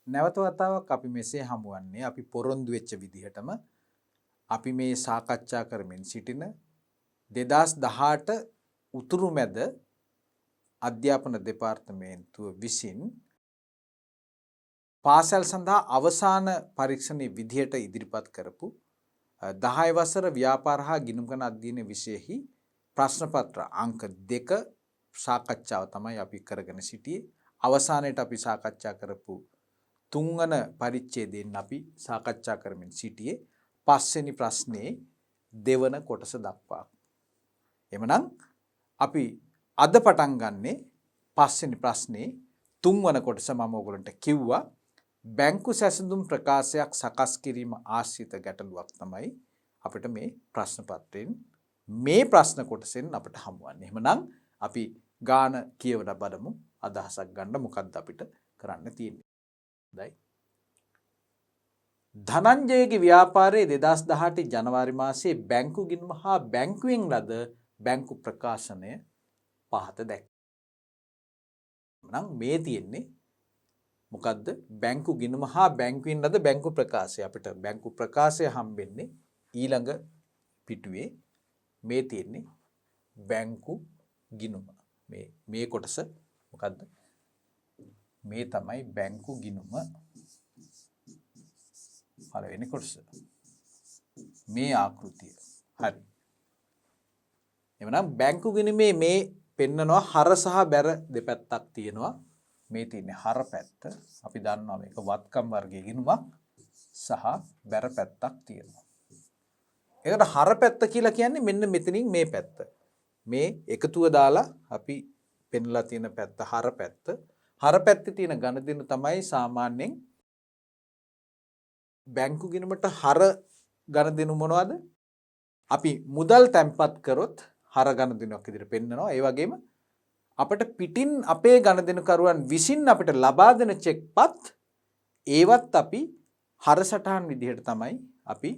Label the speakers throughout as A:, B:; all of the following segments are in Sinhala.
A: නැවත වතාවක් අපි මෙසේ හමුවන්නේ අපි පොරොන්දු වෙච්ච විදිහටම අපි මේ සාකච්ඡා කරමින් සිටින 2018 උතුරු මැද අධ්‍යාපන දෙපාර්තමේන්තුව විසින් පාසල් සඳහා අවසාන පරීක්ෂණයේ විදිහට ඉදිරිපත් කරපු 10 වසර ව්‍යාපාර හා ගිණුම්ගණන අධ්‍යයන විෂයෙහි ප්‍රශ්න පත්‍ර අංක 2 සාකච්ඡාව තමයි අපි කරගෙන සිටියේ. අවසානයේට අපි සාකච්ඡා කරපු 3 වන පරිච්ඡේදයෙන් අපි සාකච්ඡා කරමින් සිටියේ 5 වෙනි ප්‍රශ්නේ දෙවන කොටස දක්වා. එමනම් අපි අද පටන් ගන්නේ 5 වෙනි ප්‍රශ්නේ 3 වන කොටස. මම ඔයගලන්ට කිව්වා බැංකු සැසඳුම් ප්‍රකාශයක් සකස් කිරීම ආශ්‍රිත ගැටලුවක් තමයි අපිට මේ ප්‍රශ්න පත්‍රයෙන් මේ ප්‍රශ්න කොටසෙන් අපිට හමුවන්නේ. එහෙනම් අපි ගාන කියවලා බලමු අදහසක් ගන්න මොකක්ද අපිට කරන්න තියෙන්නේ. හොඳයි. ධනංජයගේ ව්‍යාපාරයේ 2018 ජනවාරි මාසයේ බැංකු ගිණුම හා බැංකුවෙන් ලද බැංකු ප්‍රකාශනය පහත දැක්වේ. නම් මේ තියෙන්නේ මොකද්ද? බැංකු ගිණුම හා බැංකුවෙන් ලද බැංකු ප්‍රකාශය. අපිට බැංකු ප්‍රකාශය හම්බෙන්නේ ඊළඟ පිටුවේ. මේ තියෙන්නේ බැංකු ගිණුම. මේ කොටස මොකද්ද? මේ තමයි බැංකු ගිණුම පළවෙනි කොටස. මේ ආකෘතිය. හරි. එවනම් බැංකු ගිණුමේ මේ පෙන්නනවා හර සහ බැර දෙපැත්තක් තියෙනවා. මේ තියෙන්නේ හර පැත්ත. අපි දන්නවා මේක වත්කම් වර්ගයේ ගිණුමක් සහ බැර පැත්තක් තියෙනවා. ඒකට හර පැත්ත කියලා කියන්නේ මෙන්න මෙතනින් මේ පැත්ත. මේ එකතුව දාලා අපි පෙන්ලා තියෙන පැත්ත හර පැත්ත. හර පැත්තේ තියෙන ගණදිනු තමයි සාමාන්‍යයෙන් බැංකු ගිණුමට හර ගණදිනු මොනවද? අපි මුදල් තැන්පත් කරොත් හර ගණදිනුවක් විදිහට පෙන්නනවා. ඒ වගේම අපිට පිටින් අපේ ගණදිනුකරුවන් විසින් අපිට ලබා දෙන චෙක්පත් ඒවත් අපි හර සටහන් විදිහට තමයි අපි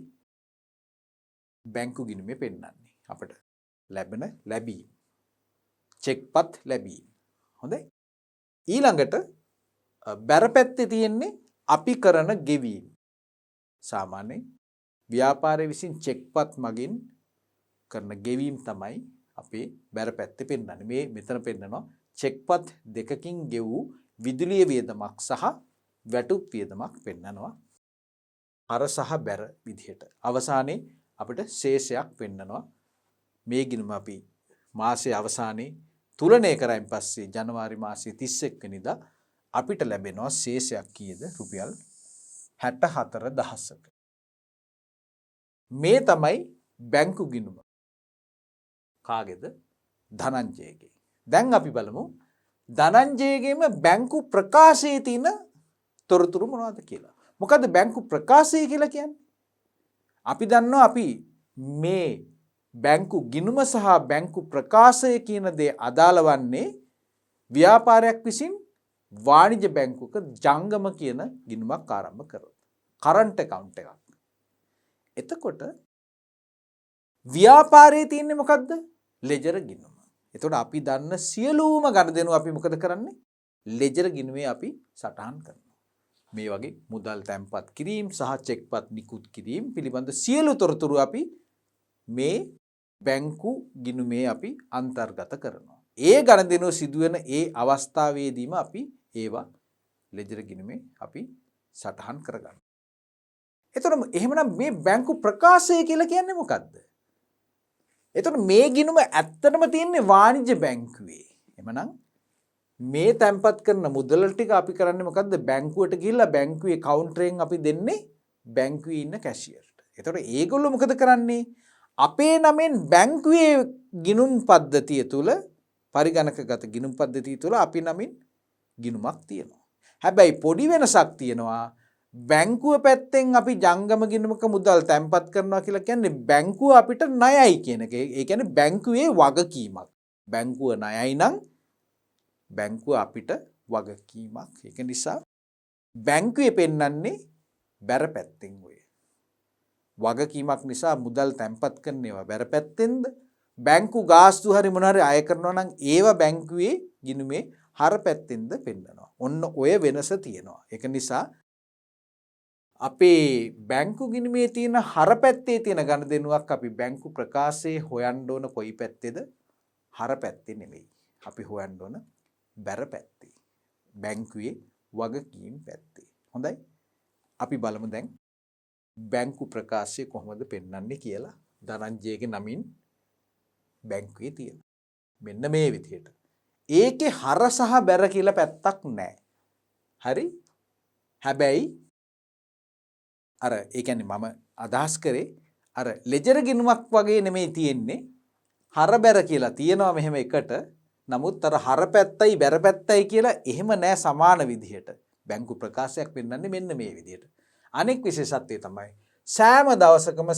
A: බැංකු ගිණුමේ පෙන්නන්නේ. අපිට ලැබෙන ලැබීම් චෙක්පත් ලැබීම්. හොඳයි. ඊළඟට බැර පැත්තේ තියෙන්නේ අපි කරන ගෙවීම්. සාමාන්‍යයෙන් ව්‍යාපාරයේ විසින් චෙක්පත් මගින් කරන ගෙවීම් තමයි අපේ බැර පැත්තේ පෙන්නන්නේ. මේ මෙතන පෙන්නනවා චෙක්පත් දෙකකින් ගෙවූ විදුලිය වියදමක් සහ වැටුප් වියදමක් පෙන්නනවා. හර සහ බැර විදිහට. අවසානයේ අපිට ශේෂයක් පෙන්නනවා. මේ ගිණුම අපි මාසයේ අවසානයේ තුලනය කරයින් පස්සේ ජනවාරි මාසයේ 31 වෙනිදා අපිට ලැබෙනවා ශේෂයක් කීයද? රුපියල් 64000ක. මේ තමයි බැංකු ගිණුම. කාගේද? ධනංජයගේ. දැන් අපි බලමු ධනංජයගේම බැංකු ප්‍රකාශයේ තියෙන තොරතුරු මොනවද කියලා. මොකද්ද බැංකු ප්‍රකාශය කියලා කියන්නේ? අපි දන්නවා අපි මේ බැංකු ගිණුම සහ බැංකු ප්‍රකාශය කියන දේ අදාළ වන්නේ ව්‍යාපාරයක් විසින් වාණිජ්‍ය බැංකුවක ජංගම කියන ගිණුමක් ආරම්භ කරොත්. කරන්ට් account එකක්. එතකොට ව්‍යාපාරයේ තියෙන්නේ මොකද්ද? ලෙජර් ගිණුම. එතකොට අපි දන්න සියලුම ගණදෙනු අපි මොකද කරන්නේ? ලෙජර් ගිණුමේ අපි සටහන් කරනවා. මේ වගේ මුදල් තැන්පත් කිරීම සහ චෙක්පත් නිකුත් කිරීම පිළිබඳ සියලු තොරතුරු අපි මේ බැංකු ගිණුමේ අපි අන්තර්ගත කරනවා. ඒ ගණදෙනුව සිදුවෙන ඒ අවස්ථාවේදීම අපි ඒවා ලෙජර් ගිණුමේ අපි සටහන් කරගන්නවා. එතකොට එහෙමනම් මේ බැංකු ප්‍රකාශය කියලා කියන්නේ මොකද්ද? එතකොට මේ ගිණුම ඇත්තටම තියෙන්නේ වාණිජ්‍ය බැංකුවේ. එහෙමනම් මේ තැන්පත් කරන මුදල ටික අපි කරන්නේ මොකද්ද? බැංකුවට ගිහිල්ලා බැංකුවේ කවුන්ටරයෙන් අපි දෙන්නේ බැංකුවේ ඉන්න කැෂියර්ට. එතකොට ඒගොල්ලෝ මොකද කරන්නේ? අපේ නමෙන් බැංකුවේ ගිණුම් පද්ධතිය තුල පරිගණකගත ගිණුම් පද්ධතිය තුල අපි නමින් ගිණුමක් තියෙනවා. හැබැයි පොඩි වෙනසක් තියෙනවා. බැංකුව පැත්තෙන් අපි ජංගම ගිණුමක මුදල් තැන්පත් කරනවා කියලා කියන්නේ බැංකුව අපිට ණයයි කියන එක. ඒ කියන්නේ බැංකුවේ වගකීමක්. බැංකුව ණයයි නම් බැංකුව අපිට වගකීමක්. ඒක නිසා බැංකුවේ පෙන්වන්නේ බැර පැත්තෙන් ඔය. වගකීමක් නිසා මුදල් තැන්පත් කරන ඒවා බැර පැත්තෙන්ද බැංකු ගාස්තු හරි මොන හරි අය කරනවා නම් ඒවා බැංකුවේ ගිණුමේ හර පැත්තෙන්ද පෙන්නනවා. ඔන්න ඔය වෙනස තියෙනවා. ඒක නිසා අපේ බැංකු ගිණුමේ තියෙන හර පැත්තේ තියෙන ගනුදෙනුවක් අපි බැංකු ප්‍රකාශයේ හොයන්න ඕන කොයි පැත්තේද? හර පැත්තේ නෙමෙයි. අපි හොයන්න ඕන බැර පැත්තේ. බැංකුවේ වගකීම් පැත්තේ. හොඳයි. අපි බලමු දැන් බැංකු ප්‍රකාශය කොහොමද පෙන්වන්නේ කියලා. ධනංජයගේ නමින් බැංකුවේ තියෙන. මෙන්න මේ විදිහට. ඒකේ හර සහ බැර කියලා පැත්තක් නැහැ. හරි? හැබැයි අර ඒ කියන්නේ මම අදහස් කරේ අර ලෙජර් ගිණුමක් වගේ නෙමෙයි තියෙන්නේ. හර බැර කියලා තියෙනවා මෙහෙම එකට. නමුත් අර හර පැත්තයි බැර පැත්තයි කියලා එහෙම නෑ සමාන විදිහට. බැංකු ප්‍රකාශයක් පෙන්වන්නේ මෙන්න මේ විදිහට. අනෙක් විශේෂත්වය තමයි සෑම දවසකම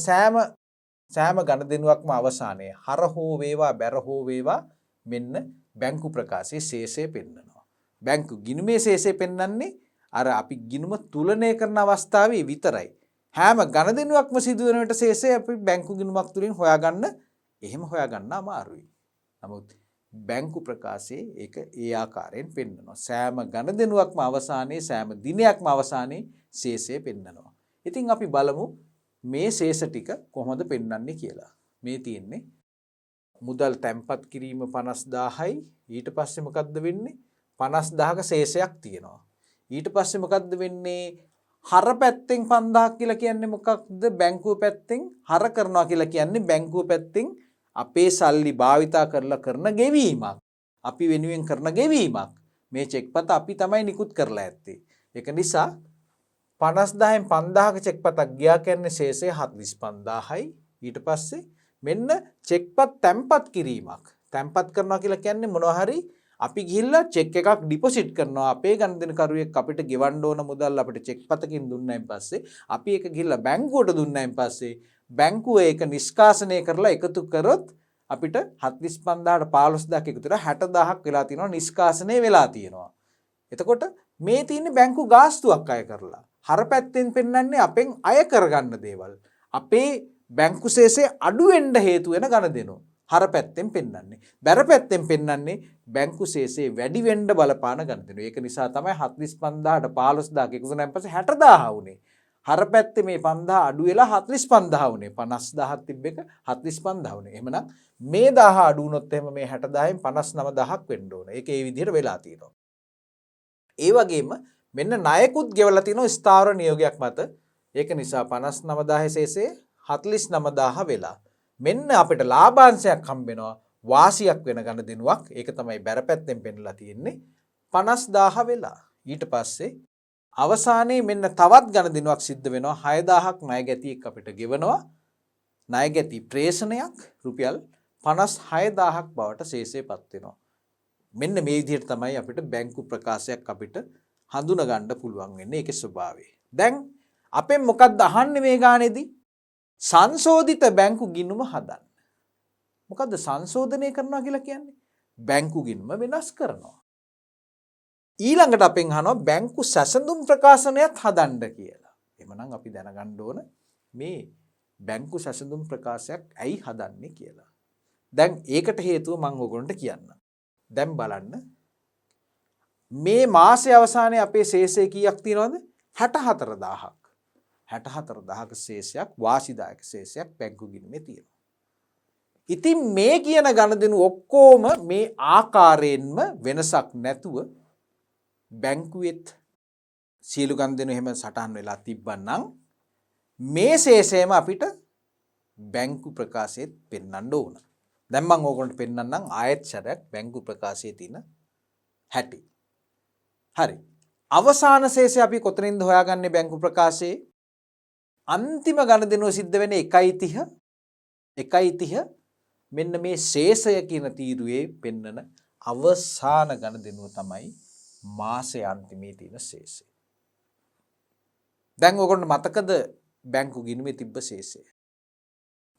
A: සෑම ගණදෙනුවක්ම අවසානයේ හර හෝ වේවා බැර හෝ වේවා මෙන්න බැංකු ප්‍රකාශයේ ශේෂය පෙන්වනවා. බැංකු ගිණුමේ ශේෂය පෙන්වන්නේ අර අපි ගිණුම තුලනය කරන අවස්ථාවේ විතරයි. හැම ගණදෙනුවක්ම සිදුවන විට ශේෂය අපි බැංකු ගිණුමක් තුලින් හොයාගන්න එහෙම හොයාගන්න අමාරුයි. නමුත් බැංකු ප්‍රකාශයේ ඒක ඒ ආකාරයෙන් පෙන්වනවා. සෑම ගණදෙනුවක්ම අවසානයේ සෑම දිනයක්ම අවසානයේ ශේෂය පෙන්වනවා. ඉතින් අපි බලමු මේ ශේෂ ටික කොහොමද පෙන්වන්නේ කියලා. මේ තියෙන්නේ මුදල් තැන්පත් කිරීම 50000යි. ඊට පස්සේ මොකද්ද වෙන්නේ? 50000ක ශේෂයක් තියෙනවා. ඊට පස්සේ මොකද්ද වෙන්නේ? හර පැත්තෙන් 5000ක් කියලා කියන්නේ මොකක්ද? බැංකුව පැත්තෙන් හර කරනවා කියලා කියන්නේ බැංකුව පැත්තෙන් අපේ සල්ලි භාවිතා කරලා කරන ගෙවීමක්. අපි වෙනුවෙන් කරන ගෙවීමක්. මේ චෙක්පත අපි තමයි නිකුත් කරලා ඇත්තේ. ඒක නිසා 50000න් 5000ක චෙක්පතක් ගියා කියන්නේ ශේෂය 45000යි. ඊට පස්සේ මෙන්න චෙක්පත් තැන්පත් කිරීමක්. තැන්පත් කරනවා කියලා කියන්නේ මොනවා හරි අපි ගිහිල්ලා චෙක් එකක් ඩිපොසිට් කරනවා. අපේ ගනුදෙනුකරුවෙක් අපිට ගෙවන්න ඕන මුදල් අපිට චෙක්පතකින් දුන්නායින් පස්සේ අපි ඒක ගිහිල්ලා බැංකුවට දුන්නායින් පස්සේ බැංකුව ඒක නිෂ්කාසනය කරලා එකතු කරොත් අපිට 45000ට 15000ක් එකතු කරලා 60000ක් වෙලා තියෙනවා නිෂ්කාසනය වෙලා තියෙනවා. එතකොට මේ තියෙන්නේ බැංකු ගාස්තුවක් අය කරලා. හර පැත්තෙන් පෙන්වන්නේ අපෙන් අය කරගන්න දේවල්. අපේ බැංකු ශේෂය අඩු වෙන්න හේතු වෙන ගණදෙනු. හර පැත්තෙන් පෙන්වන්නේ. බැර පැත්තෙන් පෙන්වන්නේ බැංකු ශේෂය වැඩි වෙන්න බලපාන ගණදෙනු. ඒක නිසා තමයි 45000ට 15000ක් එකතු කරාන් පස්සේ 60000 වුනේ. හර පැත්තේ මේ 5000 අඩු වෙලා 45000 වුනේ. 50000ක් තිබ්බ එක 45000 වුනේ. එහෙමනම් මේ 1000 අඩු වුණොත් එහෙම මේ 60000න් 59000ක් වෙන්න ඕන. ඒක ඒ විදිහට වෙලා තියෙනවා. ඒ වගේම මෙන්න ණයකුත් ගෙවලා තිනවා ස්ථාවර නියෝගයක් මත. ඒක නිසා 59000 ශේෂයේ 49000 වෙලා. මෙන්න අපිට ලාභාංශයක් හම්බ වෙනවා වාසියක් වෙන ගණදෙනුවක්. ඒක තමයි බැර පැත්තෙන් පෙන්නලා තියෙන්නේ 50000 වෙලා. ඊට පස්සේ අවසානයේ මෙන්න තවත් ගණදෙනුවක් සිද්ධ වෙනවා 6000ක් ණය ගැතියෙක් අපිට ගෙවනවා. ණය ගැති ප්‍රේෂණයක් රුපියල් 56000ක් බවට ශේෂයපත් වෙනවා. මෙන්න මේ විදිහට තමයි අපිට බැංකු ප්‍රකාශයක් අපිට හඳුනා ගන්න පුළුවන් වෙන්නේ ඒකේ ස්වභාවය. දැන් අපෙන් මොකක්ද අහන්නේ මේ ගානේදී? සංශෝධිත බැංකු ගිණුම හදන්න. මොකද්ද සංශෝධනය කරනවා කියලා කියන්නේ? බැංකු ගිණුම වෙනස් කරනවා. ඊළඟට අපෙන් අහනවා බැංකු සැසඳුම් ප්‍රකාශනයත් හදන්න කියලා. එhmenan අපි දැනගන්න ඕන මේ බැංකු සැසඳුම් ප්‍රකාශයක් ඇයි හදන්නේ කියලා. දැන් ඒකට හේතුව මම ඔයගොල්ලන්ට කියන්නම්. දැන් බලන්න මේ මාසයේ අවසානයේ අපේ ශේෂය කීයක් තියෙනවද? 64000ක්. 64000ක ශේෂයක් වාසිදායක ශේෂයක් බැංකු ගිණුමේ තියෙනවා. ඉතින් මේ කියන ගණදෙනු ඔක්කොම මේ ආකාරයෙන්ම වෙනසක් නැතුව බැංකුවෙත් සියලු ගණදෙනු එහෙම සටහන් වෙලා තිබ්බනම් මේ ශේෂයම අපිට බැංකු ප්‍රකාශයේත් පෙන්වන්න ඕන. දැන් මම ඕගොල්ලන්ට පෙන්වන්නම් ආයෙත් සැරයක් බැංකු ප්‍රකාශයේ තියෙන හැටි. හරි. අවසාන ශේෂය අපි කොතනින්ද හොයාගන්නේ බැංකු ප්‍රකාශයේ? අන්තිම ගණදෙනුව සිද්ධ වෙන්නේ 1.30 මෙන්න මේ ශේෂය කියන තීරුවේ පෙන්නන අවසාන ගණදෙනුව තමයි මාසයේ අන්තිමේ තියෙන ශේෂය. දැන් ඔයගොල්ලන්ට මතකද බැංකු ගිණුමේ තිබ්බ ශේෂය?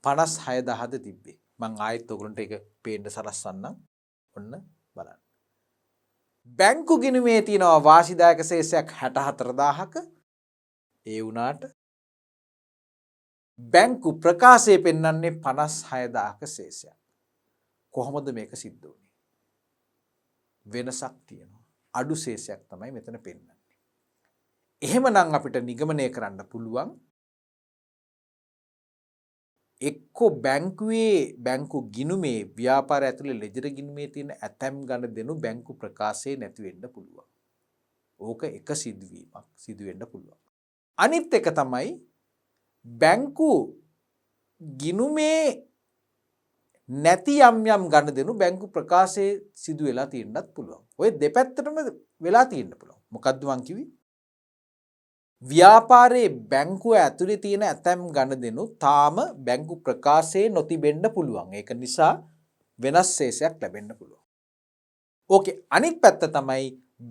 A: 56000ද තිබ්බේ. මම ආයෙත් ඔයගොල්ලන්ට ඒක පේන්න සලස්සන්නම්. ඔන්න බලන්න. බැංකු ගිණුමේ තියෙනවා වාසිදායක ශේෂයක් 64000ක. ඒ වුණාට බැංකු ප්‍රකාශයේ පෙන්වන්නේ 56000ක ශේෂයක්. කොහොමද මේක සිද්ධ වුනේ? වෙනසක් තියෙනවා. අඩු ශේෂයක් තමයි මෙතන පෙන්වන්නේ. එහෙමනම් අපිට නිගමනය කරන්න පුළුවන් එක්කෝ බැංකුවේ බැංකු ගිණුමේ ව්‍යාපාර ඇතුලේ ලෙජර් ගිණුමේ තියෙන ඇතැම් ගනුදෙනු බැංකු ප්‍රකාශයේ නැති වෙන්න පුළුවන්. ඕක එක සිදුවීමක් සිදු වෙන්න පුළුවන්. අනිත් එක තමයි බැංකු ගිණුමේ නැති යම් යම් ගනුදෙනු බැංකු ප්‍රකාශයේ සිදු වෙලා තියෙන්නත් පුළුවන්. ඔය දෙපැත්තටම වෙලා තියෙන්න පුළුවන්. මොකද්ද මං කිව්වේ? ව්‍යාපාරයේ බැංකුව ඇතුලේ තියෙන ඇතැම් ගනුදෙනු තාම බැංකු ප්‍රකාශයේ නොතිබෙන්න පුළුවන්. ඒක නිසා වෙනස් ශේෂයක් ලැබෙන්න පුළුවන්. ඕකේ අනිත් පැත්ත තමයි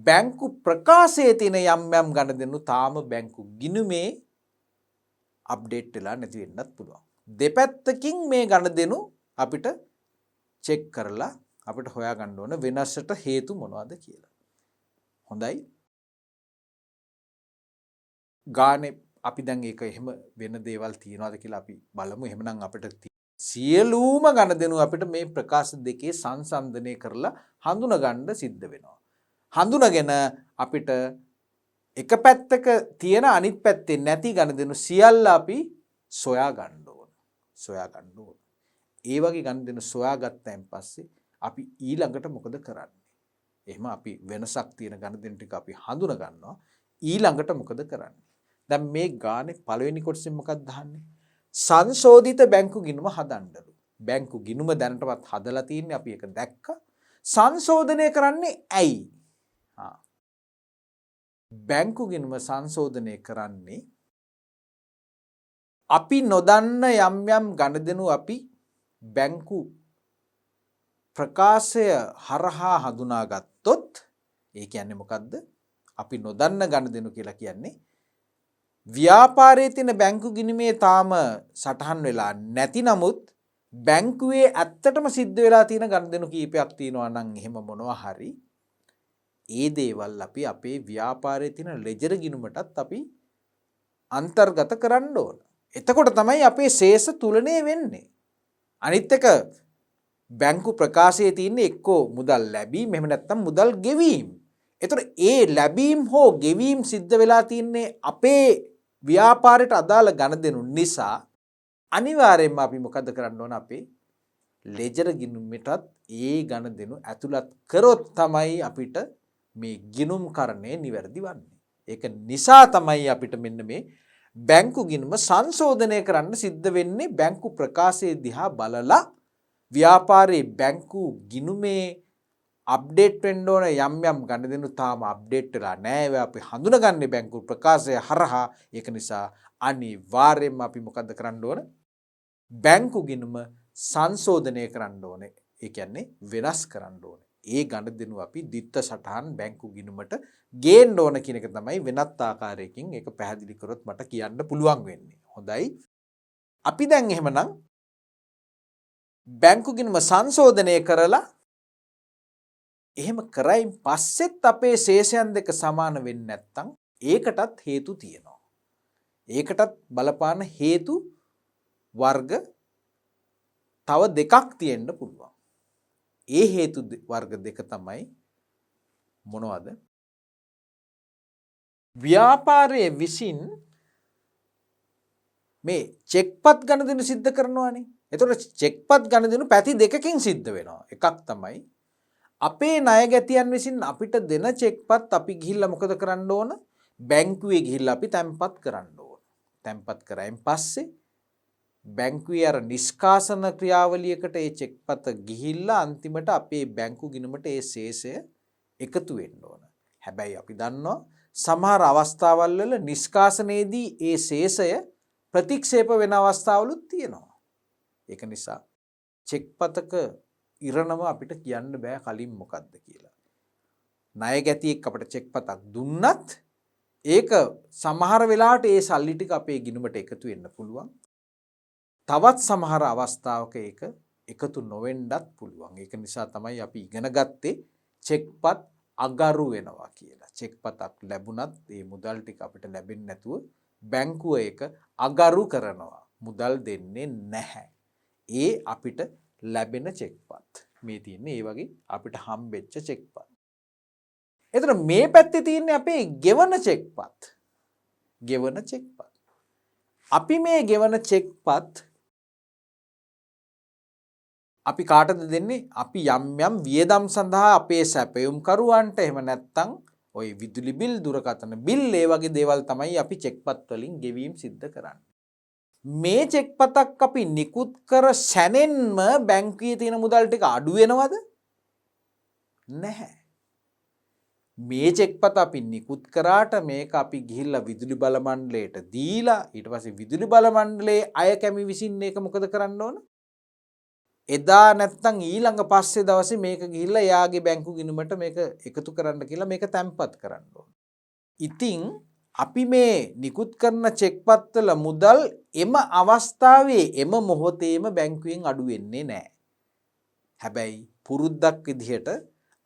A: බැංකු ප්‍රකාශයේ තියෙන යම් යම් ගනුදෙනු තාම බැංකු ගිණුමේ අප්ඩේට් වෙලා නැති වෙන්නත් පුළුවන්. දෙපැත්තකින් මේ ගනුදෙනු අපිට චෙක් කරලා අපිට හොයාගන්න ඕන වෙනසට හේතු මොනවද කියලා. හොඳයි. ගානේ අපි දැන් ඒක එහෙම වෙන දේවල් තියනවාද කියලා අපි බලමු. එහෙමනම් අපිට සියලුම ගණදෙනු අපිට මේ ප්‍රකාශ දෙකේ සංසන්දනය කරලා හඳුනගන්න සිද්ධ වෙනවා. හඳුනගෙන අපිට එක පැත්තක තියෙන අනිත් පැත්තේ නැති ගණදෙනු සියල්ල අපි සොයා ගන්න ඕන. ඒ වගේ ගණදෙනු සොයාගත්තයින් පස්සේ අපි ඊළඟට මොකද කරන්නේ? එහෙම අපි වෙනසක් තියෙන ගණදෙනු ටික අපි හඳුන ගන්නවා. ඊළඟට මොකද කරන්නේ? දැන් මේ ගානේ පළවෙනි කොටසෙන් මොකක්ද අහන්නේ? සංශෝධිත බැංකු ගිණුම හදන්නලු. බැංකු ගිණුම දැනටවත් හදලා තියෙන්නේ අපි ඒක දැක්කා. සංශෝධනය කරන්නේ ඇයි? බැංකු ගිණුම සංශෝධනය කරන්නේ අපි නොදන්න යම් යම් ගණදෙනු අපි බැංකු ප්‍රකාශය හරහා හඳුනාගත්තොත් ඒ කියන්නේ මොකද්ද? අපි නොදන්න ගණදෙනු කියලා කියන්නේ ව්‍යාපාරයේ තියෙන බැංකු ගිණුමේ තාම සටහන් වෙලා නැති නමුත් බැංකුවේ ඇත්තටම සිද්ධ වෙලා තියෙන ගණදෙනු කීපයක් තියෙනවා නම් එහෙම මොනවා හරි ඒ දේවල් අපි අපේ ව්‍යාපාරයේ තියෙන ලෙජර් ගිණුමටත් අපි අන්තර්ගත කරන්න ඕන. එතකොට තමයි අපේ ශේෂ තුලණය වෙන්නේ. අනිත් එක බැංකු ප්‍රකාශයේ තියෙන්නේ එක්කෝ මුදල් ලැබීම එහෙම නැත්නම් මුදල් ගෙවීම. එතකොට ඒ ලැබීම් හෝ ගෙවීම් සිද්ධ වෙලා තින්නේ අපේ ව්‍යාපාරයට අදාළ ගණදෙනු නිසා අනිවාර්යයෙන්ම අපි මොකද කරන්න ඕන අපේ ලෙජර් ගිණුමටත් ඒ ගණදෙනු ඇතුළත් කරොත් තමයි අපිට මේ ගිණුම් කරණය නිවැරදි වන්නේ. ඒක නිසා තමයි අපිට මෙන්න මේ බැංකු ගිණුම සංශෝධනය කරන්න සිද්ධ වෙන්නේ බැංකු ප්‍රකාශයේ දිහා බලලා ව්‍යාපාරයේ බැංකු ගිණුමේ අප්ඩේට් වෙන්න ඕන යම් යම් ගණදෙනු තාම අප්ඩේට් වෙලා නැහැ. ඒවා අපි හඳුනගන්නේ බැංකු ප්‍රකාශය හරහා. ඒක නිසා අනිවාර්යයෙන්ම අපි මොකද්ද කරන්න ඕන? බැංකු ගිණුම සංශෝධනය කරන්න ඕනේ. ඒ කියන්නේ වෙනස් කරන්න ඕනේ. ඒ ගණදෙනු අපි දිත්ත සටහන් බැංකු ගිණුමට ගේන්න ඕන කියන එක තමයි වෙනත් ආකාරයකින් ඒක පැහැදිලි කරොත් මට කියන්න පුළුවන් වෙන්නේ. හොඳයි. අපි දැන් එහෙමනම් බැංකු ගිණුම සංශෝධනය කරලා එහෙම කරයින් පස්සෙත් අපේ ශේෂයන් දෙක සමාන වෙන්නේ නැත්නම් ඒකටත් හේතු තියෙනවා. ඒකටත් බලපාන හේතු වර්ග තව දෙකක් තියෙන්න පුළුවන්. ඒ හේතු වර්ග දෙක තමයි මොනවද? ව්‍යාපාරයේ විසින් මේ චෙක්පත් ගණදෙනු සිද්ධ කරනවානේ. එතකොට චෙක්පත් ගණදෙනු පැති දෙකකින් සිද්ධ වෙනවා. එකක් තමයි අපේ ණයගැතියන් විසින් අපිට දෙන චෙක්පත් අපි ගිහිල්ලා මොකද කරන්න ඕන? බැංකුවේ ගිහිල්ලා අපි තැන්පත් කරන්න ඕන. තැන්පත් කරායින් පස්සේ බැංකුවේ අර නිෂ්කාසන ක්‍රියාවලියකට ඒ චෙක්පත ගිහිල්ලා අන්තිමට අපේ බැංකු ගිණුමට ඒ ශේෂය එකතු වෙන්න ඕන. හැබැයි අපි දන්නවා සමහර අවස්ථාවල් වල නිෂ්කාසනයේදී ඒ ශේෂය ප්‍රතික්ෂේප වෙන අවස්ථාවලුත් තියෙනවා. ඒක නිසා චෙක්පතක ඉරණම අපිට කියන්න බෑ කලින් මොකද්ද කියලා. ණයගැතියෙක් අපිට චෙක්පතක් දුන්නත් ඒක සමහර වෙලාවට ඒ සල්ලි ටික අපේ ගිණුමට එකතු වෙන්න පුළුවන්. තවත් සමහර අවස්ථාවක ඒක එකතු නොවෙන්නත් පුළුවන්. ඒක නිසා තමයි අපි ඉගෙන ගත්තේ චෙක්පත් අගරු වෙනවා කියලා. චෙක්පතක් ලැබුණත් ඒ මුදල් ටික අපිට ලැබෙන්නේ නැතුව බැංකුව ඒක අගරු කරනවා. මුදල් දෙන්නේ නැහැ. ඒ අපිට ලැබෙන චෙක්පත්. මේ තියෙන්නේ ඒ වගේ අපිට හම්බෙච්ච චෙක්පත්. එතකොට මේ පැත්තේ තියෙන්නේ අපේ ගෙවන චෙක්පත්. ගෙවන චෙක්පත්. අපි මේ ගෙවන චෙක්පත් අපි කාටද දෙන්නේ? අපි යම් යම් වියදම් සඳහා අපේ සැපයුම්කරුවන්ට එහෙම නැත්නම් ওই විදුලි බිල්, දුරකථන බිල් ඒ වගේ දේවල් තමයි අපි චෙක්පත් වලින් ගෙවීම් සිද්ධ කරන්නේ. මේ චෙක්පතක් අපි නිකුත් කර සැනෙන්ම බැංකුවේ තියෙන මුදල් ටික අඩු වෙනවද? නැහැ. මේ චෙක්පත අපි නිකුත් කරාට මේක අපි ගිහිල්ලා විදුලි බල මණ්ඩලයට දීලා ඊට පස්සේ විදුලි බල මණ්ඩලයේ අය කැමි විසින් මේක මොකද කරන්න ඕන? එදා නැත්තම් ඊළඟ පස්සේ දවසේ මේක ගිහිල්ලා එයාගේ බැංකු ගිණුමට මේක එකතු කරන්න කියලා මේක තැන්පත් කරන්න ඕන. ඉතින් අපි මේ නිකුත් කරන චෙක්පත් වල මුදල් එම අවස්ථාවේ එම මොහොතේම බැංකුවෙන් අඩු වෙන්නේ නැහැ. හැබැයි පුරුද්දක් විදිහට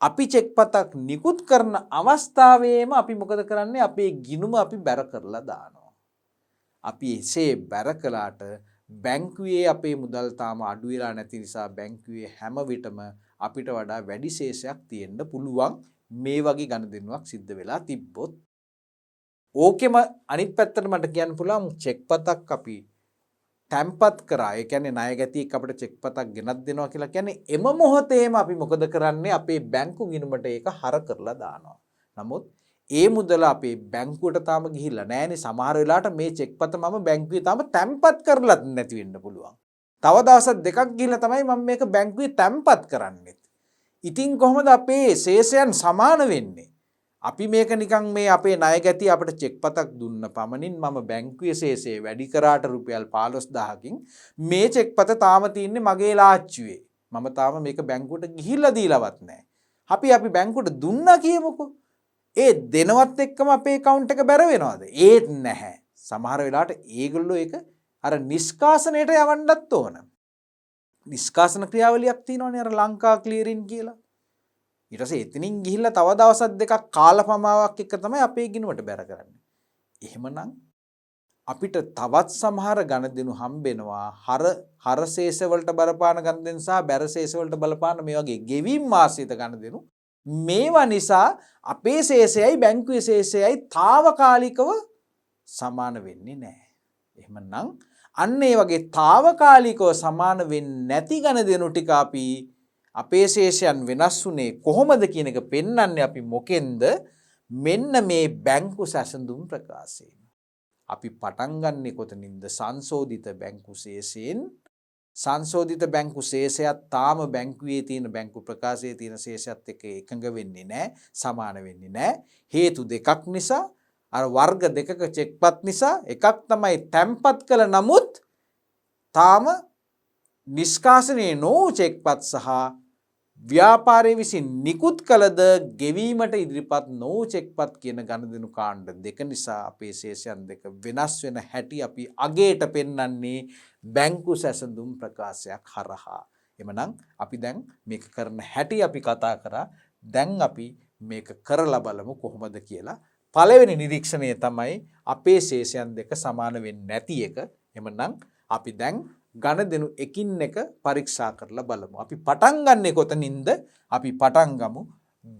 A: අපි චෙක්පතක් නිකුත් කරන අවස්ථාවේම අපි මොකද කරන්නේ? අපේ ගිණුම අපි බැර කරලා දානවා. අපි එසේ බැර කළාට බැංකුවේ අපේ මුදල් තාම අඩු වෙලා නැති නිසා බැංකුවේ හැම විටම අපිට වඩා වැඩි ශේෂයක් තියෙන්න පුළුවන් මේ වගේ ගණදෙනුවක් සිද්ධ වෙලා තිබ්බොත්. ඕකෙම අනිත් පැත්තට මට කියන්න පුළුවන් චෙක්පතක් අපි තැම්පත් කරා. ඒ කියන්නේ ණය ගැතියෙක් අපිට චෙක්පතක් ගෙනත් දෙනවා කියලා කියන්නේ එම මොහොතේම අපි මොකද කරන්නේ? අපේ බැංකු ගිණුමට ඒක හර කරලා දානවා. නමුත් ඒ මුදල අපේ බැංකුවට තාම ගිහිල්ලා නැහැනේ. සමහර වෙලාවට මේ චෙක්පත මම බැංකුවේ තාම තැම්පත් කරලත් නැති වෙන්න පුළුවන්. තව දවස් දෙකක් ගිහිල්ලා තමයි මම මේක බැංකුවේ තැම්පත් කරන්නේ. ඉතින් කොහොමද අපේ ශේෂයන් සමාන වෙන්නේ? අපි මේක නිකන් මේ අපේ ණය ගැතිය අපිට චෙක්පතක් දුන්න පමණින් මම බැංකුවේ ශේෂය වැඩි කරාට රුපියල් 15000කින් මේ චෙක්පත තාම තියෙන්නේ මගේ ලාච්චුවේ. මම තාම මේක බැංකුවට ගිහිල්ලා දීලවත් නැහැ. අපි බැංකුවට දුන්නා කියමුකෝ. ඒ දෙනවත් එක්කම අපේ account එක බැර වෙනවද? ඒත් නැහැ. සමහර වෙලාවට ඒගොල්ලෝ ඒක අර නිෂ්කාසනයට යවන්නත් ඕන. නිෂ්කාසන ක්‍රියාවලියක් තියෙනවනේ අර ලංකා ක්ලියරින් කියලා. ඊට පස්සේ එතනින් ගිහිල්ලා තව දවස් දෙකක් කාලපමාවක් එක තමයි අපේ ගිණුමට බැර කරන්නේ. එහෙමනම් අපිට තවත් සමහර ගණදෙනු හම්බෙනවා හර ශේෂ වලට බලපාන ගණදෙනු සහ බැර ශේෂ වලට බලපාන මේ වගේ ගෙවීම් ආශ්‍රිත ගණදෙනු. මේවා නිසා අපේ ශේෂයයි බැංකුවේ ශේෂයයි తాවකාලිකව සමාන වෙන්නේ නැහැ. එහෙමනම් අන්න ඒ වගේ తాවකාලිකව සමාන වෙන්නේ නැති ගණදෙනු ටික අපි අපේ ශේෂයන් වෙනස් වුනේ කොහොමද කියන එක පෙන්වන්නේ අපි මොකෙන්ද? මෙන්න මේ බැංකු සැසඳුම් ප්‍රකාශයෙන්. අපි පටන් ගන්නෙ කොතනින්ද? සංශෝධිත බැංකු ශේෂයෙන්. සංශෝධිත බැංකු ශේෂයත් තාම බැංකුවේ තියෙන බැංකු ප්‍රකාශයේ තියෙන ශේෂයත් එක්ක එකඟ වෙන්නේ නැහැ, සමාන වෙන්නේ නැහැ. හේතු දෙකක් නිසා, අර වර්ග දෙකක චෙක්පත් නිසා. එකක් තමයි තැම්පත් කළ නමුත් තාම නිෂ්කාසනයේ නොවූ චෙක්පත් සහ ව්‍යාපාරයේ විසින් නිකුත් කළද ගෙවීමට ඉදිරිපත් නොවූ චෙක්පත් කියන ගණදෙනු කාණ්ඩ දෙක නිසා අපේ ශේෂයන් දෙක වෙනස් වෙන හැටි අපි අගේට පෙන්වන්නේ බැංකු සැසඳුම් ප්‍රකාශයක් හරහා. එමනම් අපි දැන් මේක කරන හැටි අපි කතා කරා. දැන් අපි මේක කරලා බලමු කොහොමද කියලා. පළවෙනි නිරීක්ෂණය තමයි අපේ ශේෂයන් දෙක සමාන වෙන්නේ නැති එක. එමනම් අපි දැන් ගණදෙනු එකින් එක පරීක්ෂා කරලා බලමු. අපි පටන් ගන්නෙ කොතනින්ද? අපි පටන් ගමු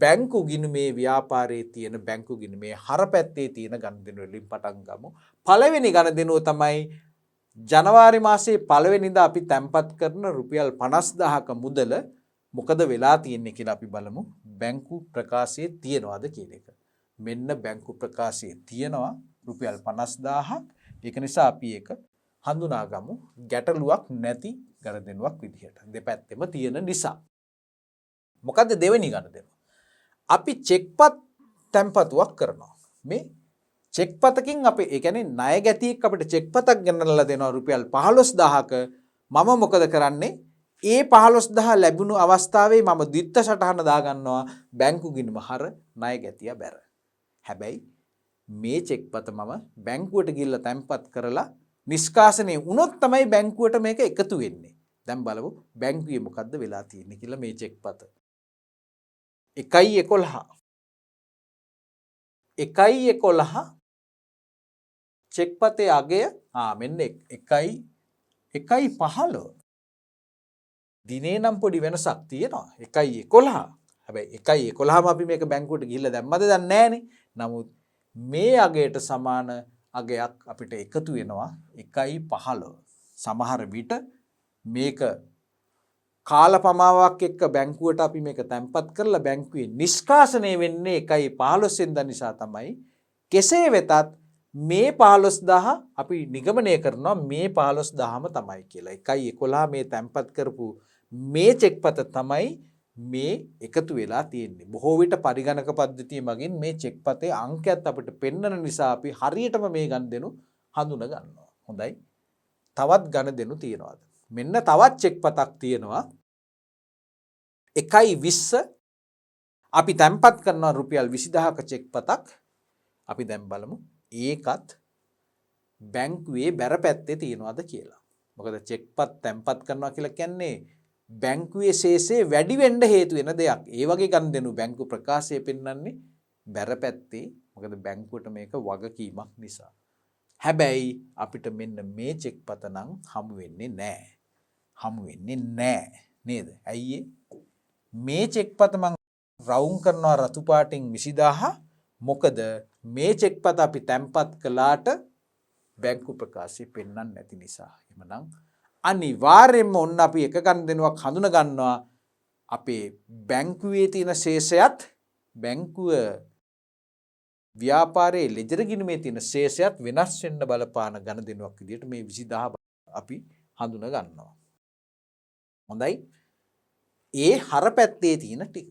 A: බැංකු ගිණුමේ ව්‍යාපාරයේ තියෙන බැංකු ගිණුමේ හරපැත්තේ තියෙන ගණදෙනු වලින් පටන් ගමු. පළවෙනි ගණදෙනුව තමයි ජනවාරි මාසයේ පළවෙනිදා අපි තැන්පත් කරන රුපියල් 50000ක මුදල මොකද වෙලා තියෙන්නේ කියලා අපි බලමු. බැංකු ප්‍රකාශයේ තියනවාද කියන එක. මෙන්න බැංකු ප්‍රකාශයේ තියනවා රුපියල් 50000ක්. ඒක නිසා අපි ඒක හඳුනාගමු ගැටලුවක් නැති ගණදෙනුවක් විදිහට. දෙපැත්තෙම තියෙන නිසා. මොකද්ද දෙවෙනි ගණදෙනුව? අපි චෙක්පත් තැන්පතුවක් කරනවා. මේ චෙක්පතකින් අපි ඒ කියන්නේ ණය ගැතියෙක් අපිට චෙක්පතක් ගෙනල්ලා දෙනවා රුපියල් 15000ක. මම මොකද කරන්නේ? ඒ 15000 ලැබුණු අවස්ථාවේ මම ද්විත්ත සටහන දාගන්නවා බැංකු ගිණුම හර ණය ගැතිය බැර. හැබැයි මේ චෙක්පත මම බැංකුවට ගිහිල්ලා තැන්පත් කරලා නිෂ්කාසනය වුණොත් තමයි බැංකුවට මේක එකතු වෙන්නේ. දැන් බලමු බැංකුවේ මොකද්ද වෙලා තියෙන්නේ කියලා මේ චෙක්පත. 1.11 චෙක්පතේ අගය මෙන්න 1.15 දිනේ නම් පොඩි වෙනසක් තියෙනවා. 1.11 හැබැයි 1.11ම අපි මේක බැංකුවට ගිහිල්ලා දැම්මද දන්නේ නැහනේ. නමුත් මේ අගයට සමාන අගයක් අපිට එකතු වෙනවා 1.15. සමහර විට මේක කාලපමාවක් එක්ක බැංකුවට අපි මේක තැන්පත් කරලා බැංකුවේ නිෂ්කාශනය වෙන්නේ 1.15 වෙනිදා නිසා තමයි. කෙසේ වෙතත් මේ 15000 අපි නිගමනය කරනවා මේ 15000ම තමයි කියලා. 1.11 මේ තැන්පත් කරපු මේ චෙක්පත තමයි මේ එකතු වෙලා තියෙන්නේ. බොහෝ විට පරිගණක පද්ධතිය මගින් මේ චෙක්පතේ අංකයත් අපිට පෙන්වන නිසා අපි හරියටම මේ ගනුදෙනු හඳුනා ගන්නවා. හොඳයි. තවත් ගනුදෙනු තියනවාද? මෙන්න තවත් චෙක්පතක් තියෙනවා. 1.20 අපි තැන්පත් කරනවා රුපියල් 20000ක චෙක්පතක්. අපි දැන් බලමු ඒකත් බැංකුවේ බැරපැත්තේ තියනවාද කියලා. මොකද චෙක්පත් තැන්පත් කරනවා කියලා කියන්නේ බැංකුවේ ශේෂය වැඩි වෙන්න හේතු වෙන දෙයක්. ඒ වගේ ගනුදෙනු බැංකු ප්‍රකාශය පෙන්වන්නේ බැරපැත්තේ. මොකද බැංකුවට මේක වගකීමක් නිසා. හැබැයි අපිට මෙන්න මේ චෙක්පත නම් හමු වෙන්නේ නැහැ. හමු වෙන්නේ නැහැ නේද? ඇයි මේ චෙක්පත මම රවුම් කරනවා රතු පාටින් 20000. මොකද මේ චෙක්පත අපි තැන්පත් කළාට බැංකු ප්‍රකාශය පෙන්වන්නේ නැති නිසා. එhmenan අනිවාර්යයෙන්ම ඔන්න අපි එක ගනුදෙනුවක් හඳුනා ගන්නවා. අපේ බැංකුවේ තියෙන ශේෂයත් බැංකුව ව්‍යාපාරයේ ලෙජර් ගිණුමේ තියෙන ශේෂයත් වෙනස් වෙන්න බලපාන ගනුදෙනුවක් විදිහට මේ 20000 අපි හඳුනා ගන්නවා. හොඳයි. ඒ හරපැත්තේ තියෙන ටික.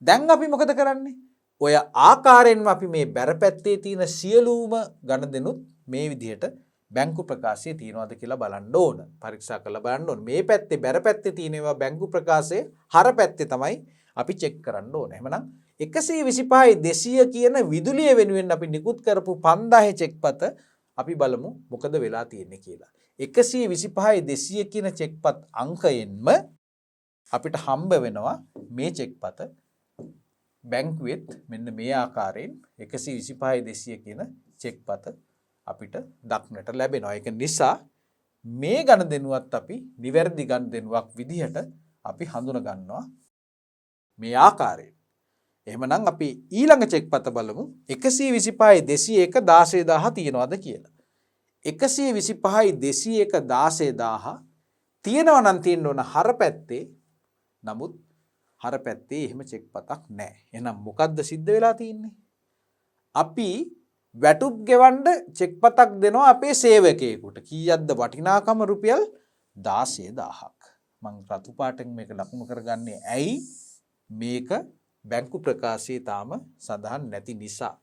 A: දැන් අපි මොකද කරන්නේ? ඔය ආකාරයෙන්ම අපි මේ බැරපැත්තේ තියෙන සියලුම ගනුදෙනුත් මේ විදිහට බැංකු ප්‍රකාශයේ තියනවාද කියලා බලන්න ඕන. පරීක්ෂා කරලා බලන්න ඕන. මේ පැත්තේ බැරපැත්තේ තියෙනවා බැංකු ප්‍රකාශයේ හරපැත්තේ තමයි අපි චෙක් කරන්න ඕන. එහෙනම් 125 200 කියන විදුලිය වෙනුවෙන් අපි නිකුත් කරපු 5000 චෙක්පත අපි බලමු මොකද වෙලා තියෙන්නේ කියලා. 125 200 කියන චෙක්පත් අංකයෙන්ම අපිට හම්බ වෙනවා මේ චෙක්පත බැංකුවෙත් මෙන්න මේ ආකාරයෙන් 125 200 කියන චෙක්පත අපිට දක්නට ලැබෙනවා. ඒක නිසා මේ ගනුදෙනුවත් අපි නිවැරදි ගනුදෙනුවක් විදිහට අපි හඳුනා ගන්නවා මේ ආකාරයෙන්. එහෙමනම් අපි ඊළඟ චෙක්පත බලමු 125 201 16000 තියනවාද කියලා. 125 201 16000 තියෙනවා නම් තියෙන්න ඕන හරපැත්තේ. නමුත් හරපැත්තේ එහෙම චෙක්පතක් නැහැ. එහෙනම් මොකද්ද සිද්ධ වෙලා තියෙන්නේ? අපි වැටුප් ගෙවන්න චෙක්පතක් දෙනවා අපේ සේවකයෙකුට. කීයක්ද වටිනාකම? රුපියල් 16000ක්. මම රතු පාටෙන් මේක ලකුණු කරගන්නේ ඇයි? මේක බැංකු ප්‍රකාශයේ තාම සඳහන් නැති නිසා.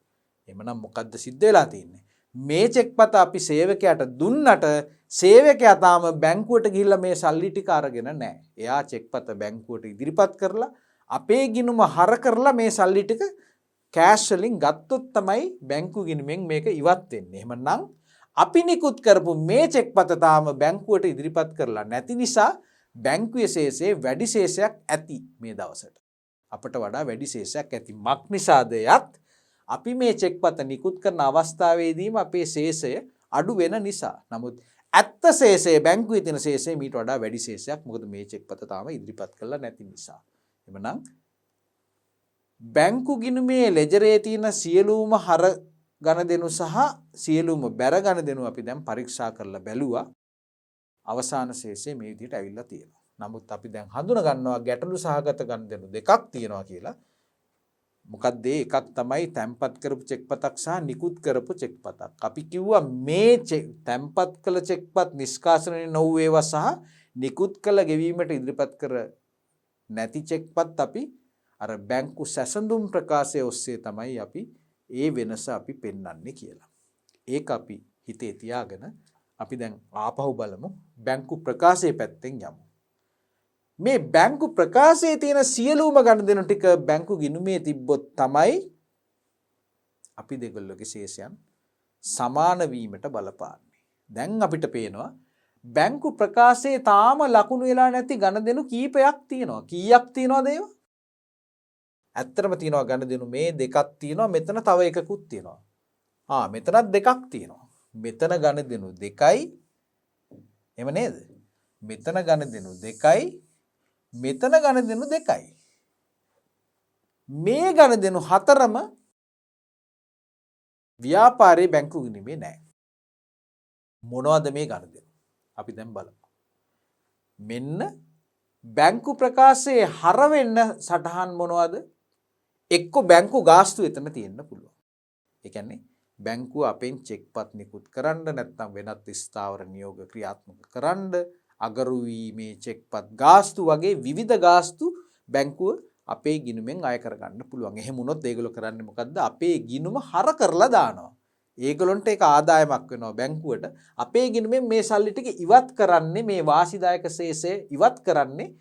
A: එhmenan මොකද්ද සිද්ධ වෙලා තියෙන්නේ? මේ චෙක්පත අපි සේවකයාට දුන්නට සේවකයා තාම බැංකුවට ගිහිල්ලා මේ සල්ලි ටික අරගෙන නැහැ. එයා චෙක්පත බැංකුවට ඉදිරිපත් කරලා අපේ ගිණුම හර කරලා මේ සල්ලි ටික කෑෂ් වලින් ගත්තොත් තමයි බැංකු ගිණුමෙන් මේක ඉවත් වෙන්නේ. එහෙමනම් අපි නිකුත් කරපු මේ චෙක්පත තාම බැංකුවට ඉදිරිපත් කරලා නැති නිසා බැංකුවේ ශේෂයේ වැඩි ශේෂයක් ඇති මේ දවසට. අපට වඩා වැඩි ශේෂයක් ඇති. මක් නිසාද යත් අපි මේ චෙක්පත නිකුත් කරන අවස්ථාවේදීම අපේ ශේෂය අඩු වෙන නිසා. නමුත් ඇත්ත ශේෂය බැංකුවේ තියෙන ශේෂය මීට වඩා වැඩි ශේෂයක්. මොකද මේ චෙක්පත තාම ඉදිරිපත් කරලා නැති නිසා. එhmenan බැංකු ගිණුමේ ලෙජරේ තියෙන සියලුම හර ගණදෙනු සහ සියලුම බැර ගණදෙනු අපි දැන් පරීක්ෂා කරලා බැලුවා. අවසාන ශේෂය මේ විදිහට ඇවිල්ලා තියෙනවා. නමුත් අපි දැන් හඳුනා ගන්නවා ගැටලු සහගත ගණදෙනු දෙකක් තියෙනවා කියලා. මොකක්ද එකක් තමයි තැන්පත් කරපු චෙක්පතක් සහ නිකුත් කරපු චෙක්පතක්. අපි කිව්වා මේ තැන්පත් කළ චෙක්පත් නිෂ්කාශනය නොවූ ඒවා සහ නිකුත් කළ ගෙවීමට ඉදිරිපත් කර නැති චෙක්පත් අපි අර බැංකු සැසඳුම් ප්‍රකාශය ඔස්සේ තමයි අපි ඒ වෙනස අපි පෙන්වන්නේ කියලා. ඒක අපි හිතේ තියාගෙන අපි දැන් ආපහු බලමු බැංකු ප්‍රකාශයේ පැත්තෙන් යමු. මේ බැංකු ප්‍රකාශයේ තියෙන සියලුම ගනුදෙනු ටික බැංකු ගිණුමේ තිබ්බොත් තමයි අපි දෙගොල්ලෝගේ ශේෂයන් සමාන වීමට බලපාන්නේ. දැන් අපිට පේනවා බැංකු ප්‍රකාශයේ තාම ලකුණු වෙලා නැති ගනුදෙනු කීපයක් තියෙනවා. කීයක් තියෙනවද ඒවා? ඇත්තටම තියෙනවා ගනුදෙනු මේ දෙකක් තියෙනවා. මෙතන තව එකකුත් තියෙනවා. මෙතනත් දෙකක් තියෙනවා. මෙතන ගනුදෙනු දෙකයි. එහෙම නේද? මෙතන ගනුදෙනු දෙකයි. මෙතන ගණදෙනු දෙකයි. මේ ගනුදෙනු හතරම ව්‍යාපාරයේ බැංකු ගිණුමේ නැහැ. මොනවද මේ ගනුදෙනු? අපි දැන් බලමු. මෙන්න බැංකු ප්‍රකාශයේ හර වෙන්න සටහන් මොනවද? එක්ක බැංකු ගාස්තු එතන තියෙන්න පුළුවන්. ඒ කියන්නේ බැංකුව අපෙන් චෙක්පත් නිකුත් කරන්න නැත්නම් වෙනත් ස්ථාවර නියෝග ක්‍රියාත්මක කරන්න අගරු වීමේ චෙක්පත් ගාස්තු වගේ විවිධ ගාස්තු බැංකුව අපේ ගිණුමෙන් අය කරගන්න පුළුවන්. එහෙම වුණොත් ඒගොල්ලෝ කරන්නේ මොකද්ද? අපේ ගිණුම හර කරලා දානවා. ඒගොල්ලන්ට ඒක ආදායමක් වෙනවා බැංකුවට. අපේ ගිණුමෙන් මේ සල්ලි ටික ඉවත් කරන්නේ මේ වාසිදායක ශේෂය ඉවත් කරන්නේ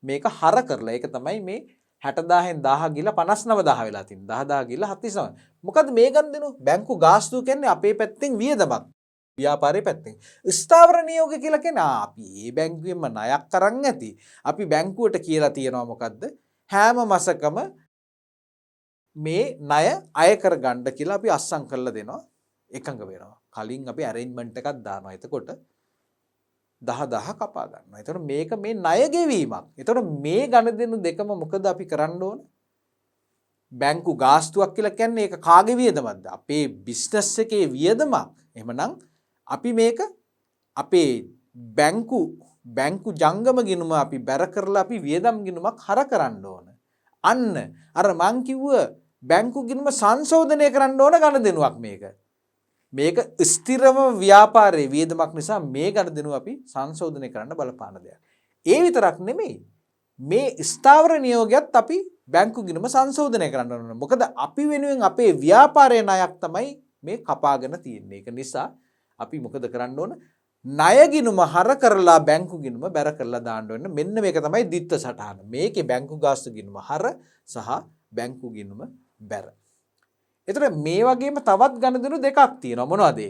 A: මේක හර කරලා. ඒක තමයි මේ 60000න් 1000 ගිහලා 59000 වෙලා තියෙන්නේ. 10000 ගිහලා 79. මොකද මේ ගන්න දෙනු බැංකු ගාස්තු කියන්නේ අපේ පැත්තෙන් වියදමක්. ව්‍යාපාරයේ පැත්තෙන්. ස්ථාවර නියෝග කියලා කියන්නේ අපි මේ බැංකුවෙන්ම ණයක් අරන් ඇති. අපි බැංකුවට කියලා තියනවා මොකද්ද? හැම මාසකම මේ ණය අය කරගන්න කියලා අපි අස්සම් කරලා දෙනවා. එකඟ වෙනවා. කලින් අපි ඇරේන්ජ්මන්ට් එකක් දානවා. එතකොට 10000 කපා ගන්නවා. එතකොට මේක මේ ණය ගෙවීමක්. එතකොට මේ ගණදෙනු දෙකම මොකද අපි කරන්න ඕන? බැංකු ගාස්තුවක් කියලා කියන්නේ ඒක කාගේ වියදමක්ද? අපේ බිස්නස් එකේ වියදමක්. එහෙමනම් අපි මේක අපේ බැංකු ජංගම ගිණුම අපි බැර කරලා අපි වියදම් ගිණුමක් හර කරන්න ඕන. අන්න අර මං කිව්ව බැංකු ගිණුම සංශෝධනය කරන්න ඕන ගණදෙනුවක් මේක. මේක ස්ථිරම ව්‍යාපාරයේ වියදමක් නිසා මේ ගණදෙනුව අපි සංශෝධනය කරන්න බලපාන දෙයක්. ඒ විතරක් නෙමෙයි. මේ ස්ථාවර නියෝගයත් අපි බැංකු ගිණුම සංශෝධනය කරන්න ඕන. මොකද අපි වෙනුවෙන් අපේ ව්‍යාපාරයේ ණයක් තමයි මේ කපාගෙන තියෙන්නේ. ඒක නිසා අපි මොකද කරන්න ඕන? ණය ගිණුම හර කරලා බැංකු ගිණුම බැර කරලා දාන්න ඕන. මෙන්න මේක තමයි දිත්ත සටහන. මේකේ බැංකු ගාස්තු ගිණුම හර සහ බැංකු ගිණුම බැර. එතකොට මේ වගේම තවත් ගණදෙනු දෙකක් තියෙනවා. මොනවද?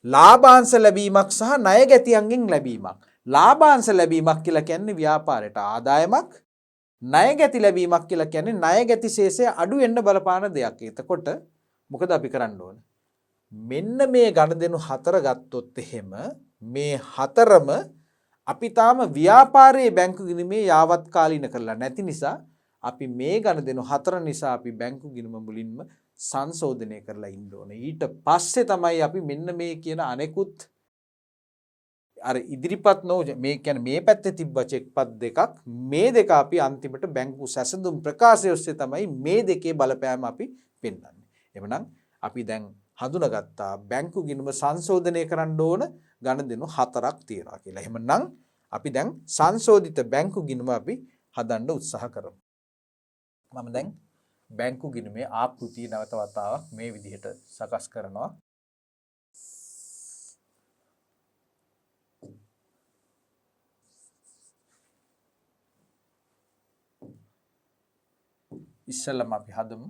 A: ලාභාංශ ලැබීමක් සහ ණය ගැතියන්ගෙන් ලැබීමක්. ලාභාංශ ලැබීමක් කියලා කියන්නේ ව්‍යාපාරයට ආදායමක්. ණය ගැති ලැබීමක් කියලා කියන්නේ ණය ගැති ශේෂය අඩු වෙන්න බලපාන දෙයක්. එතකොට මොකද අපි කරන්න ඕන? මෙන්න මේ ගණදෙනු හතර ගත්තොත් එහෙම මේ හතරම අපි තාම ව්‍යාපාරයේ බැංකු ගිණුමේ යාවත් කාලීන කරලා නැති නිසා අපි මේ ගණදෙනු හතර නිසා අපි බැංකු ගිණුම මුලින්ම සංශෝධනය කරලා ඉන්න ඕනේ. ඊට පස්සේ තමයි අපි මෙන්න මේ කියන අනෙකුත් අර ඉදිරිපත් නො මේ කියන්නේ මේ පැත්තේ තිබ්බ චෙක්පත් දෙකක් මේ දෙක අපි අන්තිමට බැංකු සැසඳුම් ප්‍රකාශය ඔස්සේ තමයි මේ දෙකේ බලපෑම අපි පෙන්වන්නේ. එhmenan අපි දැන් හඳුනාගත්තා බැංකු ගිණුම සංශෝධනය කරන්න ඕන ගණදෙනු හතරක් තියෙනවා කියලා. එහෙමනම් අපි දැන් සංශෝධිත බැංකු ගිණුම අපි හදන්න උත්සාහ කරමු. මම දැන් බැංකු ගිණුමේ ආකෘතිය නැවත වතාවක් මේ විදිහට සකස් කරනවා. ඉස්සෙල්ලාම අපි හදමු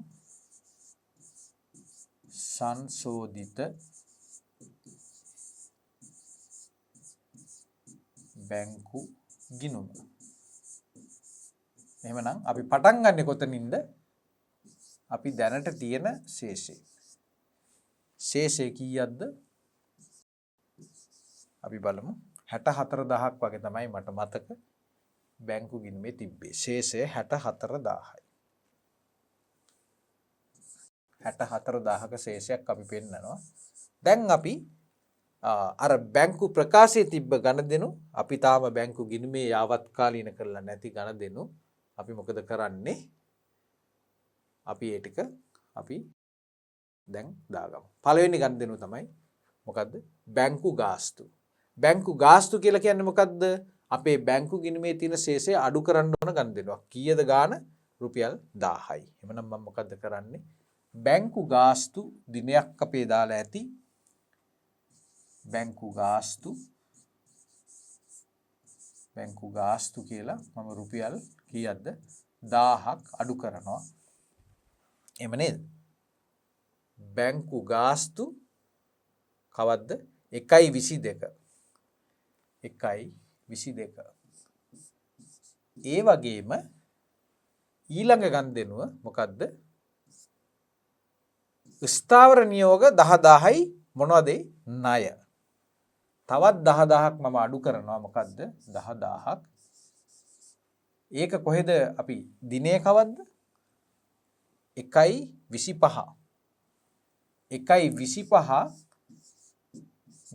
A: සංශෝධිත බැංකු ගිණුම. එහෙමනම් අපි පටන් ගන්නේ කොතනින්ද? අපි දැනට තියෙන ශේෂය. ශේෂය කීයක්ද? අපි බලමු 64000ක් වගේ තමයි මට මතක බැංකු ගිණුමේ තිබ්බේ. ශේෂය 64000යි. 64000ක ශේෂයක් අපි පෙන්නනවා. දැන් අපි අර බැංකු ප්‍රකාශයේ තිබ්බ ගණදෙනු අපි තාම බැංකු ගිණුමේ යාවත් කාලීන කරලා නැති ගණදෙනු අපි මොකද කරන්නේ? අපි ඒ ටික අපි දැන් දාගමු. පළවෙනි ගණදෙනු තමයි මොකද්ද? බැංකු ගාස්තු. බැංකු ගාස්තු කියලා කියන්නේ මොකද්ද? අපේ බැංකු ගිණුමේ තියෙන ශේෂය අඩු කරන්න ඕන ගණදෙනුවක්. කීයද ගාන? රුපියල් 1000යි. එහෙනම් මම මොකද්ද කරන්නේ? බැංකු ගාස්තු දිනයක් අපේ දාලා ඇති. බැංකු ගාස්තු කියලා මම රුපියල් කීයක්ද 1000ක් අඩු කරනවා. එහෙම නේද? බැංකු ගාස්තු කවද්ද? 1.22. 1.22. ඒ වගේම ඊළඟ ගණදෙනුව මොකද්ද? ස්ථාවර නියෝග 10000යි මොනවද? ණය. තවත් 10000ක් මම අඩු කරනවා. මොකද්ද? 10000ක්. ඒක කොහෙද අපි දිනේ කවද්ද? 1.25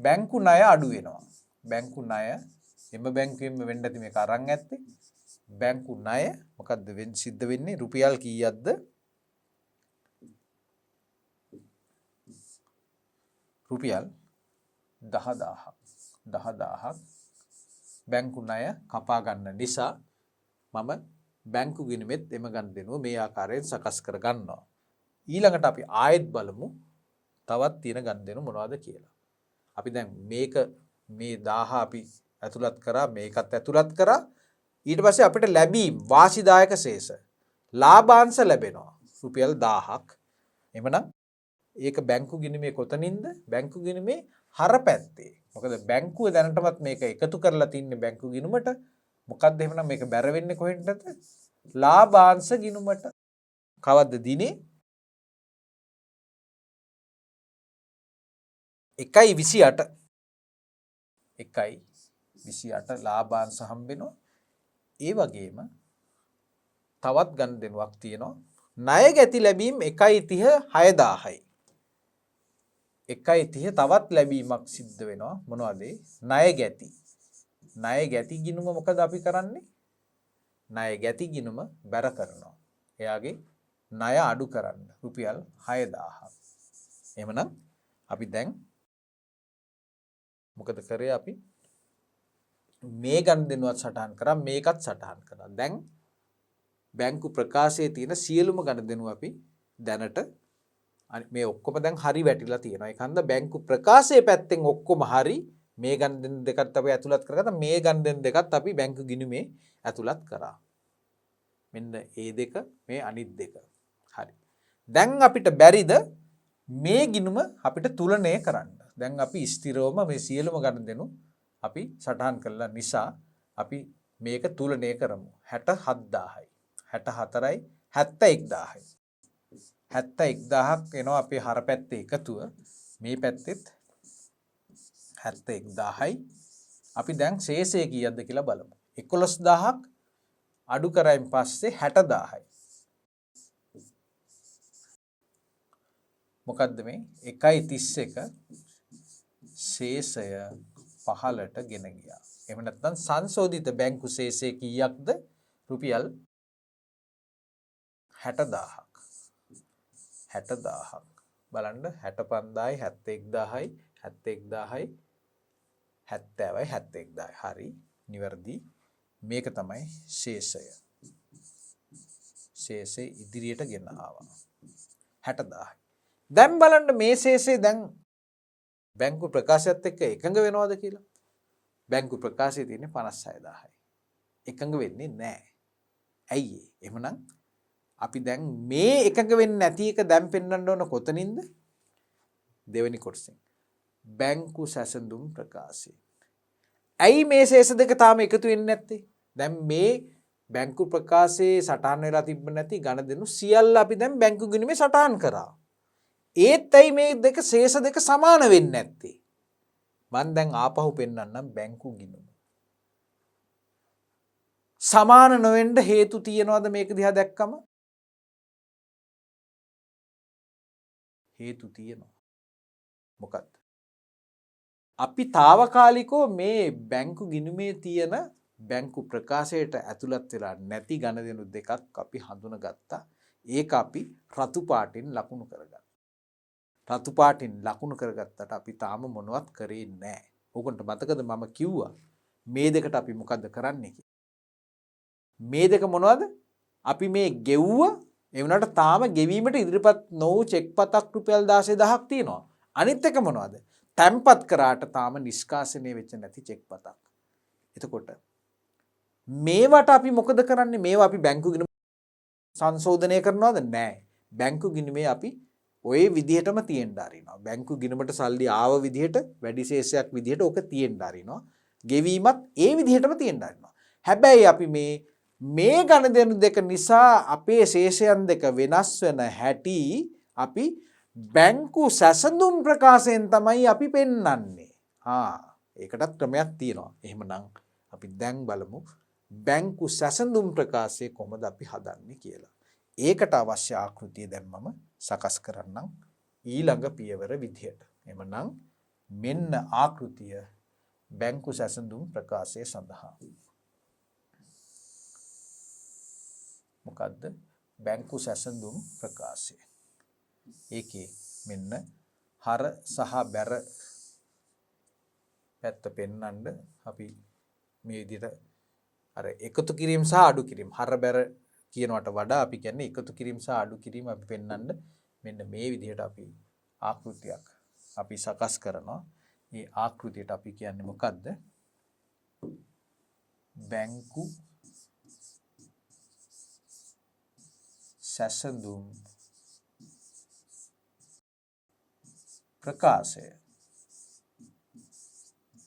A: බැංකු ණය අඩු වෙනවා. බැංකු ණය එම බැංකුවෙන්ම වෙන්න ඇති මේක අරන් ඇත්තේ. බැංකු ණය මොකද්ද සිද්ධ වෙන්නේ? රුපියල් කීයක්ද? රුපියල් 10000ක් බැංකු ණය කපා ගන්න නිසා මම බැංකු ගිණුමෙත් එම ගනුදෙනුව මේ ආකාරයෙන් සකස් කර ගන්නවා. ඊළඟට අපි ආයෙත් බලමු තවත් තියෙන ගනුදෙනු මොනවද කියලා. අපි දැන් මේක මේ 1000 අපි ඇතුළත් කරා, මේකත් ඇතුළත් කරා. ඊට පස්සේ අපිට ලැබීම් වාසිදායක ශේෂ ලාභාංශ ලැබෙනවා රුපියල් 1000ක්. එමනම් ඒක බැංකු ගිණුමේ කොතනින්ද? බැංකු ගිණුමේ හර පැත්තේ. මොකද බැංකුව දැනටමත් මේක එකතු කරලා තින්නේ බැංකු ගිණුමට. මොකද්ද එහෙනම් මේක බැර වෙන්නේ කොහෙන්ද? ලාභාංශ ගිණුමට. කවද්ද දිනේ 1.28 ලාභාංශ හම්බෙනවා. ඒ වගේම තවත් ගනුදෙනුවක් තියෙනවා. ණය ගැති ලැබීම් 1.30 6000යි. 1.30 තවත් ලැබීමක් සිද්ධ වෙනවා. මොනවද? ණය ගැති. ණය ගැති ගිණුම මොකද අපි කරන්නේ? ණය ගැති ගිණුම බැර කරනවා. එයාගේ ණය අඩු කරන්න රුපියල් 6000ක්. එහෙමනම් අපි දැන් මොකද කරේ? අපි මේ ගනුදෙනුවත් සටහන් කරා, මේකත් සටහන් කරා. දැන් බැංකු ප්‍රකාශයේ තියෙන සියලුම ගනුදෙනු අපි දැනට මේ ඔක්කොම දැන් හරි වැටිලා තියෙනවා. ඒකන්ද බැංකු ප්‍රකාශයේ පැත්තෙන් ඔක්කොම හරි. මේ ගනුදෙනු දෙකත් අපි ඇතුළත් කරගත්තා. මේ ගනුදෙනු දෙකත් අපි බැංකු ගිණුමේ ඇතුළත් කරා. මෙන්න ඒ දෙක, මේ අනිත් දෙක. හරි. දැන් අපිට බැරිද මේ ගිණුම අපිට තුලනය කරන්න? දැන් අපි ස්ථිරවම මේ සියලුම ගනුදෙනු අපි සටහන් කළා නිසා අපි මේක තුලනය කරමු. 67000යි. 64යි 71000යි. 71000ක් එනවා අපේ හර පැත්තේ එකතුව. මේ පැත්තෙත් 71000යි. අපි දැන් ශේෂය කීයක්ද කියලා බලමු. 11000ක් අඩු කරයින් පස්සේ 60000යි. මොකද්ද මේ 1.31 ශේෂය 15ට ගෙන ගියා. එහෙම නැත්නම් සංශෝධිත බැංකු ශේෂය කීයක්ද? රුපියල් 60000ක්. 60000ක්. බලන්න 65000යි 71000යි 71000යි 70යි 71000යි. හරි. නිවැරදි. මේක තමයි ශේෂය. ශේෂය ඉදිරියට ගෙන ආවා. 60000යි. දැන් බලන්න මේ ශේෂය දැන් බැංකු ප්‍රකාශයත් එක්ක එකඟ වෙනවද කියලා? බැංකු ප්‍රකාශයේ තියෙන්නේ 56000යි. එකඟ වෙන්නේ නැහැ. ඇයි ඒ? එහෙමනම් අපි දැන් මේ එකඟ වෙන්නේ නැති එක දැන් පෙන්වන්න ඕන කොතනින්ද? දෙවෙනි කොටසෙන්. බැංකු සැසඳුම් ප්‍රකාශය. ඇයි මේ ශේෂ දෙක තාම එකතු වෙන්නේ නැත්තේ? දැන් මේ බැංකු ප්‍රකාශයේ සටහන් වෙලා තිබ්බ නැති ගණදෙනු සියල්ල අපි දැන් බැංකු ගිණුමේ සටහන් කරා. ඒත් ඇයි මේ දෙක ශේෂ දෙක සමාන වෙන්නේ නැත්තේ? මම දැන් ආපහු පෙන්වන්නම් බැංකු ගිණුම. සමාන නොවෙන්න හේතු තියනවාද මේක දිහා දැක්කම? හේතු තියෙනවා. මොකක්ද? අපි తాවකාලිකව මේ බැංකු ගිණුමේ තියෙන බැංකු ප්‍රකාශයට ඇතුළත් වෙලා නැති ගණදෙනු දෙකක් අපි හඳුනගත්තා. ඒක අපි රතු පාටින් ලකුණු කරගත්තා. රතු පාටින් ලකුණු කරගත්තට අපි තාම මොනවත් කරේ නැහැ. ඕකට මතකද මම කිව්වා මේ දෙකට අපි මොකද්ද කරන්නේ කියලා? මේ දෙක මොනවද? අපි මේ ගෙව්ව ඒ වුණාට තාම ගෙවීමට ඉදිරිපත් නොවු චෙක් පතක් රුපියල් 16000ක් තියෙනවා. අනිත් එක මොනවද? තැම්පත් කරාට තාම නිෂ්කාශනය වෙච්ච නැති චෙක් පතක්. එතකොට මේවට අපි මොකද කරන්නේ? මේවා අපි බැංකු ගිණුම සංශෝධනය කරනවද? නැහැ. බැංකු ගිණුමේ අපි ওই විදිහටම තියෙන්න ආරිනවා. බැංකු ගිණුමට සල්ලි ආව විදිහට වැඩි ශේෂයක් විදිහට ඕක තියෙන්න ආරිනවා. ගෙවීමත් ඒ විදිහටම තියෙන්න ආරිනවා. හැබැයි අපි මේ ගණදෙනු දෙක නිසා අපේ ශේෂයන් දෙක වෙනස් වෙන හැටි අපි බැංකු සැසඳුම් ප්‍රකාශයෙන් තමයි අපි පෙන්වන්නේ. ඒකටත් ක්‍රමයක් තියෙනවා. එහෙමනම් අපි දැන් බලමු බැංකු සැසඳුම් ප්‍රකාශය කොහොමද අපි හදන්නේ කියලා. ඒකට අවශ්‍ය ආකෘතිය දැන් මම සකස් කරන්නම් ඊළඟ පියවර විදියට. එමනම් මෙන්න ආකෘතිය බැංකු සැසඳුම් ප්‍රකාශය සඳහා. මොකද්ද බැංකු සැසඳුම් ප්‍රකාශය? ඒකේ මෙන්න හර සහ බැර පැත්ත පෙන්වන්න අපි මේ විදිහට අර එකතු කිරීම සහ අඩු කිරීම හර බැර කියනවට වඩා අපි කියන්නේ එකතු කිරීම සහ අඩු කිරීම අපි පෙන්වන්න මෙන්න මේ විදිහට අපි ආකෘතියක් අපි සකස් කරනවා. මේ ආකෘතියට අපි කියන්නේ මොකද්ද? බැංකු සැසඳුම් ප්‍රකාශය.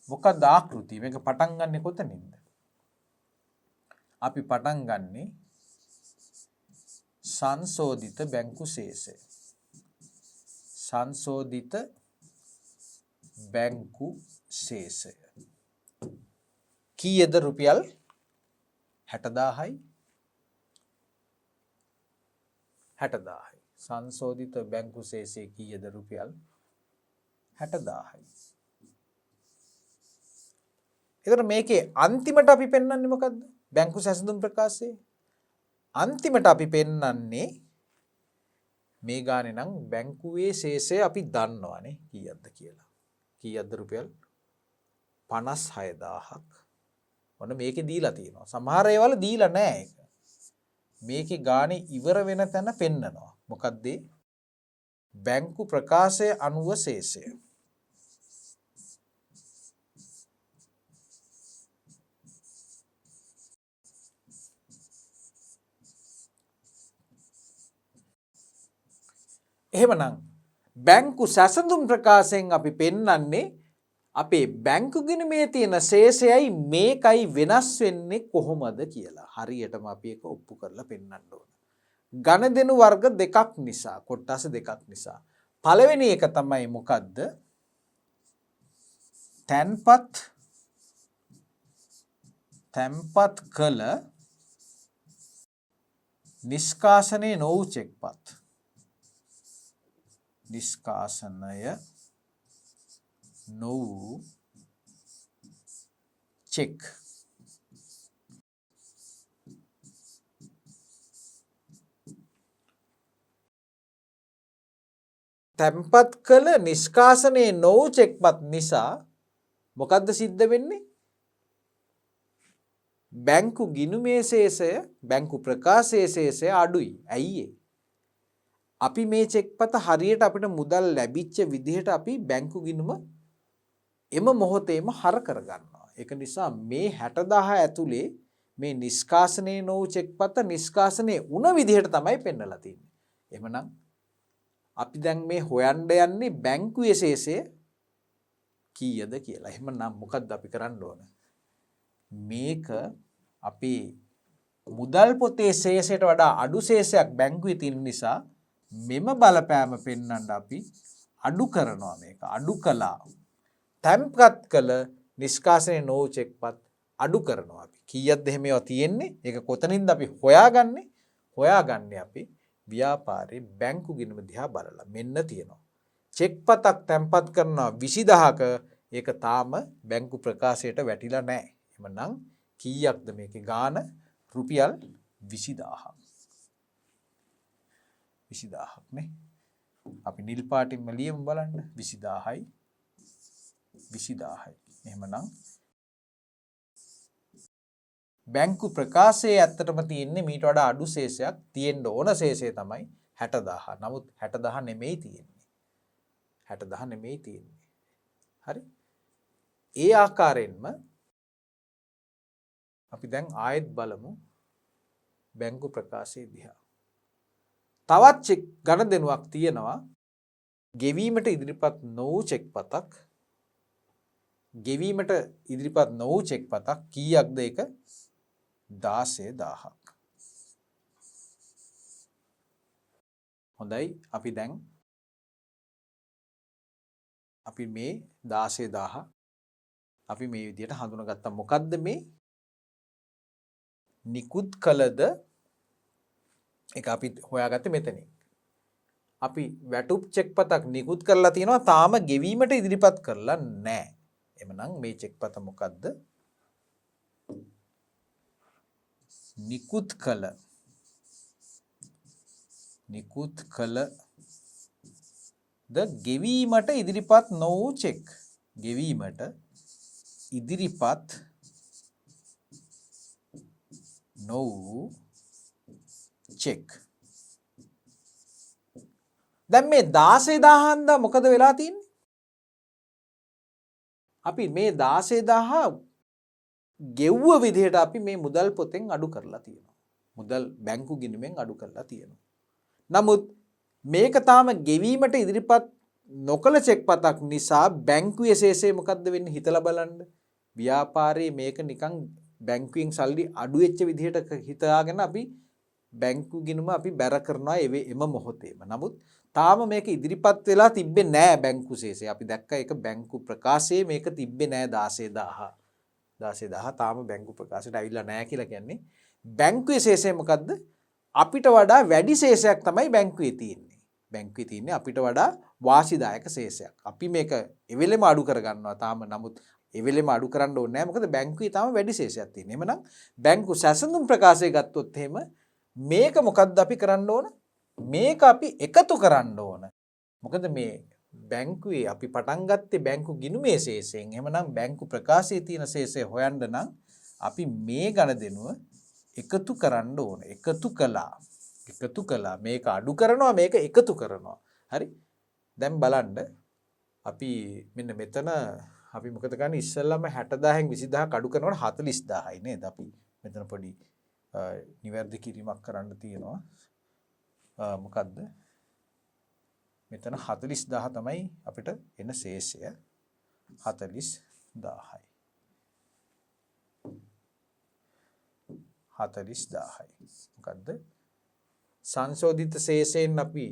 A: මොකක්ද ආකෘතිය? මේක පටන් ගන්නෙ කොතනින්ද? අපි පටන් ගන්නෙ සංශෝධිත බැංකු ශේෂය. සංශෝධිත බැංකු ශේෂය කීයද? රුපියල් 60000යි. 60000යි. සංශෝධිත බැංකු ශේෂය කීයද? රුපියල් 60000යි. එතකොට මේකේ අන්තිමට අපි පෙන්වන්නේ මොකද්ද? බැංකු සැසඳුම් ප්‍රකාශයේ අන්තිමට අපි පෙන්වන්නේ මේ ගානේ නම් බැංකුවේ ශේෂය අපි දන්නවනේ කීයක්ද කියලා. කීයක්ද? රුපියල් 56000ක්. ඔන්න මේකේ දීලා තියෙනවා. සමහර ඒවල දීලා නැහැ ඒක. මේකේ ගානේ ඉවර වෙන තැන පෙන්නනවා. මොකද්ද? බැංකු ප්‍රකාශය අනුව ශේෂය. එහෙමනම් බැංකු සැසඳුම් ප්‍රකාශයෙන් අපි පෙන්වන්නේ අපේ බැංකු ගිණුමේ තියෙන ශේෂයයි මේකයි වෙනස් වෙන්නේ කොහොමද කියලා. හරියටම අපි ඒක ඔප්පු කරලා පෙන්වන්න ඕන. ගණදෙනු වර්ග දෙකක් නිසා, කොටස් දෙකක් නිසා. පළවෙනි එක තමයි මොකද්ද? තැන්පත් කළ නිෂ්කාශනයේ නොවූ චෙක්පත්. නිෂ්කාශනය නොවූ චෙක්. තැන්පත් කළ නිෂ්කාශනයේ නොවූ චෙක්පත් නිසා මොකද්ද සිද්ධ වෙන්නේ? බැංකු ගිණුමේ ශේෂය, බැංකු ප්‍රකාශයේ ශේෂය අඩුයි. ඇයි ඒ? අපි මේ චෙක්පත හරියට අපිට මුදල් ලැබිච්ච විදිහට අපි බැංකු ගිණුම එම මොහොතේම හර කරගන්නවා. ඒක නිසා මේ 60000 ඇතුලේ මේ නිෂ්කාශනයේ නොවූ චෙක්පත නිෂ්කාශනයේ වුණ විදිහට තමයි පෙන්වලා තියෙන්නේ. එහෙමනම් අපි දැන් මේ හොයන්න යන්නේ බැංකුවේ ශේෂය කීයද කියලා. එහෙමනම් මොකද්ද අපි කරන්න ඕන? මේක අපේ මුදල් පොතේ ශේෂයට වඩා අඩු ශේෂයක් බැංකුවේ තියෙන නිසා මෙම බලපෑම පෙන්වන්න අපි අඩු කරනවා. මේක අඩු කළා. තැන්පත් කළ නිෂ්කාශනයේ නොවූ චෙක්පත් අඩු කරනවා අපි. කීයක්ද එහෙම ඒවා තියෙන්නේ? ඒක කොතනින්ද අපි හොයාගන්නේ? හොයාගන්නේ අපි ව්‍යාපාරේ බැංකු ගිණුම දිහා බලලා. මෙන්න තියෙනවා. චෙක්පතක් තැන්පත් කරනවා 20000ක. ඒක තාම බැංකු ප්‍රකාශයට වැටිලා නැහැ. එhmenan කීයක්ද මේකේ ගාණ? රුපියල් 20000ක්. 20000ක් නේ. අපි නිල් පාටින්ම ලියමු බලන්න. 20000යි 20000යි. එහෙමනම් බැංකු ප්‍රකාශයේ ඇත්තටම තියෙන්නේ මීට වඩා අඩු ශේෂයක්. තියෙන්න ඕන ශේෂය තමයි 60000. නමුත් 60000 නෙමෙයි තියෙන්නේ. 60000 නෙමෙයි තියෙන්නේ. හරි? ඒ ආකාරයෙන්ම අපි දැන් ආයෙත් බලමු බැංකු ප්‍රකාශය දිහා. තවත් ගණදෙනුවක් තියෙනවා. ගෙවීමට ඉදිරිපත් නොවූ චෙක්පතක්. ගෙවීමට ඉදිරිපත් නොවූ චෙක්පතක් කීයක්ද ඒක? 16000ක්. හොඳයි. අපි දැන් අපි මේ 16000 අපි මේ විදිහට හඳුනාගත්තා. මොකද්ද මේ? නිකුත් කළද ඒක අපි හොයාගත්තේ මෙතනින්. අපි වැටුප් චෙක් පතක් නිකුත් කරලා තියෙනවා තාම ගෙවීමට ඉදිරිපත් කරලා නැහැ. එමනම් මේ චෙක් පත මොකද්ද? නිකුත් කළ ද ගෙවීමට ඉදිරිපත් නොවූ චෙක්. ගෙවීමට ඉදිරිපත් නොවූ චෙක්. දැන් මේ 16000 මොකද වෙලා තියෙන්නේ? අපි මේ 16000 ගෙව්ව විදිහට අපි මේ මුදල් පොතෙන් අඩු කරලා තියෙනවා. මුදල් බැංකු ගිණුමෙන් අඩු කරලා තියෙනවා. නමුත් මේක තාම ගෙවීමට ඉදිරිපත් නොකළ චෙක් පතක් නිසා බැංකුවේ ශේෂය මොකද්ද වෙන්නේ හිතලා බලන්න. ව්‍යාපාරයේ මේක නිකන් බැංකුවෙන් සල්ලි අඩු වෙච්ච විදිහට හිතාගෙන අපි බැංකු ගිණුම අපි බැර කරනවා එම මොහොතේම. නමුත් තාම මේක ඉදිරිපත් වෙලා තිබ්බේ නෑ බැංකු ශේෂය. අපි දැක්ක ඒක බැංකු ප්‍රකාශයේ මේක තිබ්බේ නෑ 16000. 16000 තාම බැංකු ප්‍රකාශයට ඇවිල්ලා නෑ කියලා කියන්නේ. බැංකුවේ ශේෂය මොකද්ද? අපිට වඩා වැඩි ශේෂයක් තමයි බැංකුවේ තියෙන්නේ. බැංකුවේ තියෙන්නේ අපිට වඩා වාසිදායක ශේෂයක්. අපි මේක එවෙලෙම අඩු කරගන්නවා තාම. නමුත් එවෙලෙම අඩු කරන්න ඕනේ නැහැ. මොකද බැංකුවේ තාම වැඩි ශේෂයක් තියෙනවා. එhmenan බැංකු සැසඳුම් ප්‍රකාශය ගත්තොත් එහෙම මේක මොකද්ද අපි කරන්න ඕන? මේක අපි එකතු කරන්න ඕන. මොකද මේ බැංකුවේ අපි පටන් ගත්තේ බැංකු ගිණුමේ ශේෂයෙන්. එහෙමනම් බැංකු ප්‍රකාශයේ තියෙන ශේෂය හොයන්න නම් අපි මේ ගණදෙනුව එකතු කරන්න ඕන. එකතු කළා. මේක අඩු කරනවා මේක එකතු කරනවා. හරි? දැන් බලන්න අපි මෙන්න මෙතන අපි මොකද කරන්නේ ඉස්සෙල්ලාම 60000න් 20000ක් අඩු කරනකොට 40000යි නේද? අපි මෙතන පොඩි නිවැරදි කිරීමක් කරන්න තියෙනවා. මොකද්ද? මෙතන 40000 තමයි අපිට එන ශේෂය. 40000යි. 40000යි. මොකද්ද? සංශෝධිත ශේෂයෙන් අපි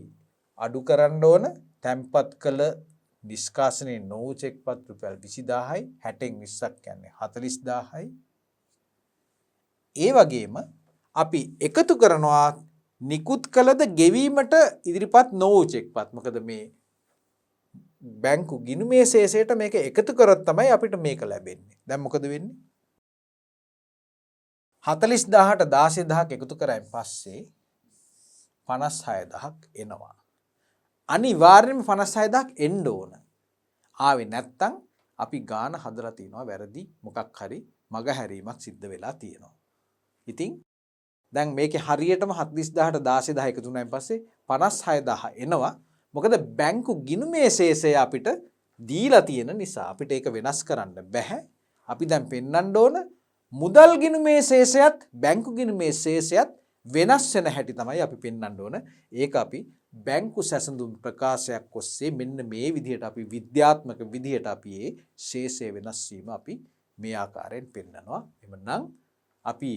A: අඩු කරන්න ඕන තැන්පත් කළ නිෂ්කාශනයේ නොවු චෙක්පත් රුපියල් 20000යි. 60න් 20ක් කියන්නේ 40000යි. ඒ වගේම අපි එකතු කරනවා නිකුත් කළද ගෙවීමට ඉදිරිපත් නොවූ චෙක්පත්. මොකද මේ බැංකු ගිණුමේ ශේෂයට මේක එකතු කරොත් තමයි අපිට මේක ලැබෙන්නේ. දැන් මොකද වෙන්නේ? 40000ට 16000ක් එකතු කරායින් පස්සේ 56000ක් එනවා. අනිවාර්යයෙන්ම 56000ක් එන්න ඕන. ආවේ නැත්තම් අපි ගාන හදලා තිනවා වැරදි මොකක් හරි මගහැරීමක් සිද්ධ වෙලා තියෙනවා. ඉතින් දැන් මේකේ හරියටම 40000ට 16000 එකතු වුණායින් පස්සේ 56000 එනවා. මොකද බැංකු ගිණුමේ ශේෂය අපිට දීලා තියෙන නිසා අපිට ඒක වෙනස් කරන්න බෑ. අපි දැන් පෙන්වන්න ඕන මුදල් ගිණුමේ ශේෂයත් බැංකු ගිණුමේ ශේෂයත් වෙනස් වෙන හැටි තමයි අපි පෙන්වන්න ඕන. ඒක අපි බැංකු සැසඳුම් ප්‍රකාශයක් ඔස්සේ මෙන්න මේ විදිහට අපි විද්‍යාත්මක විදිහට අපි මේ ශේෂය වෙනස් වීම අපි මේ ආකාරයෙන් පෙන්වනවා. එhmenan අපි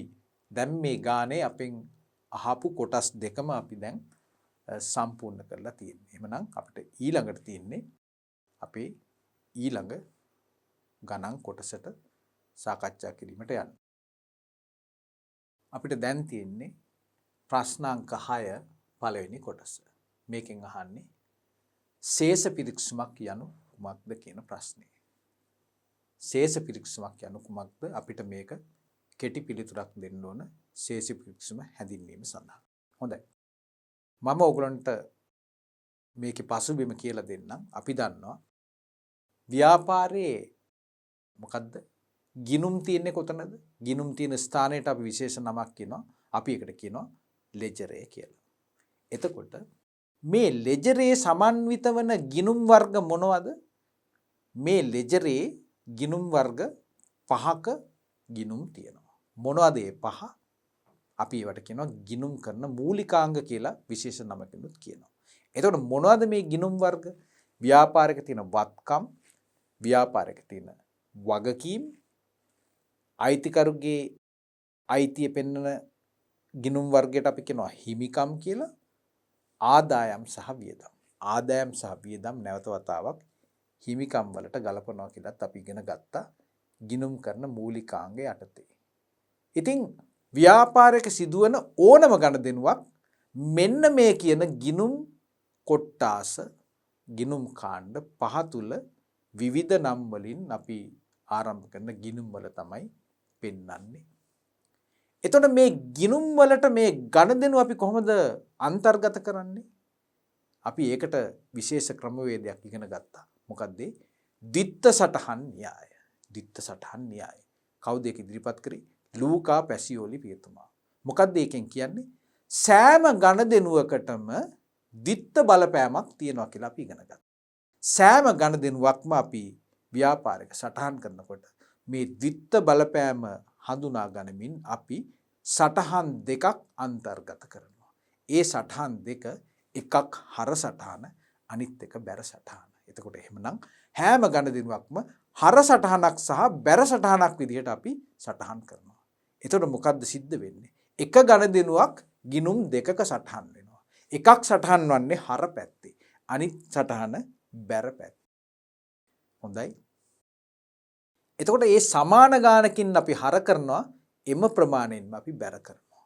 A: දැන් මේ ගානේ අපෙන් අහපු කොටස් දෙකම අපි දැන් සම්පූර්ණ කරලා තියෙනවා. එhmenan අපිට ඊළඟට තියෙන්නේ අපේ ඊළඟ ගණන් කොටසට සාකච්ඡා කිරීමට යන්න. අපිට දැන් තියෙන්නේ ප්‍රශ්න අංක 6 පළවෙනි කොටස. මේකෙන් අහන්නේ ශේෂ පිරික්සුමක් යනු කුමක්ද කියන ප්‍රශ්නේ. ශේෂ පිරික්සුමක් යනු කුමක්ද? අපිට මේක කෙටි පිළිතුරක් දෙන්න ඕන ශේෂ පිරික්සුම හැඳින්වීම සඳහා. හොඳයි. මම ඔයගලන්ට මේකේ පසුබිම කියලා දෙන්නම්. අපි දන්නවා ව්‍යාපාරයේ මොකද්ද? ගිණුම් තියෙන්නේ කොතනද? ගිණුම් තියෙන ස්ථානයට අපි විශේෂ නමක් කියනවා. අපි ඒකට කියනවා ලෙජරේ කියලා. එතකොට මේ ලෙජරේ සමන්විත වන ගිණුම් වර්ග මොනවද? මේ ලෙජරේ ගිණුම් වර්ග 5ක ගිණුම් තියෙනවා. මොනවද මේ 5? අපි ඒවට කියනවා ගිණුම් කරන මූලිකාංග කියලා විශේෂ නමකිනුත් කියනවා. එතකොට මොනවද මේ ගිණුම් වර්ග? ව්‍යාපාරික තියෙන වත්කම්, ව්‍යාපාරික තියෙන වගකීම්, අයිතිකරුගේ අයිතිය පෙන්වන ගිණුම් වර්ගයට අපි කියනවා හිමිකම් කියලා. ආදායම් සහ වියදම්. ආදායම් සහ වියදම් නැවත වතාවක් හිමිකම් වලට ගලපනවා කියලාත් අපි ඉගෙන ගත්තා ගිණුම් කරන මූලිකාංගය යටතේ. ඉතින් ව්‍යාපාරයක සිදුවන ඕනම ගණදෙනුවක් මෙන්න මේ කියන ගිනුම් කොට්ටාස ගිනුම් කාණ්ඩ පහ තුල විවිධ නම් වලින් අපි ආරම්භ කරන ගිනුම් වල තමයි පෙන්වන්නේ. එතකොට මේ ගිනුම් වලට මේ ගණදෙනු අපි කොහොමද අන්තර්ගත කරන්නේ? අපි ඒකට විශේෂ ක්‍රමවේදයක් ඉගෙන ගත්තා. මොකද්ද? ද්විත්ත සටහන් න්‍යාය. ද්විත්ත සටහන් න්‍යාය. කවුද ඒක ඉදිරිපත් කරේ? ලූකා පැසියෝලි පියතුමා. මොකද්ද ඒකෙන් කියන්නේ? සෑම ගණදෙනුවකටම ද්විත්ත බලපෑමක් තියෙනවා කියලා අපි ඉගෙන ගත්තා. සෑම ගණදෙනුවක්ම අපි ව්‍යාපාරික සටහන් කරනකොට මේ ද්විත්ත බලපෑම හඳුනා ගනිමින් අපි සටහන් දෙකක් අන්තර්ගත කරනවා. ඒ සටහන් දෙක එකක් හර සටහන අනිත් එක බැර සටහන. එතකොට එහෙමනම් හැම ගණදෙනුවක්ම හර සටහනක් සහ බැර සටහනක් විදිහට අපි සටහන් කරනවා. එතකොට මොකද්ද සිද්ධ වෙන්නේ? එක ගණදෙනුවක් ගිනුම් දෙකක සටහන් වෙනවා. එකක් සටහන් වන්නේ හර පැත්තේ. අනිත් සටහන බැර පැත්තේ. හොඳයි. එතකොට මේ සමාන ගානකින් අපි හර කරනවා එම ප්‍රමාණයෙන්ම අපි බැර කරනවා.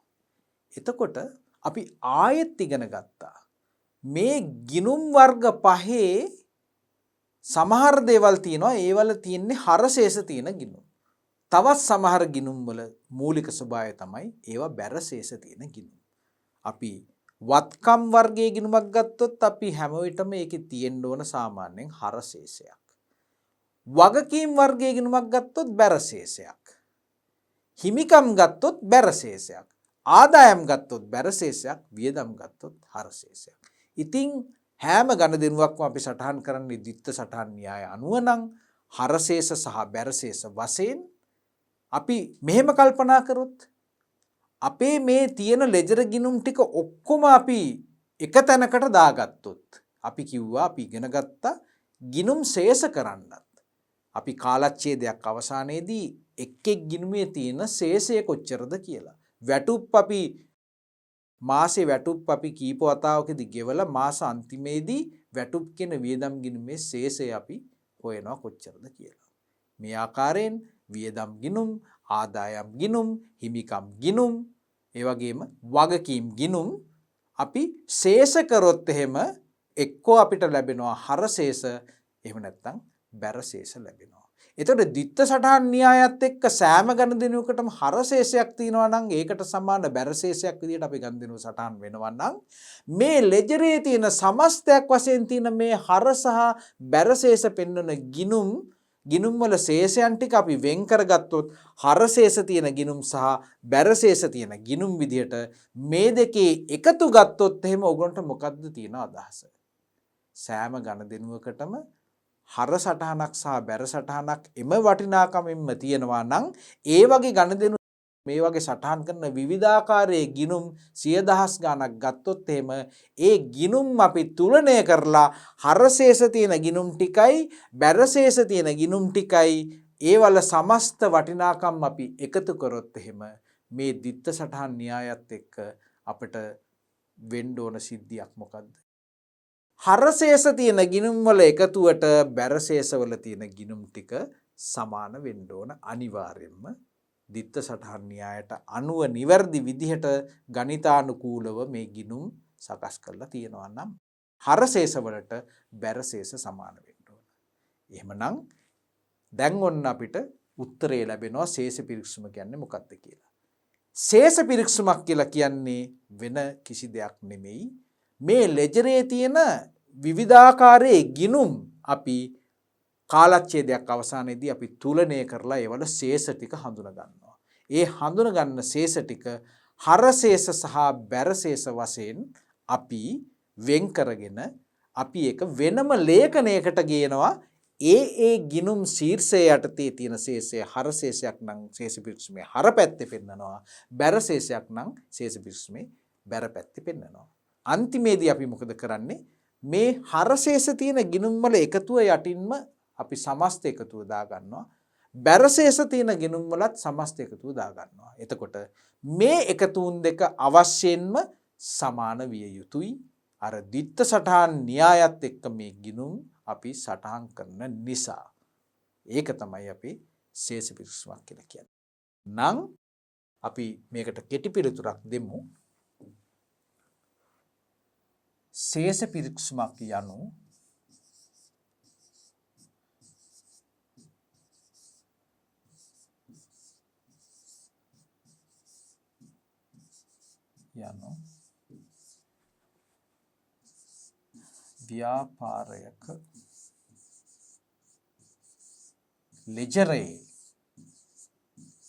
A: එතකොට අපි ආයෙත් ඉගෙන ගත්තා. මේ ගිනුම් වර්ග පහේ සමහර දේවල් තියෙනවා ඒවල තියෙන්නේ හරශේෂ තියෙන ගිනුම්. තවත් සමහර ගිනුම් වල මූලික ස්වභාවය තමයි ඒවා බැරශේෂ තියෙන ගිනුම්. අපි වත්කම් වර්ගයේ ගිනුමක් ගත්තොත් අපි හැම විටම ඒකේ තියෙන්න ඕන සාමාන්‍යයෙන් හරශේෂයක්. වගකීම් වර්ගයේ ගිනුමක් ගත්තොත් බැරශේෂයක්. හිමිකම් ගත්තොත් බැරශේෂයක්. ආදායම් ගත්තොත් බැරශේෂයක්. වියදම් ගත්තොත් හරශේෂයක්. ඉතින් හැම ගණදෙනුවක්ම අපි සටහන් කරන්නේ ද්විත්ත සටහන් න්‍යාය අනුව නම් හරශේෂ සහ බැරශේෂ වශයෙන් අපි මෙහෙම කල්පනා කරොත් අපේ මේ තියෙන ලෙජර් ගිණුම් ටික ඔක්කොම අපි එක තැනකට දාගත්තොත් අපි කිව්වා අපි ඉගෙන ගත්තා ගිණුම් ශේෂ කරන්නත් අපි කාලච්ඡේදයක් අවසානයේදී එක් එක් ගිණුමේ තියෙන ශේෂය කොච්චරද කියලා වැටුප් අපි මාසේ වැටුප් අපි කීප වතාවකදී ගෙවලා මාස අන්තිමේදී වැටුප් කියන වියදම් ගිණුමේ ශේෂය අපි හොයනවා කොච්චරද කියලා. මේ ආකාරයෙන් වියදම් ගිණුම්, ආදායම් ගිණුම්, හිමිකම් ගිණුම්, ඒ වගේම වගකීම් ගිණුම් අපි ශේෂ කරොත් එහෙම එක්කෝ අපිට ලැබෙනවා හරශේෂ එහෙම නැත්නම් බැරශේෂ ලැබෙනවා. එතකොට ද්විත්ත සටහන් න්‍යායත් එක්ක සෑම ගණදෙනුවකටම හරශේෂයක් තියෙනවා නම් ඒකට සමාන බැරශේෂයක් විදිහට අපි ගණදෙනුව සටහන් වෙනවා නම් මේ ලෙජරේ තියෙන සමස්තයක් වශයෙන් තියෙන මේ හර සහ බැරශේෂ පෙන්වන ගිණුම් වල ශේෂයන් ටික අපි වෙන් කරගත්තොත් හරශේෂ තියෙන ගිණුම් සහ බැරශේෂ තියෙන ගිණුම් විදිහට මේ දෙකේ එකතු ගත්තොත් එහෙම ඔයගොල්ලන්ට මොකද්ද තියෙන අදහස? සෑම ගණදෙනුවකටම හර සටහනක් සහ බැර සටහනක් එම වටිනාකමින්ම තියෙනවා නම් ඒ වගේ ගණදෙනු මේ වගේ සටහන් කරන විවිධාකාරයේ ගිණුම් 100,000 ගණක් ගත්තොත් එහෙම ඒ ගිණුම් අපි තුලනය කරලා හරශේෂ තියෙන ගිණුම් ටිකයි බැරශේෂ තියෙන ගිණුම් ටිකයි ඒවල සමස්ත වටිනාකම් අපි එකතු කරොත් එහෙම මේ ද්විත්ත සටහන් න්‍යායත් එක්ක අපිට වෙන්න ඕන සිද්ධියක් මොකද්ද? හරශේෂ තියෙන ගිණුම් වල එකතුවට බැරශේෂ වල තියෙන ගිණුම් ටික සමාන වෙන්න ඕන අනිවාර්යයෙන්ම ද්විත්ත සටහන් න්‍යායට අනුව නිවැරදි විදිහට ගණිතානුකූලව මේ ගිණුම් සකස් කරලා තියෙනවා නම් හරශේෂ වලට බැරශේෂ සමාන වෙන්න ඕන. එහෙමනම් දැන් ඔන්න අපිට උත්තරේ ලැබෙනවා ශේෂ පිරික්සුම කියන්නේ මොකක්ද කියලා. ශේෂ පිරික්සුමක් කියලා කියන්නේ වෙන කිසි දෙයක් නෙමෙයි මේ ලෙජරේ තියෙන විවිධාකාරයේ ගිණුම් අපි කාලච්ඡේදයක් අවසානයේදී අපි තුලනය කරලා ඒවල ශේෂ ටික හඳුනා ගන්නවා. ඒ හඳුනා ගන්න ශේෂ ටික හරශේෂ සහ බැරශේෂ වශයෙන් අපි වෙන් කරගෙන අපි ඒක වෙනම ලේඛනයකට ගේනවා. ඒ ගිණුම් ශීර්ෂය යටතේ තියෙන ශේෂය හරශේෂයක් නම් ශේෂ පිරික්සුමේ හර පැත්තේ පෙන්නනවා. බැරශේෂයක් නම් ශේෂ පිරික්සුමේ බැර පැත්තේ පෙන්නනවා. අන්තිමේදී අපි මොකද කරන්නේ? මේ හරශේෂ තියෙන ගිණුම් වල එකතුව යටින්ම අපි සමස්ත එකතුව දා ගන්නවා. බැරශේෂ තියෙන ගිණුම් වලත් සමස්ත එකතුව දා ගන්නවා. එතකොට මේ එකතුන් දෙක අවශ්‍යයෙන්ම සමාන විය යුතුයි. අර ද්විත්ත සටහන් න්‍යායත් එක්ක මේ ගිණුම් අපි සටහන් කරන නිසා. ඒක තමයි අපි ශේෂ පිරික්සුමක් කියලා කියන්නේ. නම් අපි මේකට කෙටි පිළිතුරක් දෙමු. ශේෂ පිරික්සුමක් යනු ව්‍යාපාරයක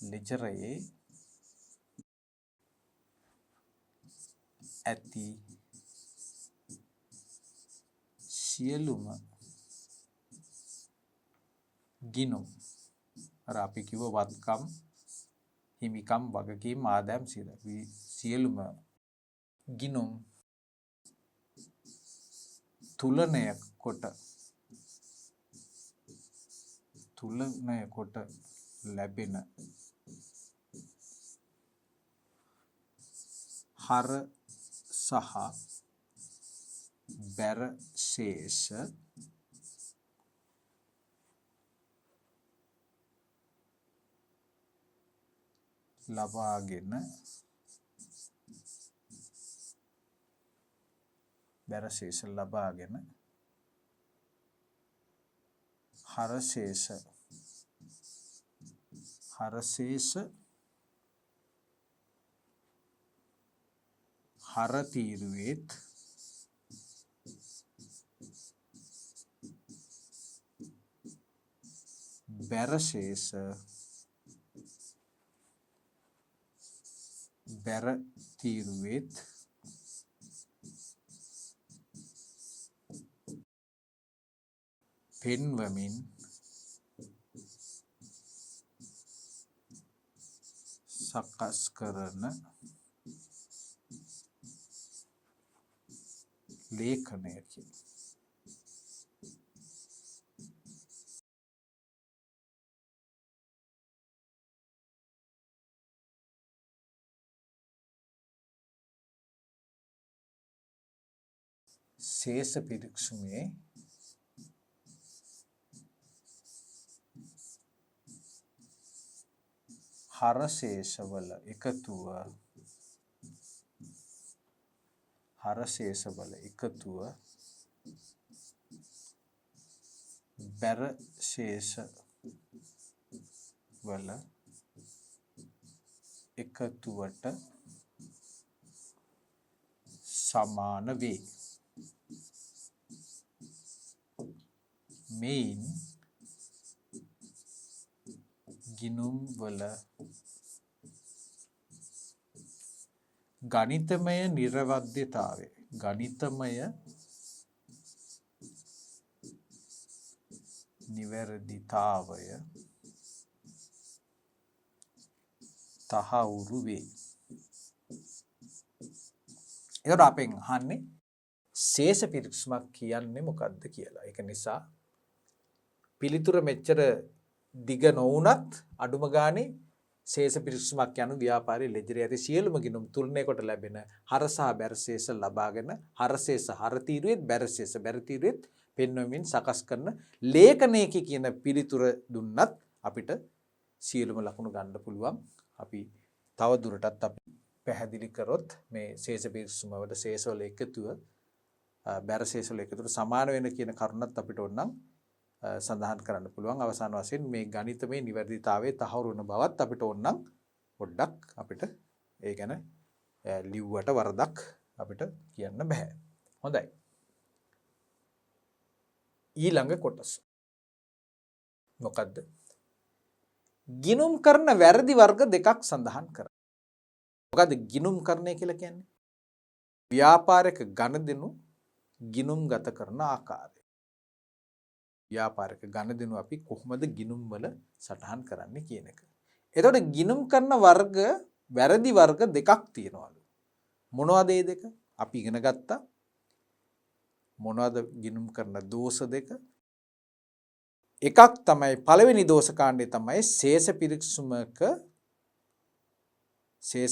A: ලෙජරයේ ඇති සියලුම ගිණුම් අර අපි කිව්ව වත්කම් හිමිකම් වගකීම් ආදායම් සියලුම ගිණුම් තුලනය කොට ලැබෙන හර සහ බැර ශේෂ ලබාගෙන හරශේෂ හරතීරුවේත් බැරශේෂ බැරතීරුවේත් පෙන්වමින් සකස් කරන ලේඛනයකි. ශේෂ පිරික්සුමේ හරශේෂවල එකතුව බැරශේෂවල එකතුවට සමාන වේ. මෙයින් ගිණුම් වල ගණිතමය නිර්වද්‍යතාවය තහවුරු වේ. එතකොට අපෙන් අහන්නේ ශේෂ පිරික්සුමක් කියන්නේ මොකක්ද කියලා. ඒක නිසා පිළිතුර මෙච්චර දිග නොවුනත් අඩුම ගානේ ශේෂ පිරික්සුමක් යනු ව්‍යාපාරයේ ලෙජරේ ඇති සියලුම ගිණුම් තුලනය කොට ලැබෙන හර සහ බැර ශේෂ ලබාගෙන හරශේෂ හරතීරුවේත් බැරශේෂ බැරතීරුවේත් පෙන්වමින් සකස් කරන ලේඛනයක කියන පිළිතුර දුන්නත් අපිට සියලුම ලකුණු ගන්න පුළුවන්. අපි තව දුරටත් අපි පැහැදිලි කරොත් මේ ශේෂ පිරික්සුම වල ශේෂවල එකතුව බැරශේෂවල එකතුවට සමාන වෙන කියන කරුණත් අපිට ඕනනම් සඳහන් කරන්න පුළුවන්. අවසාන වශයෙන් මේ ගණිතමය නිවැරදිතාවයේ තහවුරු වෙන බවත් අපිට ඕනනම් පොඩ්ඩක් අපිට ඒ ගැන ලිව්වට වරදක් අපිට කියන්න බෑ. හොඳයි. ඊළඟ කොටස මොකද්ද? ගිණුම් කරන වැරදි වර්ග දෙකක් සඳහන් කරා. මොකද්ද ගිණුම් කරන්නේ කියලා කියන්නේ? ව්‍යාපාරික ගණදෙනු ගිණුම් ගත කරන ආකාරය. ව්‍යාපාරික ගණදෙනු අපි කොහොමද ගිණුම් වල සටහන් කරන්නේ කියන එක. එතකොට ගිණුම් කරන වර්ග වැරදි වර්ග දෙකක් තියෙනවලු. මොනවද මේ දෙක? අපි ඉගෙන ගත්තා. මොනවද ගිණුම් කරන දෝෂ දෙක? එකක් තමයි පළවෙනි දෝෂ කාණ්ඩය තමයි ශේෂ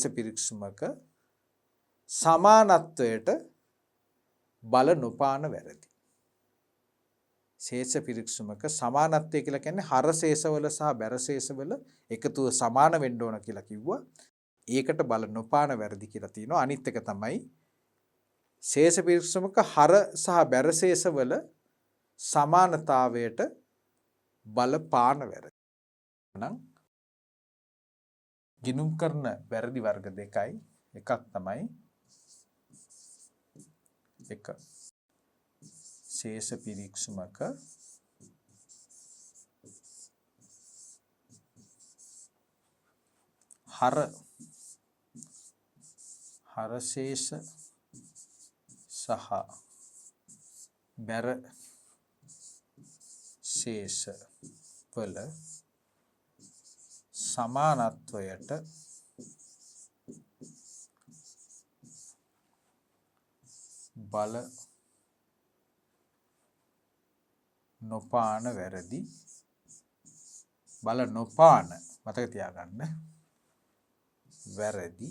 A: පිරික්සුමක සමානත්වයට බල නොපාන වැරදි. ශේෂ පිරික්සුමක සමානත්වය කියලා කියන්නේ හරශේෂවල සහ බැරශේෂවල එකතුව සමාන වෙන්න ඕන කියලා කිව්වා. ඒකට බල නොපාන වැරදි කියලා තියෙනවා. අනිත් එක තමයි ශේෂ පිරික්සමක හර සහ බැරශේෂ වල සමානතාවයට බලපාන වැරදි. නම් ගිණුම් කරන වැරදි වර්ග දෙකයි. එකක් තමයි එක ශේෂ පිරික්සමක හරශේෂ සහ බැර ශේෂ වල සමානත්වයට බල නොපාන වැරදි. බල නොපාන මතක තියාගන්න වැරදි.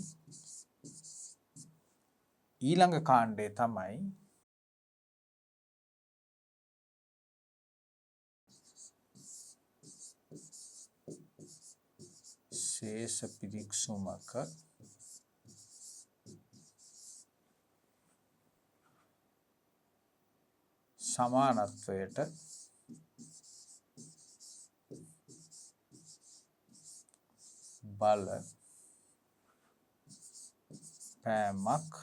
A: ඊළඟ කාණ්ඩය තමයි ශේෂ පිරික්සුමක සමානත්වයට බල පෑමක්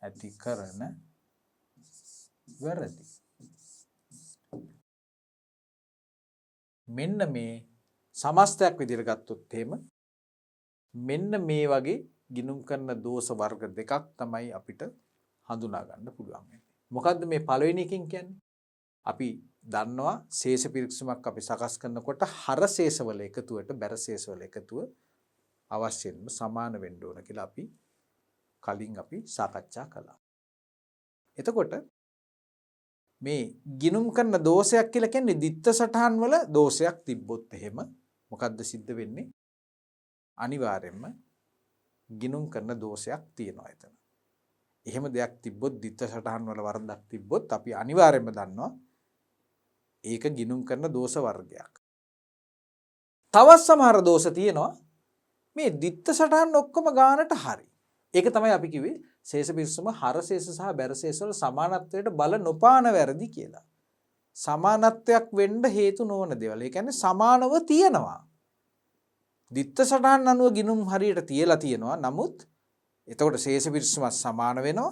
A: ඇති කරන වැරදි. මෙන්න මේ සමස්තයක් විදිහට ගත්තොත් එහෙම මෙන්න මේ වගේ ගිණුම් කරන දෝෂ වර්ග දෙකක් තමයි අපිට හඳුනා ගන්න පුළුවන් වෙන්නේ. මොකද්ද මේ පළවෙනි එකෙන් කියන්නේ? අපි දන්නවා ශේෂ පිරික්සමක් අපි සකස් කරනකොට හර ශේෂවල එකතුවට බැර ශේෂවල එකතුව අවශ්‍යයෙන්ම සමාන වෙන්න ඕන කියලා අපි කලින් සාකච්ඡා කළා. එතකොට මේ ගිණුම් කරන දෝෂයක් කියලා කියන්නේ දිත්ත සටහන් වල දෝෂයක් තිබ්බොත් එහෙම මොකද්ද සිද්ධ වෙන්නේ? අනිවාර්යයෙන්ම ගිණුම් කරන දෝෂයක් තියෙනවා එතන. එහෙම දෙයක් තිබ්බොත් දිත්ත සටහන් වල වරදක් තිබ්බොත් අපි අනිවාර්යයෙන්ම දන්නවා ඒක ගිණුම් කරන දෝෂ වර්ගයක්. තවත් සමහර දෝෂ තියෙනවා මේ දිත්ත සටහන් ඔක්කොම ගානට හරි. ඒක තමයි අපි කිව්වේ ශේෂ පිරික්සම හරශේෂ සහ බැරශේෂ වල සමානත්වයට බල නොපාන වැරදි කියලා. සමානත්වයක් වෙන්න හේතු නොවන දේවල්. ඒ කියන්නේ සමානව තියෙනවා. දිත්ත සටහන් අනුව ගිණුම් හරියට තියලා තියෙනවා. නමුත් එතකොට ශේෂ පිරික්සම සමාන වෙනවා.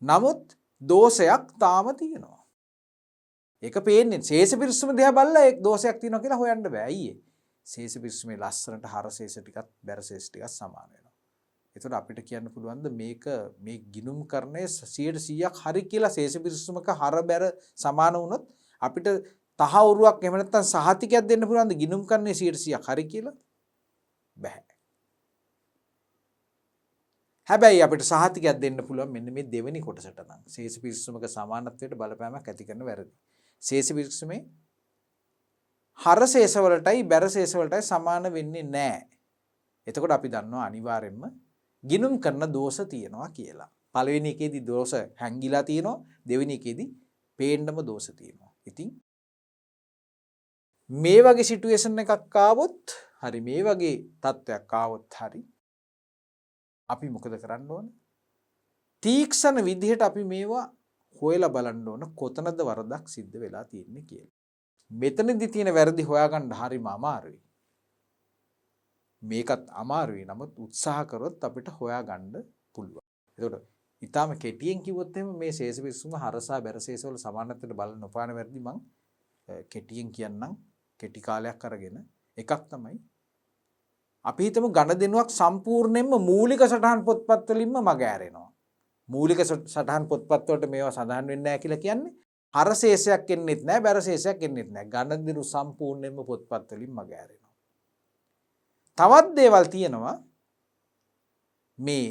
A: නමුත් දෝෂයක් තාම තියෙනවා. ඒක පේන්නේ ශේෂ පිරික්සම දිහා බලලා ඒ දෝෂයක් තියෙනවා කියලා හොයන්න බෑ. අයියේ. ශේෂ පිරික්සමේ ලස්සනට හරශේෂ ටිකක් බැරශේෂ ටිකක් සමාන වෙනවා. එතකොට අපිට කියන්න පුළුවන්ද මේක මේ ගිණුම් කරන්නේ 100%ක් හරි කියලා ශේෂ පිරික්සමක හර බැර සමාන වුණොත් අපිට තහවුරුවක් එහෙම නැත්නම් සහතිකයක් දෙන්න පුළුවන්ද ගිණුම් කරන්නේ 100%ක් හරි කියලා? බෑ. හැබැයි අපිට සහතිකයක් දෙන්න පුළුවන් මෙන්න මේ දෙවෙනි කොටසට නම් ශේෂ පිරික්සමක සමානත්වයට බලපෑමක් ඇති කරන වැරදි. ශේෂ පිරික්සමේ හරශේෂ වලටයි බැරශේෂ වලටයි සමාන වෙන්නේ නැහැ. එතකොට අපි දන්නවා අනිවාර්යයෙන්ම ගිණුම් කරන දෝෂ තියෙනවා කියලා. පළවෙනි එකේදී දෝෂ හැංගිලා තියෙනවා, දෙවෙනි එකේදී පේන්නම දෝෂ තියෙනවා. ඉතින් මේ වගේ සිටුේෂන් එකක් ආවොත් හරි මේ වගේ තත්ත්වයක් ආවොත් හරි අපි මොකද කරන්න ඕන? තීක්ෂණ විදිහට අපි මේවා හොයලා බලන්න ඕන කොතනද වරදක් සිද්ධ වෙලා තියෙන්නේ කියලා. මෙතනදී තියෙන වැරදි හොයාගන්න හරිම අමාරුයි. මේකත් අමාරුයි. නමුත් උත්සාහ කරොත් අපිට හොයාගන්න පුළුවන්. ඒකට ඊටාම කෙටියෙන් කිව්වොත් එහෙම මේ ශේෂ පිරික්සම හරසා බැරශේෂ වල සමානත්වයට බල නොපාන වැරදි මං කෙටියෙන් කියන්නම් කෙටි කාලයක් අරගෙන එකක් තමයි අපි හිතමු ගණදෙනුවක් සම්පූර්ණයෙන්ම මූලික සටහන් පොත්පත් වලින්ම මග ඇරෙනවා. මූලික සටහන් පොත්පත් වලට මේවා සඳහන් වෙන්නේ නැහැ කියලා කියන්නේ හරශේෂයක් එන්නෙත් නැහැ බැරශේෂයක් එන්නෙත් නැහැ. ගණදෙනු සම්පූර්ණයෙන්ම පොත්පත් වලින් මග ඇරෙනවා. තවත් දේවල් තියෙනවා මේ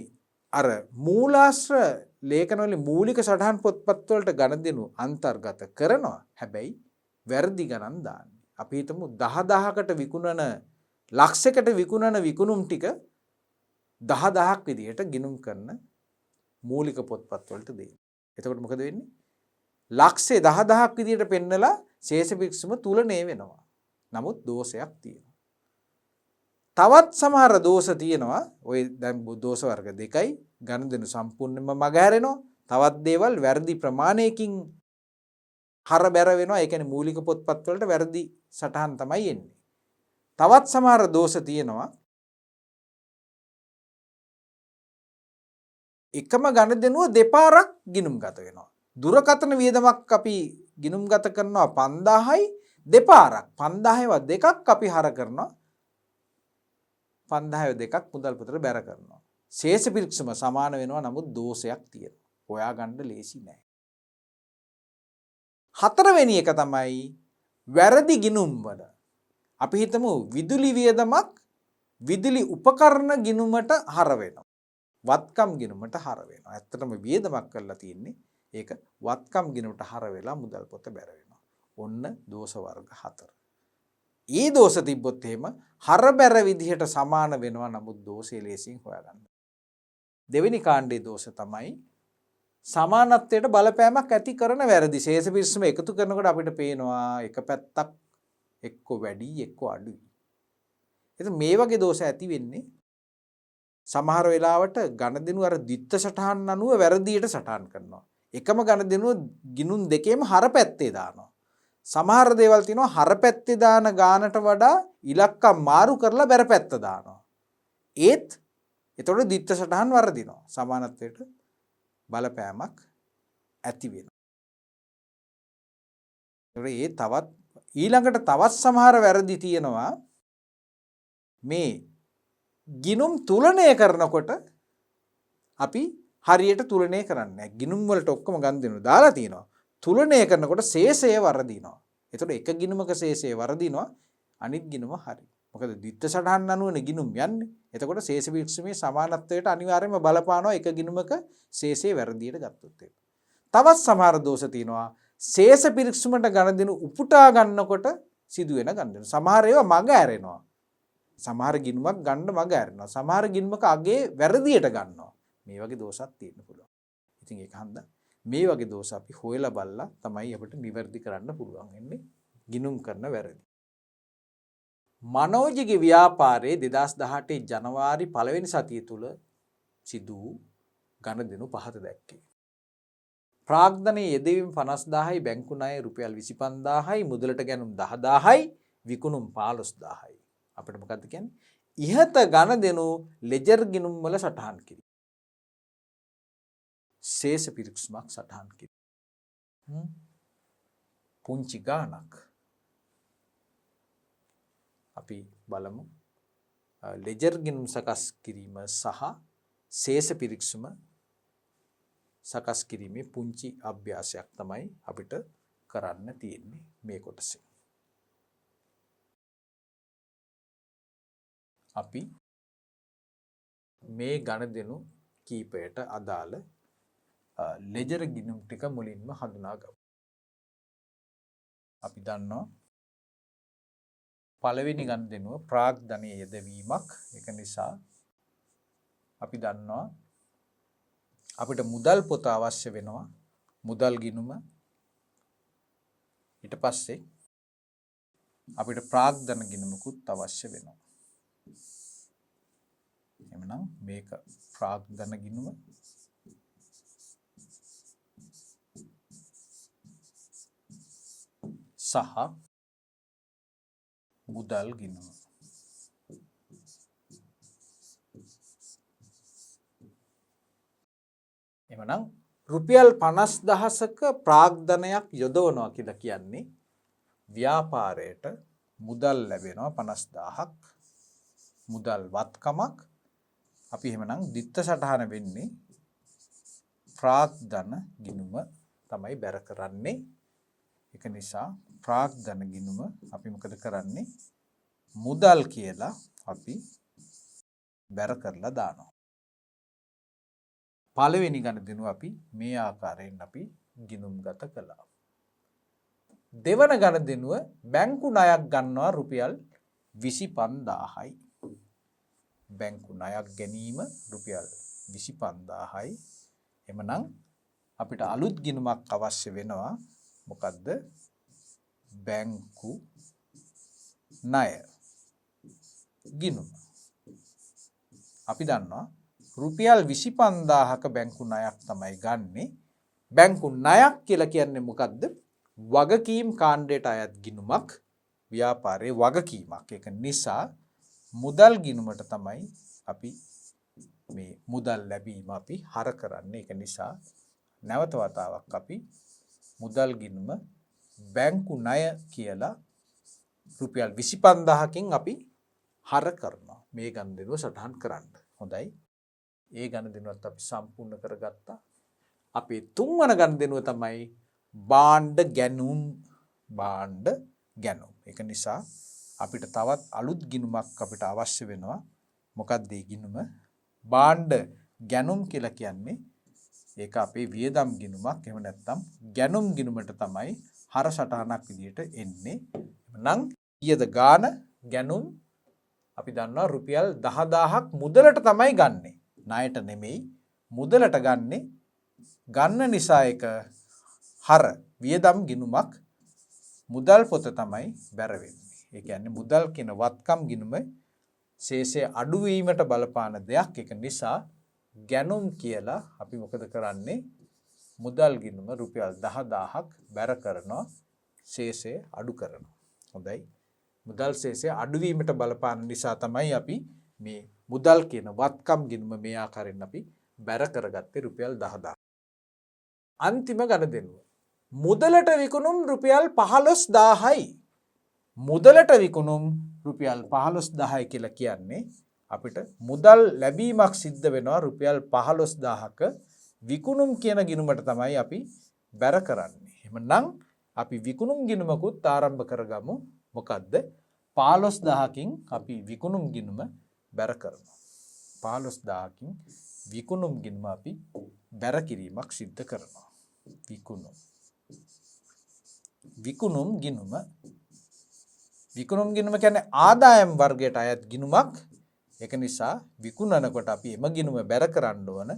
A: අර මූලාශ්‍ර ලේඛන වලින් මූලික සටහන් පොත්පත් වලට ගණදෙනු අන්තර්ගත කරනවා. හැබැයි වැරදි ගණන් දාන්නේ. අපි හිතමු 10000කට විකුණන ලක්ෂයකට විකුණන විකුණුම් ටික 10000ක් විදියට ගිණුම් කරන මූලික පොත්පත් වලට දෙන්න. එතකොට මොකද වෙන්නේ? ලක්ෂේ 10000ක් විදියට පෙන්නලා ශේෂ පිරික්සම තුලනේ වෙනවා. නමුත් දෝෂයක් තියෙනවා. තවත් සමහර දෝෂ තියෙනවා. ඔය දැන් දෝෂ වර්ග දෙකයි ගනුදෙනු සම්පූර්ණයෙන්ම මගහැරෙනවා. තවත් දේවල් වැරදි ප්‍රමාණයකින් හරබැර වෙනවා. ඒ කියන්නේ මූලික පොත්පත් වලට වැරදි සටහන් තමයි එන්නේ. තවත් සමහර දෝෂ තියෙනවා. එකම ගනුදෙනුව දෙපාරක් ගිණුම්ගත වෙනවා. දුරකථන වියදමක් අපි ගිණුම්ගත කරනවා 5000යි දෙපාරක් 5000ව දෙකක් අපි හර කරනවා 5000 දෙකක් මුදල් පොතට බැර කරනවා. ශේෂ පිරික්සම සමාන වෙනවා. නමුත් දෝෂයක් තියෙනවා. හොයා ගන්න ලේසි නෑ. හතරවෙනි එක තමයි වැරදි ගිණුම් වල. අපි හිතමු විදුලි වියදමක් විදුලි උපකරණ ගිණුමට හර වෙනවා. වත්කම් ගිණුමට හර වෙනවා. ඇත්තටම වියදමක් කරලා තියෙන්නේ ඒක වත්කම් ගිණුමට හර වෙලා මුදල් පොත බැර වෙනවා. ඔන්න දෝෂ වර්ග 4. ඒ දෝෂ තිබ්බොත් එහෙම හරබැර විදිහට සමාන වෙනවා. නමුත් දෝෂය ලේසියෙන් හොයාගන්න. දෙවෙනි කාණ්ඩයේ දෝෂ තමයි සමානත්වයට බලපෑමක් ඇති කරන වැරදි. ශේෂ පිරිසම එකතු කරනකොට අපිට පේනවා එක පැත්තක් එක්ක වැඩි එක්ක අඩුයි. ඉතින් මේ වගේ දෝෂ ඇති වෙන්නේ සමහර වෙලාවට ගණදෙනු අර ද්විත්ව සටහන් අනුව වැරදියට සටහන් කරනවා. එකම ගණදෙනුව ගිණුම් දෙකේම හර පැත්තේ දානවා. සමහර දේවල් තියෙනවා හර පැත්තේ දාන ගානට වඩා ඉලක්කම් මාරු කරලා බැර පැත්ත දානවා. ඒත් එතකොට ද්විත්ව සටහන් වර්ධිනවා. සමානත්වයට බලපෑමක් ඇති වෙනවා. ඒ තවත් ඊළඟට තවත් සමහර වැරදි තියෙනවා. මේ ගිණුම් තුලනය කරනකොට අපි හරියට තුලනය කරන්නේ නැහැ. ගිණුම් වලට ඔක්කොම ගනුදෙනු දාලා තියෙනවා. තුලනය කරනකොට ශේෂය වර්ධිනවා. එතකොට එක ගිණුමක ශේෂය වර්ධිනවා අනිත් ගිණුම හරි. මොකද ද්විත්ව සටහන් අනුවනේ ගිණුම් යන්නේ. එතකොට ශේෂ පිරික්සමේ සමානත්වයට අනිවාර්යයෙන්ම බලපානවා එක ගිණුමක ශේෂය වැරදියට ගත්තොත් ඒක. තවත් සමහර දෝෂ තියෙනවා. ශේෂ පිරික්සමට ගණදෙනු උපුටා ගන්නකොට සිදුවෙන ගණදෙනු. සමහර ඒවා මග ඇරෙනවා. සමහර ගිණුමක් ගන්න මග ඇරෙනවා. සමහර ගිණුමක අගේ වැරදියට ගන්නවා. මේ වගේ දෝෂක් තියෙන්න පුළුවන්. ඉතින් ඒක හන්දා මේ වගේ දෝෂ අපි හොයලා බලලා තමයි අපිට නිවැරදි කරන්න පුළුවන් වෙන්නේ ගිණුම් කරන වැරදි. මනෝජගේ ව්‍යාපාරයේ 2018 ජනවාරි 1 වෙනි සතිය තුල සිදු ගණදෙනු පහත දැක්කේ. ප්‍රාග්ධනයේ යෙදවීම 50000යි, බැංකු ණය රුපියල් 25000යි, මුදලට ගැනුම් 10000යි, විකුණුම් 15000යි. අපිට මොකද්ද කියන්නේ? ඉහත ගණදෙනු ලෙජර් ගිණුම් වල සටහන් කිරීම. ශේෂ පිරික්සමක් සටහන් කිරීම. පුංචි ගාණක්. අපි බලමු ලෙජර් ගිණුම් සකස් කිරීම සහ ශේෂ පිරික්සම සකස් කිරීමේ පුංචි අභ්‍යාසයක් තමයි අපිට කරන්න තියෙන්නේ මේ කොටසේ. අපි මේ ගණදෙනු කීපයට අදාළ ලෙජර් ගිණුම් ටික මුලින්ම හඳුනා ගමු. අපි දන්නවා පළවෙනි ගණදෙනුව ප්‍රාග්ධනයේ යෙදවීමක්. ඒක නිසා අපි දන්නවා අපිට මුදල් පොත අවශ්‍ය වෙනවා. මුදල් ගිණුම. ඊට පස්සේ අපිට ප්‍රාග්ධන ගිණුමකුත් අවශ්‍ය වෙනවා. එhmenan මේක ප්‍රාග්ධන ගිණුම. සහ මුදල් ගිණුම. එhmenan රුපියල් 50000ක ප්‍රාග්ධනයක් යොදවනවා කියලා කියන්නේ ව්‍යාපාරයට මුදල් ලැබෙනවා 50000ක්. මුදල් වත්කමක්. අපි එහෙමනම් ද්විත්ව සටහන වෙන්නේ ප්‍රාග්ධන ගිණුම තමයි බැර කරන්නේ. ඒක නිසා ප්‍රාග්ධන ගිණුම අපි මොකද කරන්නේ? මුදල් කියලා අපි බැර කරලා දානවා. පළවෙනි ගණදෙනුව අපි මේ ආකාරයෙන් අපි ගිණුම්ගත කළා. දෙවන ගණදෙනුව බැංකු ණයක් ගන්නවා රුපියල් 25000යි. බැංකු ණයක් ගැනීම රුපියල් 25000යි. එhmenan අපිට අලුත් ගිණුමක් අවශ්‍ය වෙනවා. මොකද්ද? බැංකු ණය ගිණුම. අපි දන්නවා රුපියල් 25000ක බැංකු ණයක් තමයි ගන්නෙ. බැංකු ණයක් කියලා කියන්නේ මොකද්ද? වගකීම් කාණ්ඩයට අයත් ගිණුමක්, ව්‍යාපාරයේ වගකීමක්. ඒක නිසා මුදල් ගිණුමට තමයි අපි මේ මුදල් ලැබීම අපි හර කරන්නේ. ඒක නිසා නැවත වතාවක් අපි මුදල් ගිණුම බැංකු ණය කියලා රුපියල් 25000කින් අපි හර කරනවා. මේ ගනුදෙනුව සටහන් කරන්න. හොඳයි. ඒ ගනුදෙනුවත් අපි සම්පූර්ණ කරගත්තා. අපේ තුන්වන ගනුදෙනුව තමයි භාණ්ඩ ගැනුම්. භාණ්ඩ ගැනුම්. ඒක නිසා අපිට තවත් අලුත් ගිණුමක් අපිට අවශ්‍ය වෙනවා. මොකක්ද ඒ ගිණුම? භාණ්ඩ ගැනුම් කියලා කියන්නේ ඒක අපේ වියදම් ගිණුමක්. එහෙම නැත්නම් ගැනුම් ගිණුමට තමයි හර සටහනක් විදිහට එන්නේ. නම් ඊයද ගාන ගැනුම් අපි දන්නවා රුපියල් 10000ක් මුදලට තමයි ගන්නෙ. ණයට නෙමෙයි මුදලට ගන්නෙ. ගන්න නිසා ඒක හර වියදම් ගිණුමක්. මුදල් පොත තමයි බැර වෙන්නේ. ඒ කියන්නේ මුදල් කියන වත්කම් ගිණුම ශේෂය අඩු වීමට බලපාන දෙයක්. ඒක නිසා ගැනුම් කියලා අපි මොකද කරන්නේ? මුදල් ගිණුම රුපියල් 10000ක් බැර කරනවා. ශේෂය අඩු කරනවා. හොඳයි. මුදල් ශේෂය අඩු වීමට බලපාන නිසා තමයි අපි මේ මුදල් කියන වත්කම් ගිණුම මේ ආකාරයෙන් අපි බැර කරගත්තේ රුපියල් 10000. අන්තිම ගනුදෙනුව මුදලට විකුණුම් රුපියල් 15000යි. මුදලට විකුණුම් රුපියල් 15000 කියලා කියන්නේ අපිට මුදල් ලැබීමක් සිද්ධ වෙනවා රුපියල් 15000ක විකුණුම් කියන ගිණුමට තමයි අපි බැර කරන්නේ. එහෙමනම් අපි විකුණුම් ගිණුමකුත් ආරම්භ කරගමු. මොකද්ද? 15000කින් අපි විකුණුම් ගිණුම බැර කරනවා. 15000කින් විකුණුම් ගිණුම අපි බැර කිරීමක් සිද්ධ කරනවා. විකුණුම් ගිණුම කියන්නේ ආදායම් වර්ගයට අයත් ගිණුමක්. ඒක නිසා විකුණනකොට අපි එම ගිණුම බැර කරන්න ඕන.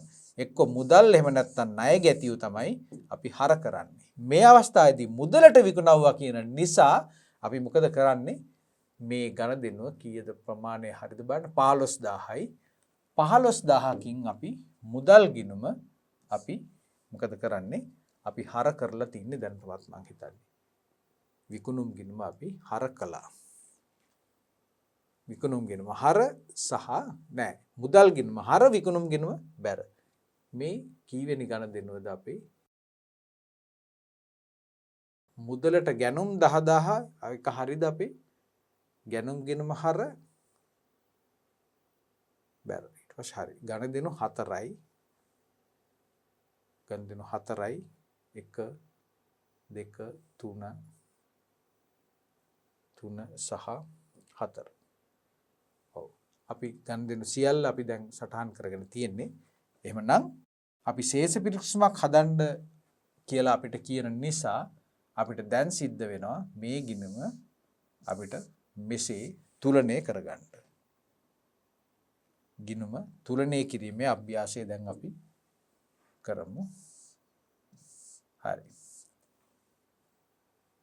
A: එක්ක මුදල් එහෙම නැත්නම් ණය ගැතියු තමයි අපි හර කරන්නේ. මේ අවස්ථාවේදී මුදලට විකුණවුවා කියන නිසා අපි මොකද කරන්නේ? මේ ගණදෙනුව කීයද ප්‍රමාණය හරිද බලන්න. 15000යි. 15000කින් අපි මුදල් ගිණුම අපි මොකද කරන්නේ? අපි හර කරලා තින්නේ දැනටවත් මං හිතන්නේ. විකුණුම් ගිණුම අපි හර කළා. විකුණුම් ගිණුම හර සහ නෑ මුදල් ගිණුම හර විකුණුම් ගිණුම බැර. මේ කීවෙනි ගණදෙනුවද අපේ? මුදලට ගැනුම් 10000 එක හරිද අපේ? ගැනුම් ගිණුම හර බැර. ඊට පස්සේ හරි. ගණදෙනු 4යි. ගණදෙනු 4යි. 1 2 3 සහ 4. ඔව්. අපි ගණදෙනු සියල්ල අපි දැන් සටහන් කරගෙන තියෙන්නේ. එහෙමනම් අපි ශේෂ පිරික්සීමක් හදන්න කියලා අපිට කියන නිසා අපිට දැන් සිද්ධ වෙනවා මේ ගිණුම අපිට මෙසේ තුලනය කරගන්න. ගිණුම තුලනය කිරීමේ අභ්‍යාසය දැන් අපි කරමු. හරි.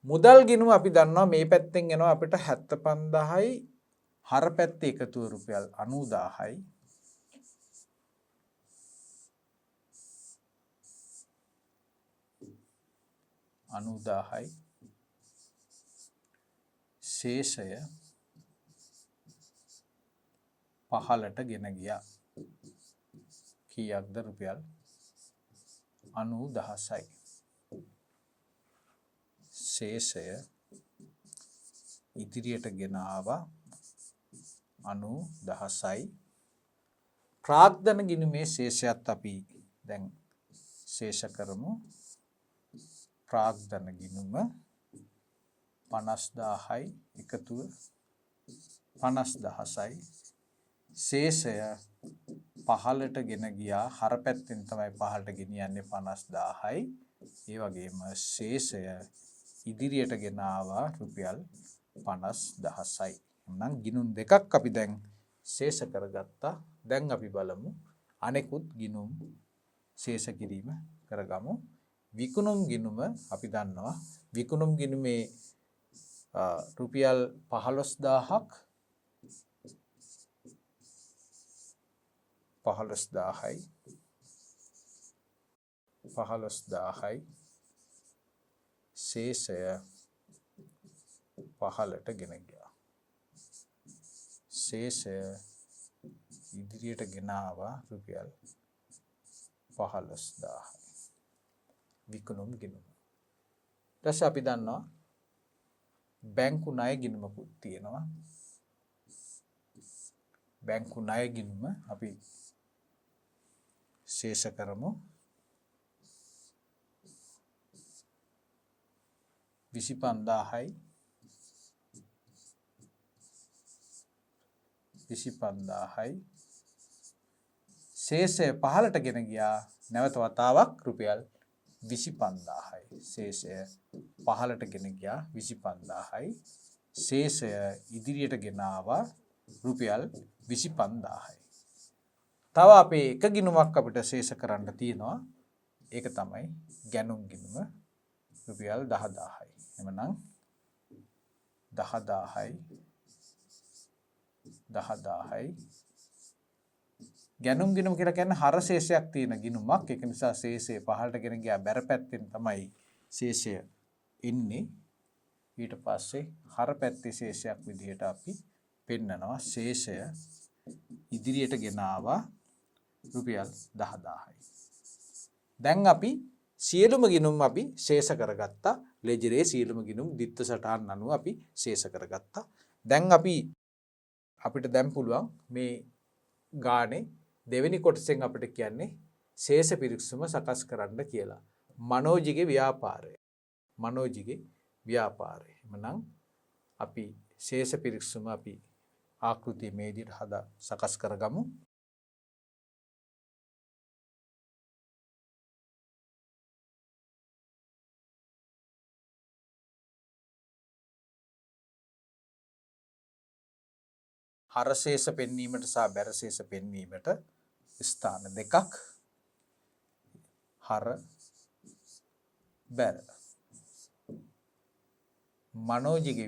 A: මුදල් ගිණුම අපි දන්නවා මේ පැත්තෙන් එනවා අපිට 75000යි. හර පැත්තේ එකතුව රුපියල් 90000යි. ශේෂය පහලට ගෙන ගියා. කීයක්ද? රුපියල් 90000යි. ශේෂය ඉදිරියට ගෙන ආවා 90000යි. ප්‍රාග්ධන ගිණුමේ ශේෂයත් අපි දැන් ශේෂ කරමු. ප්‍රාග්ධන ගිණුම 50000යි එකතුව 50000යි. ශේෂය පහලට ගෙන ගියා. හර පැත්තෙන් තමයි පහලට ගෙනියන්නේ 50000යි. ඒ වගේම ශේෂය ඉදිරියට ගෙන ආවා රුපියල් 50000යි. එහෙනම් ගිණුම් දෙකක් අපි දැන් ශේෂ කරගත්තා. දැන් අපි බලමු අනෙකුත් ගිණුම් ශේෂ කිරීම කරගමු. විකුණුම් ගිණුම අපි දන්නවා විකුණුම් ගිණුමේ රුපියල් 15000ක් 15,000යි ශේෂය 15ට ගෙන ගියා. ශේෂය ඉදිරියට ගෙන ආවා රුපියල් 15,000යි. විකුණුම් ගිණුම. ඊට පස්සේ අපි දන්නවා බැංකු ණය ගිණුමකුත් තියෙනවා. බැංකු ණය ගිණුම අපි ශේෂ කරමු. 25,000යි 25,000යි ශේෂය 15ට ගෙන ගියා. නැවත වතාවක් රුපියල් 25,000යි. ශේෂය 15ට ගෙන ගියා 25,000යි. ශේෂය ඉදිරියට ගෙන ආවා රුපියල් 25,000යි. තව අපේ එක ගිණුමක් අපිට ශේෂ කරන්න තියෙනවා. ඒක තමයි ගැනුම් ගිණුම රුපියල් 10,000යි. එමනම් 10,000යි ගැනුම් ගිණුම කියලා කියන්නේ හර ශේෂයක් තියෙන ගිණුමක්. ඒක නිසා ශේෂය 15ට ගෙන ගියා බැර පැත්තෙන් තමයි ශේෂය එන්නේ. ඊට පස්සේ හර පැත්තේ ශේෂයක් විදිහට අපි පෙන්නනවා. ශේෂය ඉදිරියට ගෙන ආවා රුපියල් 10,000යි. දැන් අපි සියලුම ගිණුම් අපි ශේෂ කරගත්තා. ලෙජරේ සියලුම ගිණුම් දිත්ත සටහන් අනුව අපි ශේෂ කරගත්තා. දැන් අපිට දැන් පුළුවන් මේ ගානේ දෙවෙනි කොටසෙන් අපිට කියන්නේ ශේෂ පිරික්සුම සකස් කරන්න කියලා. මනෝජිගේ ව්‍යාපාරය. එමනම් අපි ශේෂ පිරික්සුම අපි ආකෘතිය මේ විදිහට හදා සකස් කරගමු. හරශේෂ පෙන්වීමට සහ බැරශේෂ පෙන්වීමට ස්ථාන දෙකක්. හර බැර. මනෝජිගේ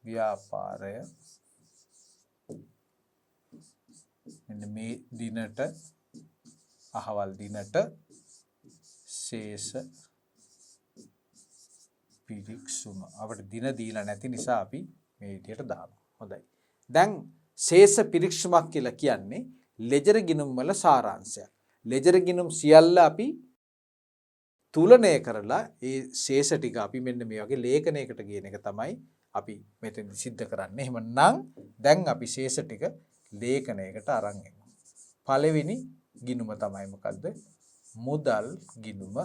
A: ව්‍යාපාරය මෙන්න මේ දිනට අහවල් දිනට ශේෂ පිරික්සුම. අපිට දින දීලා නැති නිසා අපි මේ විදිහට දානවා. හොඳයි. දැන් ශේෂ පිරික්සුමක් කියලා කියන්නේ ලෙජර් ගිණුම් වල සාරාංශයක්. ලෙජර් ගිණුම් සියල්ල අපි තුලනය කරලා ඒ ශේෂ ටික අපි මෙන්න මේ වගේ ලේඛනයකට කියන එක තමයි අපි මෙතෙන්දි සිද්ධ කරන්නේ. එහෙමනම් දැන් අපි ශේෂ ටික ලේඛනයකට අරන් එමු. පළවෙනි ගිණුම තමයි මොකද්ද? මුදල් ගිණුම.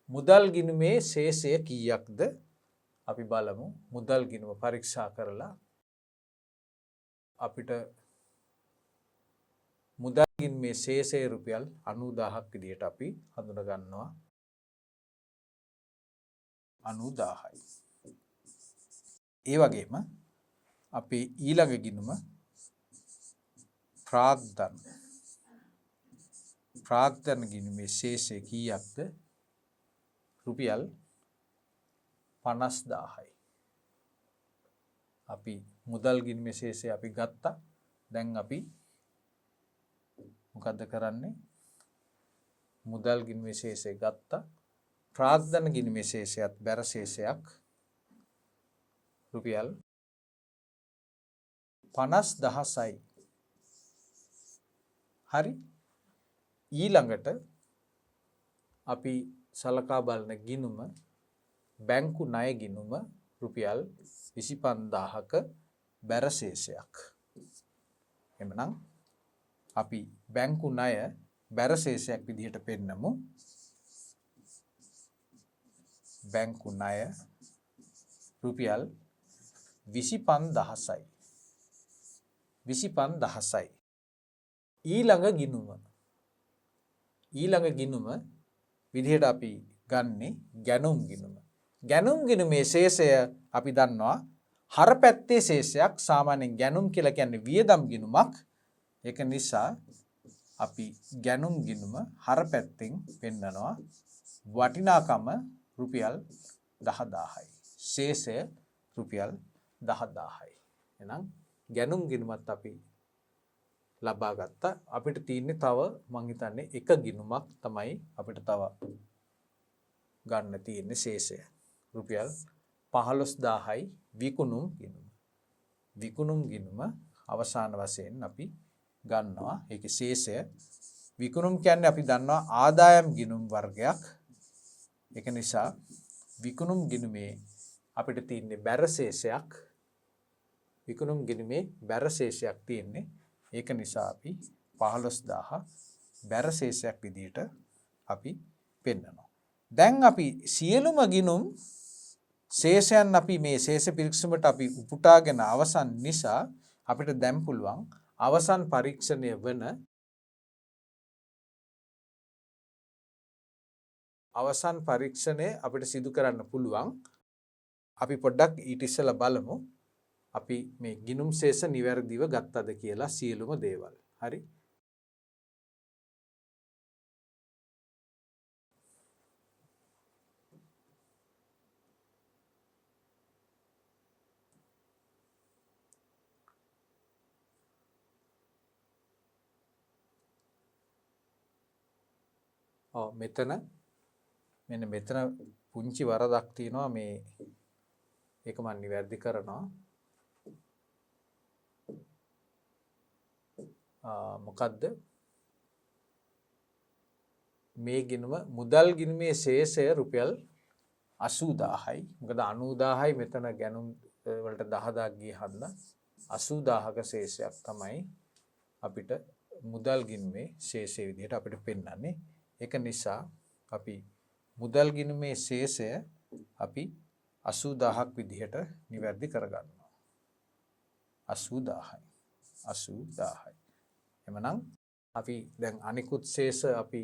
A: මුදල් ගිණුමේ ශේෂය කීයක්ද? අපි බලමු. මුදල් ගිණුම පරීක්ෂා කරලා අපිට මුදල් ගිණුමේ ශේෂය රුපියල් 90,000ක් විදිහට අපි හඳුනා ගන්නවා. 90,000යි. ඒ වගේම අපේ ඊළඟ ගිණුම ප්‍රාග්ධන ගිණුමේ ශේෂය කීයක්ද? රුපියල් 50,000යි. අපි මුදල් ගිණුමේ ශේෂය අපි ගත්තා. දැන් අපි මොකද්ද කරන්නේ? මුදල් ගිණුමේ ශේෂය ගත්තා. ප්‍රාග්ධන ගිණුමේ ශේෂයත් බැර ශේෂයක් රුපියල් 50,000යි. හරි. ඊළඟට අපි සලකා බලන ගිණුම බැංකු ණය ගිණුම රුපියල් 25,000ක බැර ශේෂයක්. එමනම් අපි බැංකු ණය බැර ශේෂයක් විදිහට පෙන්නමු. බැංකු ණය රුපියල් 25,000යි. 25,000යි. ඊළඟ ගිණුම විදිහට අපි ගන්නෙ ගැනුම් ගිණුම. ගැනුම් ගිණුමේ ශේෂය අපි දන්නවා හර පැත්තේ ශේෂයක්. සාමාන්‍යයෙන් ගැනුම් කියලා කියන්නේ වියදම් ගිණුමක්. ඒක නිසා අපි ගැනුම් ගිණුම හර පැත්තෙන් පෙන්නනවා. වටිනාකම රුපියල් 10,000යි. ශේෂය රුපියල් 10,000යි. එහෙනම් ගැනුම් ගිණුමත් අපි ලබා ගත්තා. අපිට තියෙන්නේ තව මං හිතන්නේ එක ගිණුමක් තමයි අපිට තව ගන්න තියෙන්නේ ශේෂය. රුපියල් 15,000යි විකුණුම් ගිණුම. විකුණුම් ගිණුම අවසාන වශයෙන් අපි ගන්නවා. ඒකේ ශේෂය විකුණුම් කියන්නේ අපි දන්නවා ආදායම් ගිණුම් වර්ගයක්. ඒක නිසා විකුණුම් ගිණුමේ අපිට තියෙන්නේ බැර ශේෂයක්. විකුණුම් ගිණුමේ බැර ශේෂයක් තියෙන්නේ. ඒක නිසා අපි 15,000 බැර ශේෂයක් විදිහට අපි පෙන්නනවා. දැන් අපි සියලුම ගිණුම් ශේෂයන් අපි මේ ශේෂ පිරික්සුමට අපි උපුටාගෙන අවසන් නිසා අපිට දැන් පුළුවන් අවසන් පරීක්ෂණය වන අවසන් පරීක්ෂණය අපිට සිදු කරන්න පුළුවන්. අපි පොඩ්ඩක් ඊට ඉස්සෙල්ලා බලමු අපි මේ ගිණුම් ශේෂ නිවැරදිව ගත්තද කියලා සියලුම දේවල්. හරි. මෙතන මෙන්න මෙතන පුංචි වරදක් තියෙනවා මේ ඒක මම නිවැරදි කරනවා. මොකද්ද මේ ගිණුම මුදල් ගිණුමේ ශේෂය රුපියල් 80,000යි. මොකද 90,000යි මෙතන ගැනුම් වලට 10,000ක් ගිය හන්දා 80,000ක ශේෂයක් තමයි අපිට මුදල් ගිණුමේ ශේෂය විදිහට අපිට පෙන්වන්නේ. ඒක නිසා අපි මුදල් ගිණුමේ ශේෂය අපි 80,000ක් විදිහට නිවැරදි කරගන්නවා. 80,000යි. 80,000යි. එමනම් අපි දැන් අනිකුත් ශේෂ අපි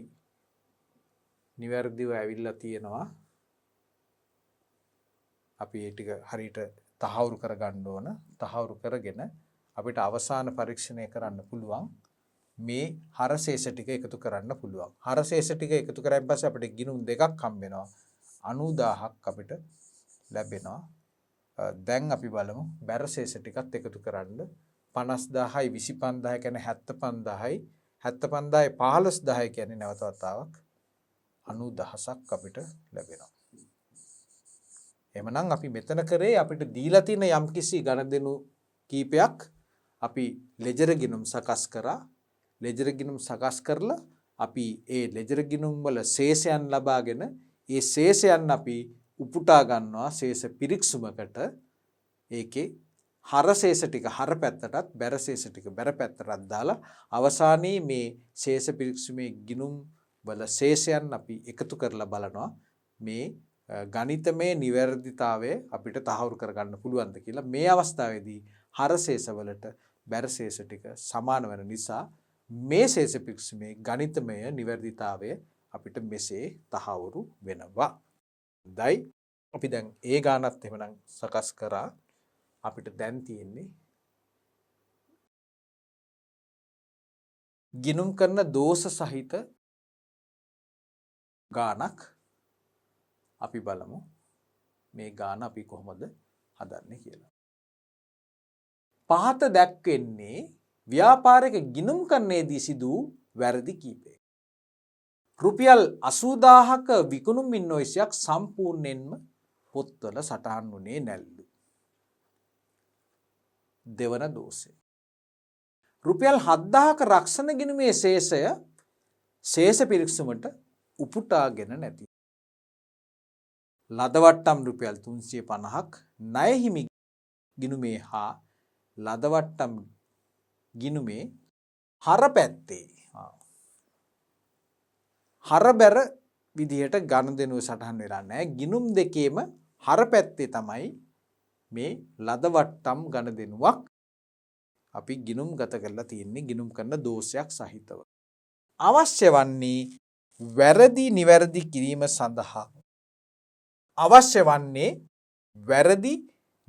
A: නිවැරදිව ඇවිල්ලා තියෙනවා. අපි ඒ ටික හරියට තහවුරු කරගන්න ඕන. තහවුරු කරගෙන අපිට අවසාන පරීක්ෂණය කරන්න පුළුවන්. මේ හරශේෂ ටික එකතු කරන්න පුළුවන්. හරශේෂ ටික එකතු කරායින් පස්සේ අපිට ගිණුම් දෙකක් හම්බ වෙනවා. 90,000ක් අපිට ලැබෙනවා. දැන් අපි බලමු බැරශේෂ ටිකත් එකතු කරන්න. 50,000යි 25,000 කියන්නේ 75,000යි 75,000යි 15,000 කියන්නේ නැවත වතාවක් 90,000ක් අපිට ලැබෙනවා. එhmenan අපි මෙතන කරේ අපිට දීලා තියෙන යම්කිසි ගණදෙනු කීපයක් අපි ලෙජර් ගිණුම් සකස් කරා. ලෙජර් ගිණුම් සකස් කරලා අපි ඒ ලෙජර් ගිණුම් වල ශේෂයන් ලබාගෙන ඒ ශේෂයන් අපි උපුටා ගන්නවා ශේෂ පිරික්සුමකට. ඒකේ හර ශේෂ ටික හර පැත්තටත් බැර ශේෂ ටික බැර පැත්තටත් දාලා අවසානයේ මේ ශේෂ පිරික්සුමේ ගිණුම් වල ශේෂයන් අපි එකතු කරලා බලනවා මේ ගණිතමය නිවැරදිතාවය අපිට තහවුරු කරගන්න පුළුවන්ද කියලා. මේ අවස්ථාවේදී හර ශේෂ වලට බැර ශේෂ ටික සමාන වෙන නිසා මේ ශේෂ පිරික්සුමේ ගණිතමය නිවැරදිතාවය අපිට මෙසේ තහවුරු වෙනවා. දැයි අපි දැන් ඒ ගානත් එහෙමනම් සකස් කරා. අපිට දැන් තියෙන්නේ ගිණුම් කරන දෝෂ සහිත ගානක්. අපි බලමු මේ ගාන අපි කොහොමද හදන්නේ කියලා. පහත දැක්වෙන්නේ ව්‍යාපාරික ගිණුම් කරන්නේදී සිදු වැරදි කීපයක්. රුපියල් 80,000ක විකුණුම් ඉන්වොයිසයක් සම්පූර්ණයෙන්ම පොත්වල සටහන් වුණේ නැල්ලු. දෙවන දෝෂය. රුපියල් 7,000ක රක්ෂණ ගිණුමේ ශේෂය ශේෂ පිරික්සුමට උපුටාගෙන නැති. ලදවට්ටම් රුපියල් 350ක් ණය හිමි ගිණුමේ හා ලදවට්ටම් ගිණුමේ හර පැත්තේ හර බැර විදිහට ගනුදෙනුව සටහන් වෙලා නැහැ. ගිණුම් දෙකේම හර පැත්තේ තමයි මේ ලදවට්ටම් ගනුදෙනුවක් අපි ගිණුම් ගත කරලා තියෙන්නේ ගිණුම් කරන දෝෂයක් සහිතව. අවශ්‍ය වන්නේ වැරදි නිවැරදි කිරීම සඳහා අවශ්‍ය වන්නේ වැරදි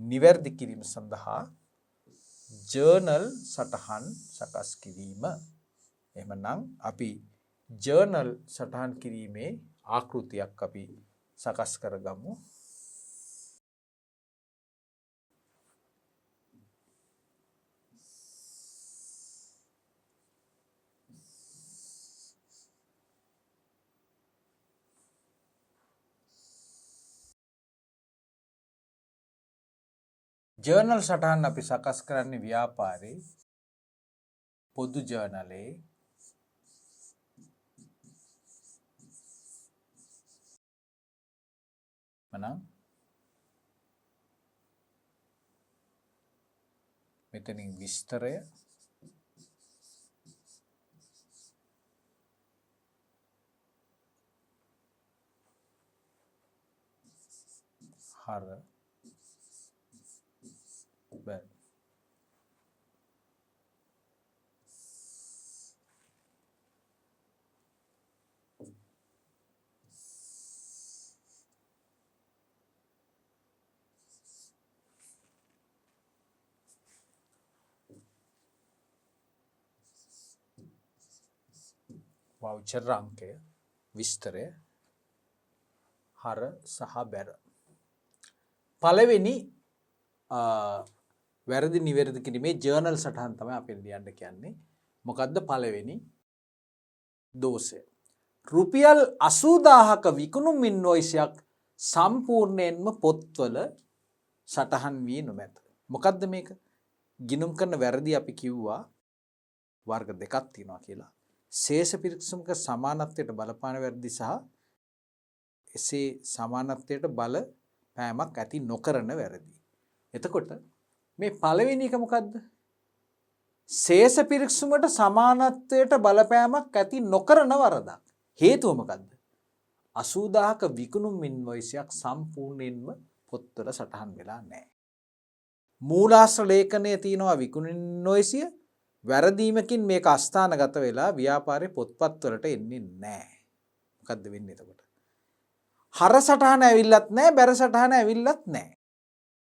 A: නිවැරදි කිරීම සඳහා ජර්නල් සටහන් සකස් කිරීම. එහෙමනම් අපි ජර්නල් සටහන් කිරීමේ ආකෘතියක් අපි සකස් කරගමු. ජර්නල් සටහන් අපි සකස් කරන්නේ ව්‍යාපාරේ පොදු ජර්නලේ මනම් මෙතනින් විස්තරය හර බැ වවුචර් අංකය විස්තරය හර සහ බැර පළවෙනි වැරදි නිවැරදි කිරීමේ ජර්නල් සටහන් තමයි අපි ලියන්න කියන්නේ. මොකද්ද පළවෙනි දෝෂය? රුපියල් 80000ක විකුණුම් ඉන්වොයිසයක් සම්පූර්ණයෙන්ම පොත්වල සටහන් වී නොමැත. මොකද්ද මේක? ගිණුම් කරන වැරදි අපි කිව්වා වර්ග දෙකක් තියෙනවා කියලා. ශේෂ පිරික්සමක සමානත්වයට බලපාන වැරදි සහ එසේ සමානත්වයට බලපෑමක් ඇති නොකරන වැරදි. එතකොට මේ පළවෙනි එක මොකද්ද? ශේෂ පිරික්සමට සමානත්වයට බලපෑමක් ඇති නොකරන වරදක්. හේතුව මොකද්ද? 80000ක විකුණුම් ඉන්වොයිසයක් සම්පූර්ණයෙන්ම පොත්වල සටහන් වෙලා නැහැ. මූලාශ්‍ර ලේඛනයේ තියෙනවා විකුණුම් ඉන්වොයිසිය වැරදීමකින් මේක අස්ථානගත වෙලා ව්‍යාපාරේ පොත්පත්වලට එන්නේ නැහැ. මොකද්ද වෙන්නේ එතකොට? හර සටහන ඇවිල්ලත් නැහැ, බැර සටහන ඇවිල්ලත් නැහැ.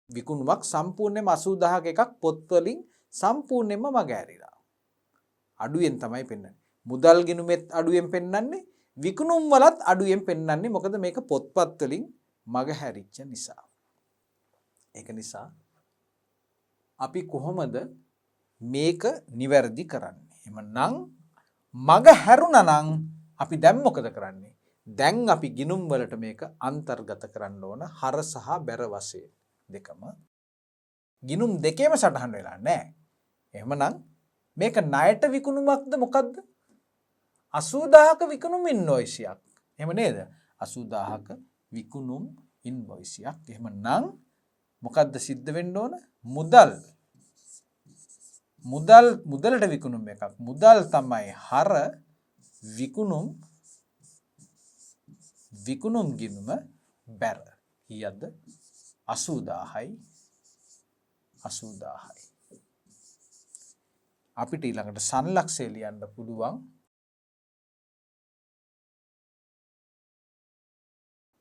A: විකුණුමක් සම්පූර්ණයෙන්ම 80000ක එකක් පොත්වලින් සම්පූර්ණයෙන්ම මග ඇරිලා. අඩුවෙන් තමයි පෙන්වන්නේ. මුදල් ගිණුමෙත් අඩුවෙන් පෙන්වන්නේ, විකුණුම් වලත් අඩුවෙන් පෙන්වන්නේ. මොකද මේක පොත්පත් වලින් මග හැරිච්ච නිසා. ඒක නිසා අපි කොහොමද මේක නිවැරදි කරන්නේ? එමනම් මග හැරුණා නම් අපි දැන් මොකද කරන්නේ? දැන් අපි ගිණුම් වලට මේක අන්තර්ගත කරන්න ඕන හර සහ බැර වශයෙන්. දෙකම ගිණුම් දෙකේම සටහන් වෙලා නැහැ. එහෙමනම් මේක ණයට විකුණුමක්ද මොකද්ද? 80000ක විකුණුම් ඉන්වොයිසියක්. එහෙම නේද? 80000ක විකුණුම් ඉන්වොයිසියක්. එහෙමනම් මොකද්ද සිද්ධ වෙන්න ඕන? මුදලට විකුණුම් එකක්. මුදල් තමයි හර විකුණුම් ගිණුම බැර. ඊයද්ද 80000යි. අපිට ඊළඟට සන්ලක්ෂය ලියන්න පුළුවන්.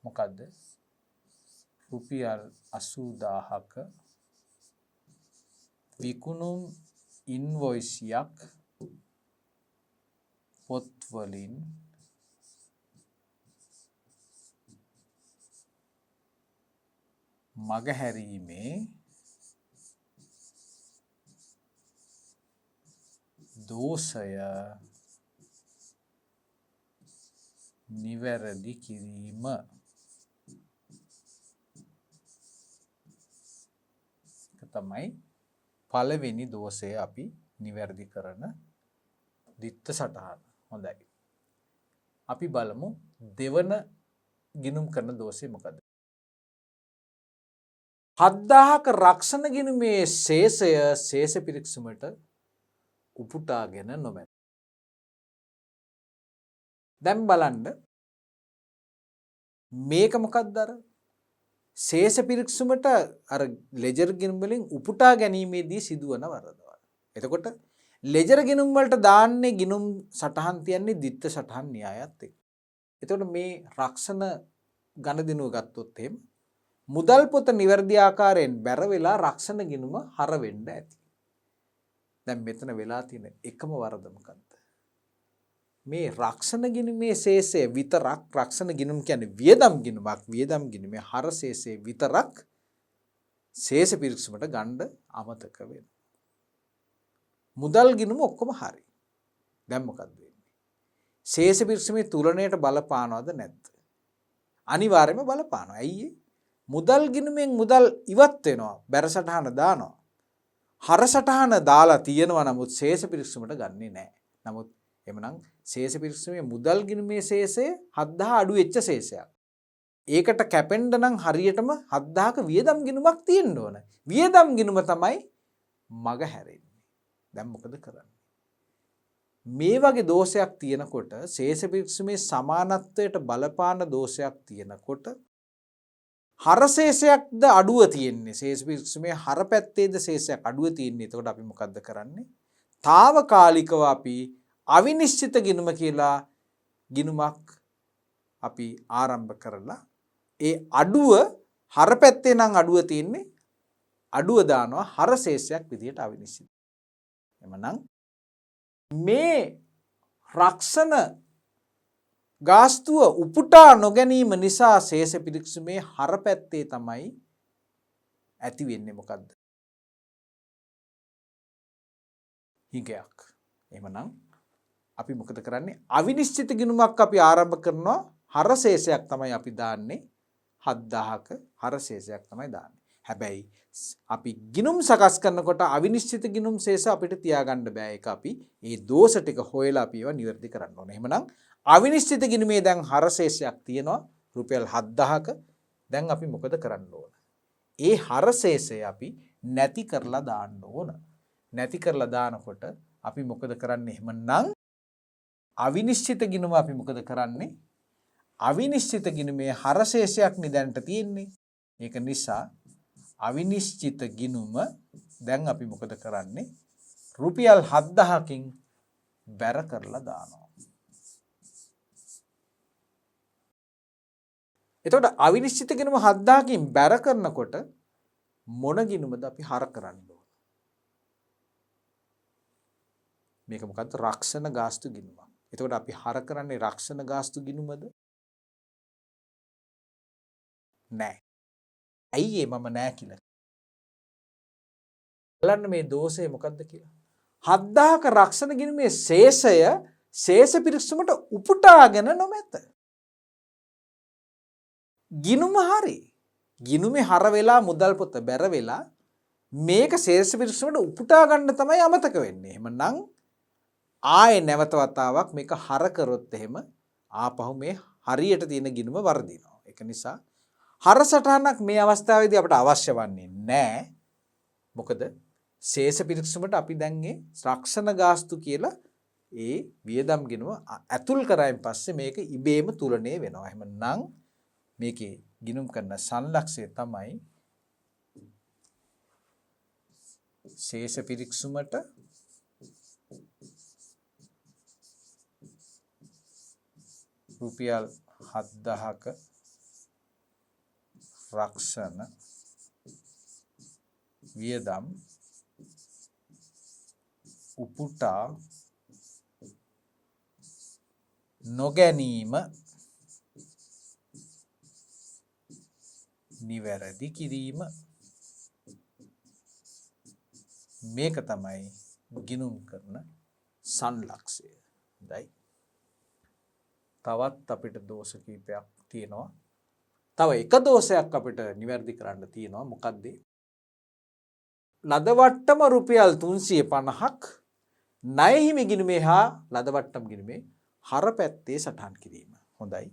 A: මොකද්ද? රුපියල් 80000ක විකුණුම් ඉන්වොයිසියක් පොත්වලින් මගහැරීමේ දෝෂය නිවැරදි කිරීම. තමයි පළවෙනි දෝෂය අපි නිවැරදි කරන දිත්ත සටහන. හොඳයි. අපි බලමු දෙවන ගිණුම් කරන දෝෂය මොකද? 7000ක රක්ෂණ ගිණුමේ ශේෂය ශේෂ පිරික්සමට උපුටාගෙන නොමැත. දැන් බලන්න මේක මොකක්ද? අර ශේෂ පිරික්සමට අර ලෙජර් ගිණුම් වලින් උපුටා ගැනීමේදී සිදුවන වරදවල්. එතකොට ලෙජර් ගිණුම් වලට දාන්නේ ගිණුම් සටහන් තියන්නේ දිත්ත සටහන් න්‍යායත් එක්ක. එතකොට මේ රක්ෂණ ගණදිනුව ගත්තොත් එහෙම මුදල් පොත නිවැරදි ආකාරයෙන් බැර වෙලා රක්ෂණ ගිණුම හර වෙන්න ඇති. දැන් මෙතන වෙලා තියෙන එකම වරද මොකද්ද? මේ රක්ෂණ ගිණුමේ ශේෂය විතරක්, රක්ෂණ ගිණුම කියන්නේ වියදම් ගිණුමක්, වියදම් ගිණුමේ හර ශේෂය විතරක් ශේෂ පිරික්සමට ගන්න අමතක වෙනවා. මුදල් ගිණුම ඔක්කොම හරි. දැන් මොකද වෙන්නේ? ශේෂ පිරික්සමේ තුලණයට බලපානවද නැද්ද? අනිවාර්යයෙන්ම බලපානවා. ඇයි? මුදල් ගිණුමෙන් මුදල් ඉවත් වෙනවා. බැර සටහන දානවා. හර සටහන දාලා තියෙනවා නමුත් ශේෂ පිරික්සුමට ගන්නෙ නැහැ. නමුත් එමනම් ශේෂ පිරික්සුමේ මුදල් ගිණුමේ ශේෂය 7000 අඩු වෙච්ච ශේෂයක්. ඒකට කැපෙන්න නම් හරියටම 7000ක වියදම් ගිණුමක් තියෙන්න ඕන. වියදම් ගිණුම තමයි මග හැරෙන්නේ. දැන් මොකද කරන්නේ? මේ වගේ දෝෂයක් තියෙනකොට ශේෂ පිරික්සුමේ සමානත්වයට බලපාන දෝෂයක් තියෙනකොට හර ශේෂයක්ද අඩුව තියෙන්නේ. ශේෂ පිරික්සුමේ හර පැත්තේද ශේෂයක් අඩුව තියෙන්නේ. එතකොට අපි මොකද්ද කරන්නේ? తాවකාලිකව අපි අවිනිශ්චිත ගිණුම කියලා ගිණුමක් අපි ආරම්භ කරලා ඒ අඩුව හර පැත්තේ නම් අඩුව තියෙන්නේ අඩුව දානවා හර ශේෂයක් විදියට අවිනිශ්චිත. එමනම් මේ රක්ෂණ ගාස්තුව උපුටා නොගැනීම නිසා ශේෂ පිරික්සුමේ හර පැත්තේ තමයි ඇති වෙන්නේ මොකද්ද? හිගයක්. එහෙමනම් අපි මොකද කරන්නේ? අවිනිශ්චිත ගිණුමක් අපි ආරම්භ කරනවා. හර ශේෂයක් තමයි අපි දාන්නේ 7000ක හර ශේෂයක් තමයි දාන්නේ. හැබැයි අපි ගිණුම් සකස් කරනකොට අවිනිශ්චිත ගිණුම් ශේෂ අපිට තියාගන්න බෑ. ඒක අපි ඒ දෝෂ ටික හොයලා අපි ඒවා නිවැරදි කරන්න ඕනේ. එහෙමනම් අවිනිශ්චිත ගිණුමේ දැන් හර ශේෂයක් තියෙනවා රුපියල් 7000ක. දැන් අපි මොකද කරන්න ඕන? ඒ හර ශේෂය අපි නැති කරලා දාන්න ඕන. නැති කරලා දානකොට අපි මොකද කරන්නේ? එහෙමනම් අවිනිශ්චිත ගිණුම අපි මොකද කරන්නේ? අවිනිශ්චිත ගිණුමේ හර ශේෂයක් නිදන්ට තියෙන්නේ. ඒක නිසා අවිනිශ්චිත ගිණුම දැන් අපි මොකද කරන්නේ? රුපියල් 7000කින් බැර කරලා දානවා. එතකොට අවිනිශ්චිත ගිණුම 7000කින් බැර කරනකොට මොන ගිණුමද අපි හර කරන්න ඕන? මේක මොකද්ද? රක්ෂණ ගාස්තු ගිණුමක්. එතකොට අපි හර කරන්නේ රක්ෂණ ගාස්තු ගිණුමද? නෑ. ඇයි ඒ මම නෑ කියලා? බලන්න මේ දෝෂය මොකද්ද කියලා. 7000ක රක්ෂණ ගිණුමේ ශේෂය ශේෂ පිරික්සුමට උපුටාගෙන නොමැත. ගිණුම හරි. ගිණුමේ හර වෙලා මුදල් පොත බැර වෙලා මේක ශේෂ පිරික්සුමට උපුටා ගන්න තමයි අමතක වෙන්නේ. එහෙමනම් ආයේ නැවත වතාවක් මේක හර කරොත් එහෙම ආපහු මේ හරියට තියෙන ගිණුම වර්ධිනවා. ඒක නිසා හර සටහනක් මේ අවස්ථාවේදී අපට අවශ්‍ය වන්නේ නැහැ. මොකද ශේෂ පිරික්සුමට අපි දැන් ඒ රක්ෂණ ගාස්තු කියලා ඒ වියදම් ගිණුම ඇතුල් කරායින් පස්සේ මේක ඉබේම තුලණය වෙනවා. එහෙමනම් මේකේ ගිණුම් කරන සංලක්ෂය තමයි ශේෂ පිරික්සුමට රුපියල් 7000ක රක්ෂණ වියදම් උපුටා නොගැනීම නිවැරදි කිරීම. මේක තමයි ගිණුම් කරන සංලක්ෂය. හොඳයි. තවත් අපිට දෝෂ කීපයක් තියෙනවා. තව එක දෝෂයක් අපිට නිවැරදි කරන්න තියෙනවා. මොකද්ද? ලද වට්ටම රුපියල් 350ක් ණය හිමි ගිණුමේ හා ලද වට්ටම් ගිණුමේ හර පැත්තේ සටහන් කිරීම. හොඳයි.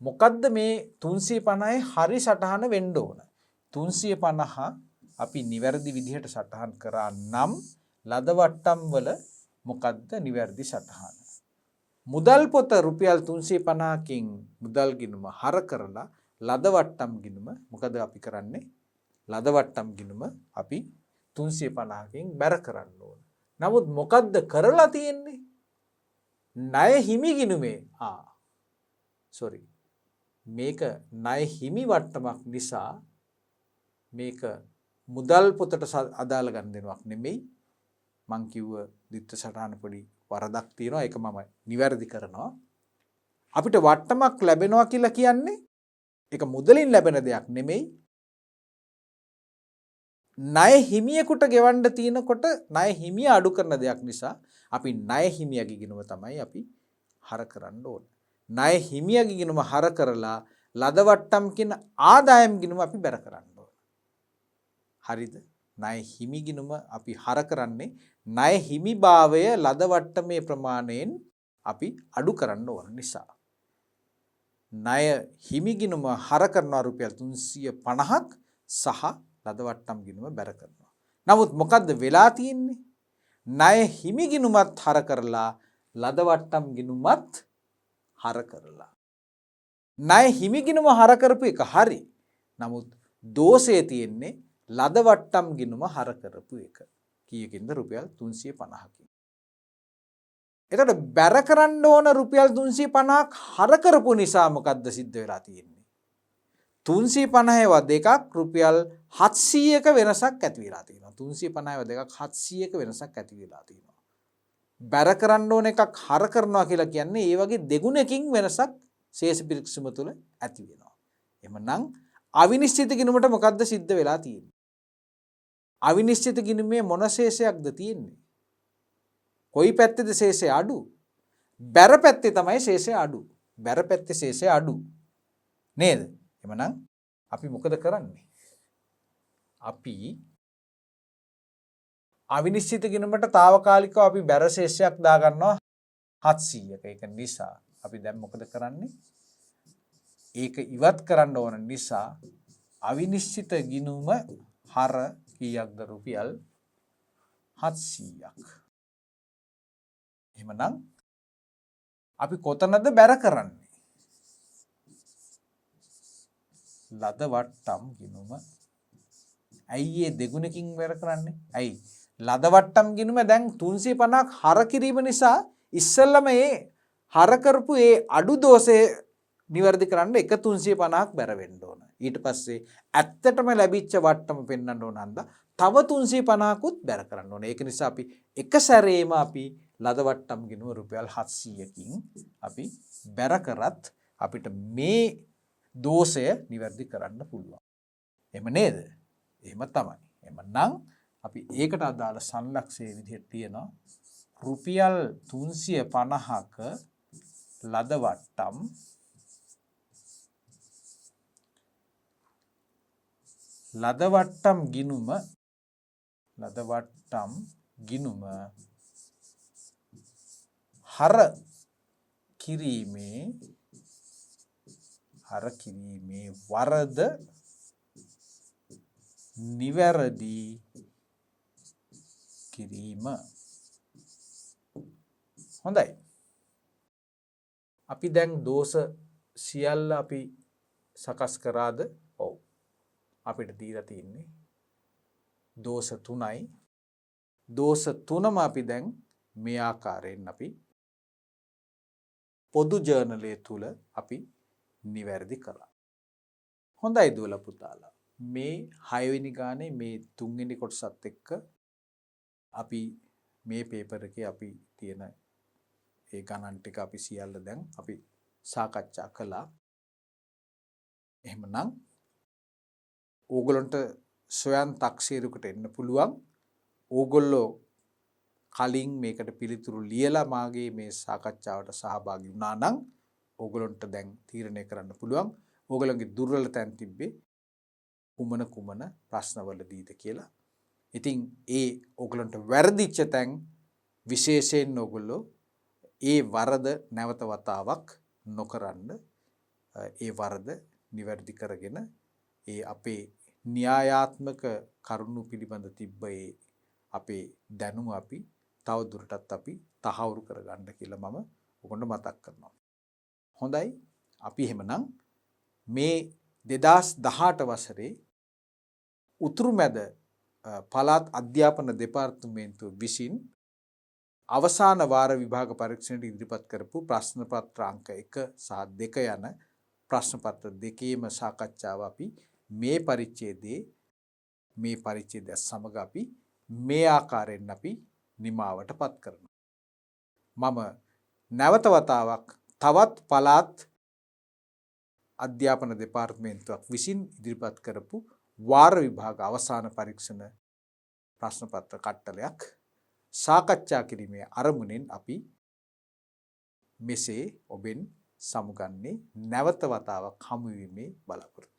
A: මොකද්ද මේ 350ේ හරි සටහන වෙන්න ඕන? 350 අපි නිවැරදි විදිහට සටහන් කරා නම් ලද වට්ටම් වල මොකද්ද නිවැරදි සටහන? මුදල් පොත රුපියල් 350කින් මුදල් ගිණුම හර කරලා ලද වට්ටම් ගිණුම මොකද අපි කරන්නේ? ලද වට්ටම් ගිණුම අපි 350කින් බැර කරන්න ඕන. නමුත් මොකද්ද කරලා තියෙන්නේ? ණය හිමි ගිණුමේ මේක ණය හිමි වට්ටමක් නිසා මේක මුදල් පොතට අදාළ ගනුදෙනුවක් නෙමෙයි. මං කිව්ව දිත්ත සටහන පොඩි වරදක් තියෙනවා. ඒක මම නිවැරදි කරනවා. අපිට වට්ටමක් ලැබෙනවා කියලා කියන්නේ ඒක මුදලින් ලැබෙන දෙයක් නෙමෙයි. ණය හිමියෙකුට ගෙවන්න තියෙනකොට ණය හිමිය අඩු කරන දෙයක් නිසා අපි ණය හිමියගේ ගිණුම තමයි අපි හර කරන්න ඕන. ණය හිමියගේ ගිණුම හර කරලා ලද වට්ටම් කියන ආදායම් ගිණුම අපි බැර කරන්න ඕන. හරිද? ණය හිමි ගිණුම අපි හර කරන්නේ ණය හිමිභාවය ලද වට්ටමේ ප්‍රමාණයෙන් අපි අඩු කරන්න ඕන නිසා. ණය හිමි ගිණුම හර කරනවා රුපියල් 350ක් සහ ලද වට්ටම් ගිණුම බැර කරනවා. නමුත් මොකද්ද වෙලා තියෙන්නේ? ණය හිමි ගිණුමත් හර කරලා ලද වට්ටම් ගිණුමත් හර කරලා. ණය හිමි ගිණුම හර කරපු එක හරි. නමුත් දෝෂය තියෙන්නේ ලද වට්ටම් ගිණුම හර කරපු එක. කීයකින්ද? රුපියල් 350කින්. එතකොට බැර කරන්න ඕන රුපියල් 350ක් හර කරපු නිසා මොකද්ද සිද්ධ වෙලා තියෙන්නේ? 350ව දෙකක් රුපියල් 700ක වෙනසක් ඇති වෙලා තියෙනවා. 350ව දෙකක් 700ක වෙනසක් ඇති වෙලා තියෙනවා. බැර කරන්න ඕන එකක් හර කරනවා කියලා කියන්නේ ඒ වගේ දෙගුණකින් වෙනසක් ශේෂ පිරික්සම තුළ ඇති වෙනවා. එhmenan අවිනිශ්චිත ගිණුමට මොකද්ද සිද්ධ වෙලා තියෙන්නේ? අවිනිශ්චිත ගිණුමේ මොන ශේෂයක්ද තියෙන්නේ? කොයි පැත්තේද ශේෂය අඩු? බැර පැත්තේ තමයි ශේෂය අඩු. බැර පැත්තේ ශේෂය අඩු. නේද? එhmenan අපි මොකද කරන්නේ? අපි අවිනිශ්චිත ගිණුමට తాවකාලිකව අපි බැර ශේෂයක් දා ගන්නවා 700ක. ඒක නිසා අපි දැන් මොකද කරන්නේ? ඒක ඉවත් කරන්න ඕන නිසා අවිනිශ්චිත ගිණුම හර කීයක්ද? රුපියල් 700ක්. එහෙමනම් අපි කොතනද බැර කරන්නේ? ලද වට්ටම් ගිණුම. ඇයි ඒ දෙගුණකින් බැර කරන්නේ? ඇයි? ලද වට්ටම් ගිණුම දැන් 350ක් හර කිරීම නිසා ඉස්සෙල්ලම ඒ හර කරපු ඒ අඩු දෝෂය නිවැරදි කරන්න එක 350ක් බැර වෙන්න ඕන. ඊට පස්සේ ඇත්තටම ලැබිච්ච වට්ටම පෙන්වන්න ඕන හන්ද තව 350කුත් බැර කරන්න ඕන. ඒක නිසා අපි එක සැරේම අපි ලද වට්ටම් ගිණුම රුපියල් 700කින් අපි බැර කරත් අපිට මේ දෝෂය නිවැරදි කරන්න පුළුවන්. එහෙම නේද? එහෙම තමයි. එහෙමනම් අපි ඒකට අදාළ සංලක්ෂයේ විදිහට තියෙනවා රුපියල් 350ක ලද වට්ටම් ගිණුම හර කිරීමේ වරද නිවැරදි කිරීම. හොඳයි. අපි දැන් දෝෂ සියල්ල අපි සකස් කරාද? ඔව්. අපිට දීලා තියෙන්නේ දෝෂ 3යි. දෝෂ 3ම අපි දැන් මේ ආකාරයෙන් අපි පොදු ජර්නලය තුල අපි නිවැරදි කළා. හොඳයි දුවලා පුතාලා. මේ 6 වෙනි ගානේ මේ 3 වෙනි කොටසත් එක්ක අපි මේ පේපර් එකේ අපි තියෙන ඒ ගණන් ටික අපි සියල්ල දැන් අපි සාකච්ඡා කළා. එහෙමනම් ඕගොල්ලන්ට සොයන් තක්සේරුකට එන්න පුළුවන්. ඕගොල්ලෝ කලින් මේකට පිළිතුරු ලියලා මාගේ මේ සාකච්ඡාවට සහභාගී වුණා නම් ඕගොල්ලන්ට දැන් තීරණය කරන්න පුළුවන් ඕගොල්ලන්ගේ දුර්වල තැන් තිබ්බේ කුමන ප්‍රශ්නවලදීද කියලා. ඉතින් ඒ ඕගොල්ලන්ට වැරදිච්ච තැන් විශේෂයෙන් ඕගොල්ලෝ ඒ වරද නැවත වතාවක් නොකරන්න ඒ වරද නිවැරදි කරගෙන ඒ අපේ න්‍යායාත්මක කරුණු පිළිබඳ තිබ්බ ඒ අපේ දැනුම අපි තව දුරටත් අපි තහවුරු කරගන්න කියලා මම ඔයගොල්ලන්ට මතක් කරනවා. හොඳයි. අපි එහෙමනම් මේ 2018 වසරේ උතුරු මැද පළාත් අධ්‍යාපන දෙපාර්තමේන්තුව විසින් අවසාන වාර විභාග පරීක්ෂණයට ඉදිරිපත් කරපු ප්‍රශ්න පත්‍ර අංක 1 සහ 2 යන ප්‍රශ්න පත්‍ර දෙකේම සාකච්ඡාව අපි මේ පරිච්ඡේදය සමග අපි මේ ආකාරයෙන් අපි නිමාවටපත් කරනවා. මම නැවත වතාවක් තවත් පළාත් අධ්‍යාපන දෙපාර්තමේන්තුවක් විසින් ඉදිරිපත් කරපු වාර විභාග අවසාන පරීක්ෂණ ප්‍රශ්න පත්‍ර කට්ටලයක් සාකච්ඡා කිරීමේ අරමුණෙන් අපි මෙසේ ඔබෙන් සමුගන්නේ නැවත වතාවක් හමුවීමේ බලාපොරොත්තු